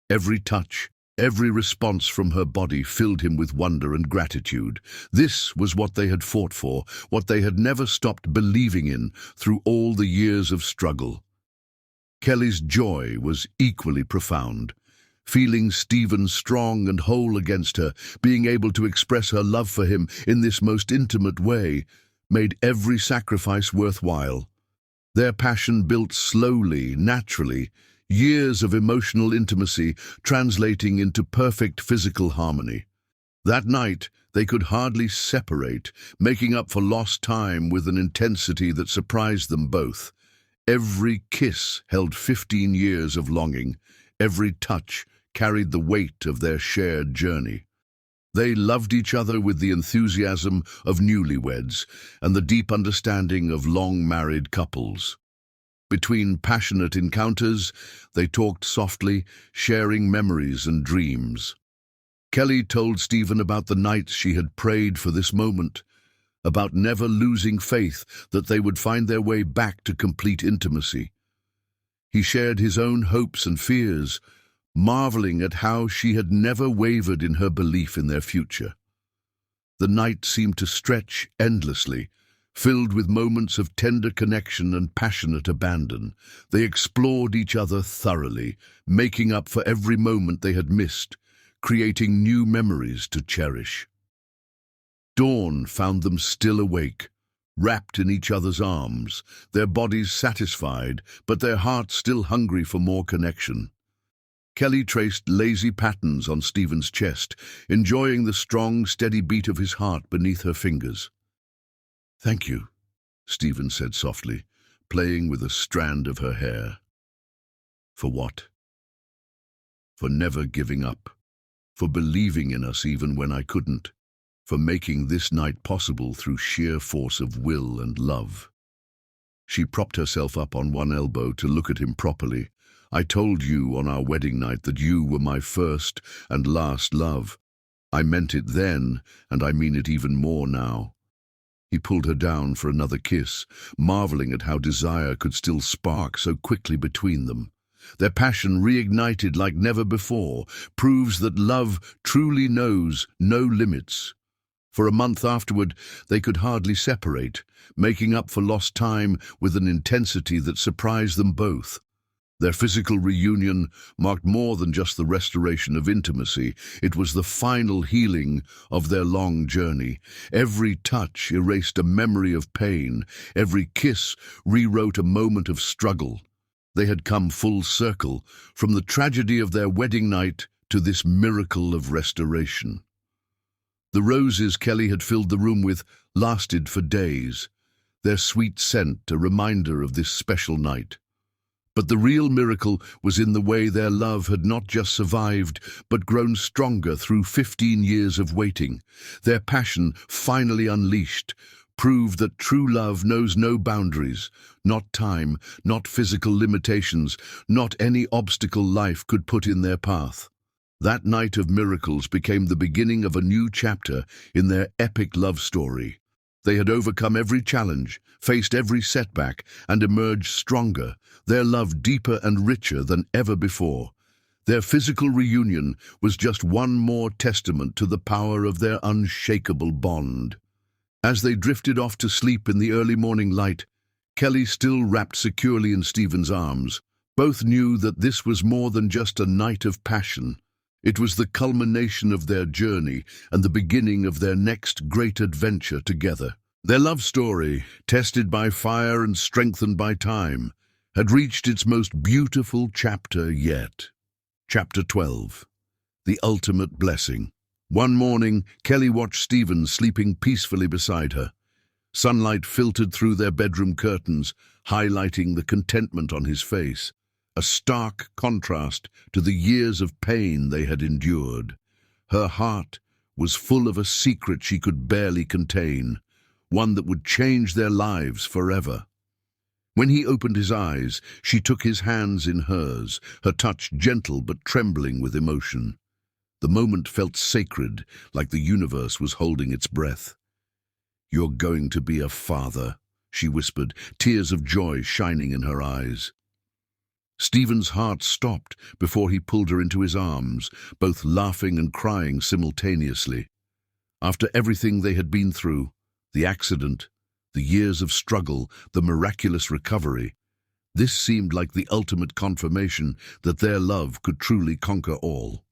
Every touch, every response from her body filled him with wonder and gratitude. This was what they had fought for, what they had never stopped believing in through all the years of struggle. Kelly's joy was equally profound. Feeling Stephen strong and whole against her, being able to express her love for him in this most intimate way, made every sacrifice worthwhile. Their passion built slowly, naturally, years of emotional intimacy translating into perfect physical harmony. That night, they could hardly separate, making up for lost time with an intensity that surprised them both. Every kiss held 15 years of longing. Every touch carried the weight of their shared journey. They loved each other with the enthusiasm of newlyweds and the deep understanding of long-married couples. Between passionate encounters, they talked softly, sharing memories and dreams. Kelly told Stephen about the nights she had prayed for this moment, about never losing faith that they would find their way back to complete intimacy. He shared his own hopes and fears, marveling at how she had never wavered in her belief in their future. The night seemed to stretch endlessly, filled with moments of tender connection and passionate abandon. They explored each other thoroughly, making up for every moment they had missed, creating new memories to cherish. Dawn found them still awake, wrapped in each other's arms, their bodies satisfied, but their hearts still hungry for more connection. Kelly traced lazy patterns on Stephen's chest, enjoying the strong, steady beat of his heart beneath her fingers. "Thank you," Stephen said softly, playing with a strand of her hair. "For what?" "For never giving up, for believing in us even when I couldn't, for making this night possible through sheer force of will and love." She propped herself up on one elbow to look at him properly. "I told you on our wedding night that you were my first and last love. I meant it then, and I mean it even more now." He pulled her down for another kiss, marveling at how desire could still spark so quickly between them. Their passion reignited like never before, proves that love truly knows no limits. For a month afterward, they could hardly separate, making up for lost time with an intensity that surprised them both. Their physical reunion marked more than just the restoration of intimacy. It was the final healing of their long journey. Every touch erased a memory of pain. Every kiss rewrote a moment of struggle. They had come full circle, from the tragedy of their wedding night to this miracle of restoration. The roses Kelly had filled the room with lasted for days, their sweet scent a reminder of this special night. But the real miracle was in the way their love had not just survived, but grown stronger through 15 years of waiting. Their passion, finally unleashed, proved that true love knows no boundaries, not time, not physical limitations, not any obstacle life could put in their path. That night of miracles became the beginning of a new chapter in their epic love story. They had overcome every challenge, faced every setback, and emerged stronger, their love deeper and richer than ever before. Their physical reunion was just one more testament to the power of their unshakable bond. As they drifted off to sleep in the early morning light, Kelly still wrapped securely in Stephen's arms. Both knew that this was more than just a night of passion. It was the culmination of their journey and the beginning of their next great adventure together. Their love story, tested by fire and strengthened by time, had reached its most beautiful chapter yet. Chapter 12. The Ultimate Blessing. One morning, Kelly watched Stephen sleeping peacefully beside her. Sunlight filtered through their bedroom curtains, highlighting the contentment on his face, a stark contrast to the years of pain they had endured. Her heart was full of a secret she could barely contain, one that would change their lives forever. When he opened his eyes, she took his hands in hers, her touch gentle but trembling with emotion. The moment felt sacred, like the universe was holding its breath. "You're going to be a father," she whispered, tears of joy shining in her eyes. Stephen's heart stopped before he pulled her into his arms, both laughing and crying simultaneously. After everything they had been through, the accident, the years of struggle, the miraculous recovery, this seemed like the ultimate confirmation that their love could truly conquer all.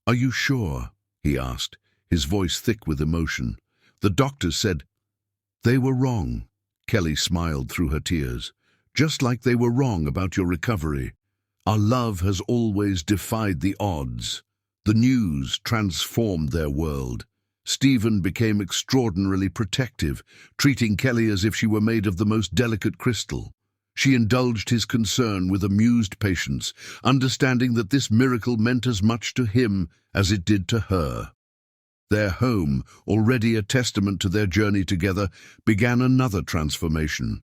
"Are you sure?" he asked, his voice thick with emotion. "The doctors said—" "They were wrong," Kelly smiled through her tears. "Just like they were wrong about your recovery. Our love has always defied the odds." The news transformed their world. Stephen became extraordinarily protective, treating Kelly as if she were made of the most delicate crystal. She indulged his concern with amused patience, understanding that this miracle meant as much to him as it did to her. Their home, already a testament to their journey together, began another transformation.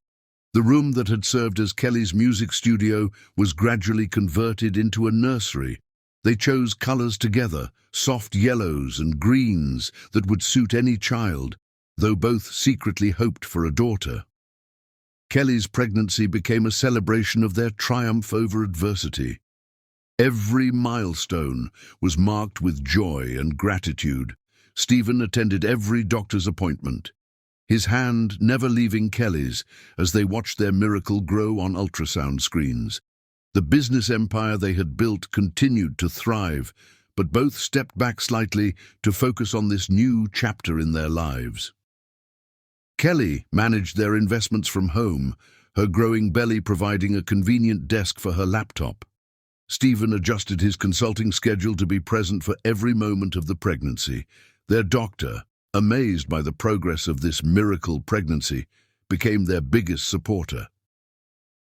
The room that had served as Kelly's music studio was gradually converted into a nursery. They chose colors together, soft yellows and greens that would suit any child, though both secretly hoped for a daughter. Kelly's pregnancy became a celebration of their triumph over adversity. Every milestone was marked with joy and gratitude. Stephen attended every doctor's appointment, his hand never leaving Kelly's as they watched their miracle grow on ultrasound screens. The business empire they had built continued to thrive, but both stepped back slightly to focus on this new chapter in their lives. Kelly managed their investments from home, her growing belly providing a convenient desk for her laptop. Stephen adjusted his consulting schedule to be present for every moment of the pregnancy. Their doctor, amazed by the progress of this miracle pregnancy, became their biggest supporter.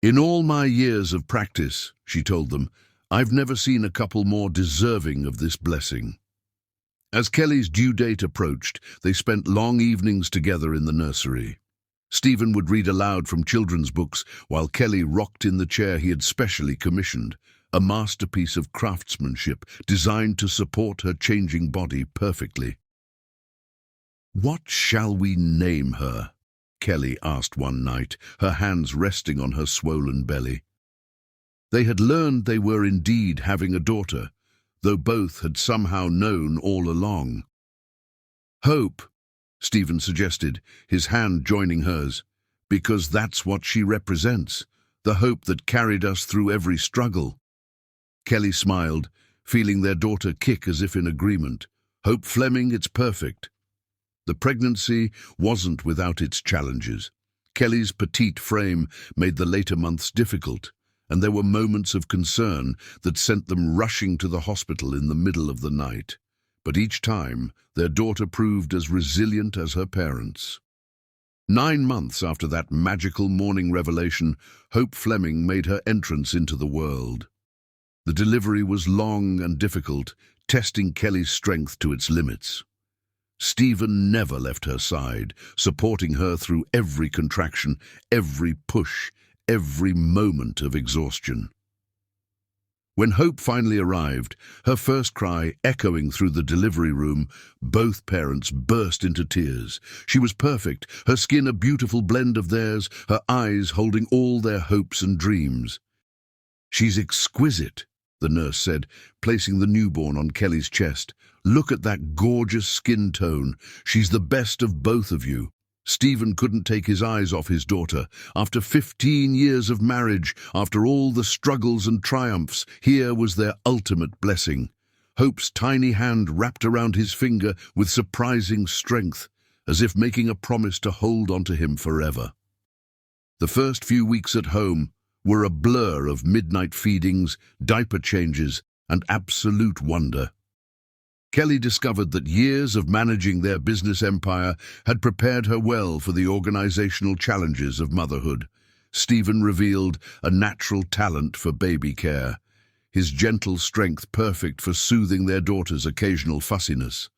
"In all my years of practice," she told them, "I've never seen a couple more deserving of this blessing." As Kelly's due date approached, they spent long evenings together in the nursery. Stephen would read aloud from children's books while Kelly rocked in the chair he had specially commissioned, a masterpiece of craftsmanship designed to support her changing body perfectly. "What shall we name her?" Kelly asked one night, her hands resting on her swollen belly. They had learned they were indeed having a daughter, though both had somehow known all along. "Hope," Stephen suggested, his hand joining hers, "because that's what she represents, the hope that carried us through every struggle." Kelly smiled, feeling their daughter kick as if in agreement. "Hope Fleming, it's perfect." The pregnancy wasn't without its challenges. Kelly's petite frame made the later months difficult, and there were moments of concern that sent them rushing to the hospital in the middle of the night. But each time, their daughter proved as resilient as her parents. 9 months after that magical morning revelation, Hope Fleming made her entrance into the world. The delivery was long and difficult, testing Kelly's strength to its limits. Stephen never left her side, supporting her through every contraction, every push, every moment of exhaustion. When Hope finally arrived, her first cry echoing through the delivery room, both parents burst into tears. She was perfect, her skin a beautiful blend of theirs, her eyes holding all their hopes and dreams. "She's exquisite," the nurse said, placing the newborn on Kelly's chest. "Look at that gorgeous skin tone. She's the best of both of you." Stephen couldn't take his eyes off his daughter. After 15 years of marriage, after all the struggles and triumphs, here was their ultimate blessing. Hope's tiny hand wrapped around his finger with surprising strength, as if making a promise to hold onto him forever. The first few weeks at home were a blur of midnight feedings, diaper changes, and absolute wonder. Kelly discovered that years of managing their business empire had prepared her well for the organizational challenges of motherhood. Stephen revealed a natural talent for baby care, his gentle strength perfect for soothing their daughter's occasional fussiness.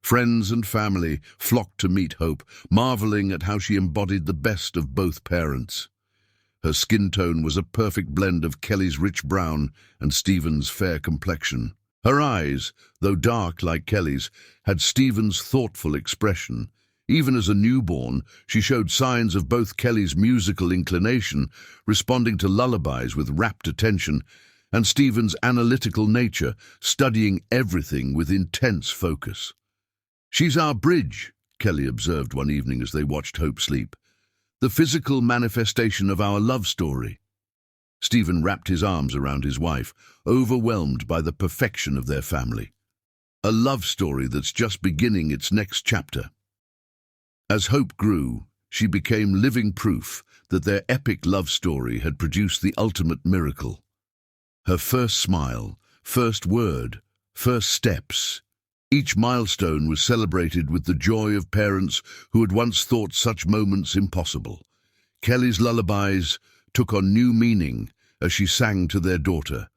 Friends and family flocked to meet Hope, marveling at how she embodied the best of both parents. Her skin tone was a perfect blend of Kelly's rich brown and Stephen's fair complexion. Her eyes, though dark like Kelly's, had Stephen's thoughtful expression. Even as a newborn, she showed signs of both Kelly's musical inclination, responding to lullabies with rapt attention, and Stephen's analytical nature, studying everything with intense focus. "She's our bridge," Kelly observed one evening as they watched Hope sleep. "The physical manifestation of our love story." Stephen wrapped his arms around his wife, overwhelmed by the perfection of their family. A love story that's just beginning its next chapter. As Hope grew, she became living proof that their epic love story had produced the ultimate miracle. Her first smile, first word, first steps. Each milestone was celebrated with the joy of parents who had once thought such moments impossible. Kelly's lullabies took on new meaning as she sang to their daughter,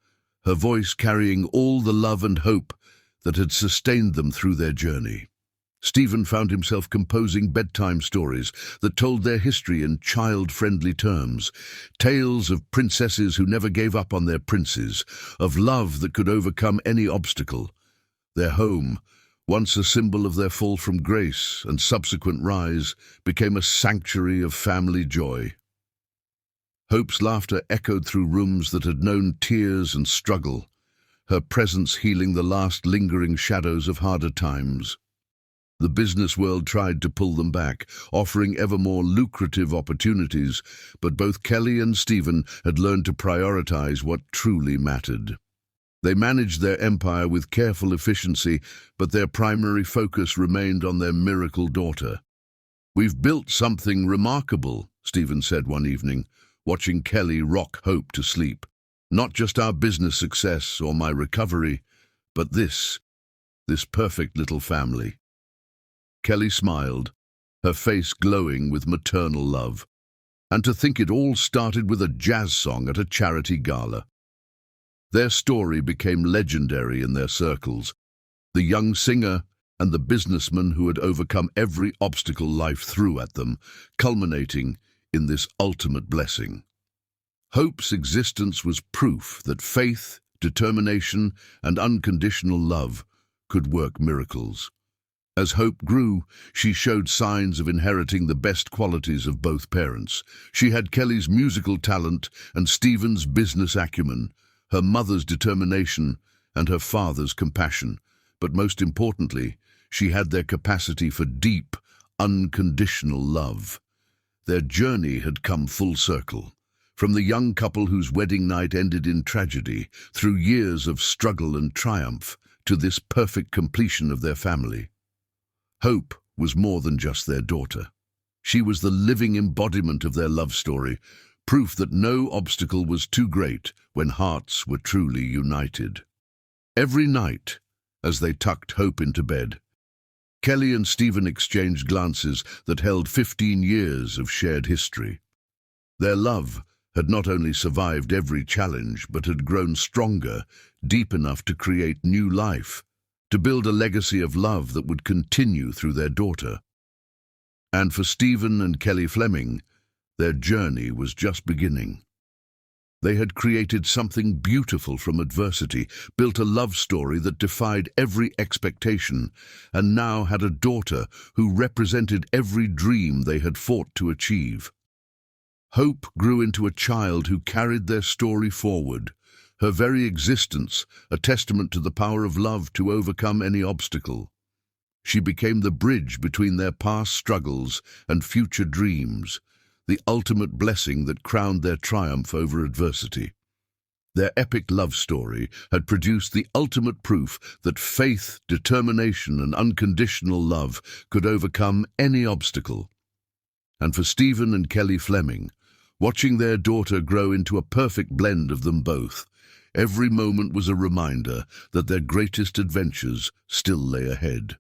her voice carrying all the love and hope that had sustained them through their journey. Stephen found himself composing bedtime stories that told their history in child-friendly terms, tales of princesses who never gave up on their princes, of love that could overcome any obstacle. Their home, once a symbol of their fall from grace and subsequent rise, became a sanctuary of family joy. Hope's laughter echoed through rooms that had known tears and struggle, her presence healing the last lingering shadows of harder times. The business world tried to pull them back, offering ever more lucrative opportunities, but both Kelly and Stephen had learned to prioritize what truly mattered. They managed their empire with careful efficiency, but their primary focus remained on their miracle daughter. "We've built something remarkable," Stephen said one evening, watching Kelly rock Hope to sleep. "Not just our business success or my recovery, but this perfect little family." Kelly smiled, her face glowing with maternal love. And to think it all started with a jazz song at a charity gala. Their story became legendary in their circles. The young singer and the businessman who had overcome every obstacle life threw at them, culminating in this ultimate blessing. Hope's existence was proof that faith, determination, and unconditional love could work miracles. As Hope grew, she showed signs of inheriting the best qualities of both parents. She had Kelly's musical talent and Stephen's business acumen, her mother's determination and her father's compassion. But most importantly, she had their capacity for deep, unconditional love. Their journey had come full circle. From the young couple whose wedding night ended in tragedy, through years of struggle and triumph, to this perfect completion of their family. Hope was more than just their daughter. She was the living embodiment of their love story, proof that no obstacle was too great when hearts were truly united. Every night, as they tucked Hope into bed, Kelly and Stephen exchanged glances that held 15 years of shared history. Their love had not only survived every challenge, but had grown stronger, deep enough to create new life, to build a legacy of love that would continue through their daughter. And for Stephen and Kelly Fleming, their journey was just beginning. They had created something beautiful from adversity, built a love story that defied every expectation, and now had a daughter who represented every dream they had fought to achieve. Hope grew into a child who carried their story forward, her very existence a testament to the power of love to overcome any obstacle. She became the bridge between their past struggles and future dreams, the ultimate blessing that crowned their triumph over adversity. Their epic love story had produced the ultimate proof that faith, determination, and unconditional love could overcome any obstacle. And for Stephen and Kelly Fleming, watching their daughter grow into a perfect blend of them both, every moment was a reminder that their greatest adventures still lay ahead.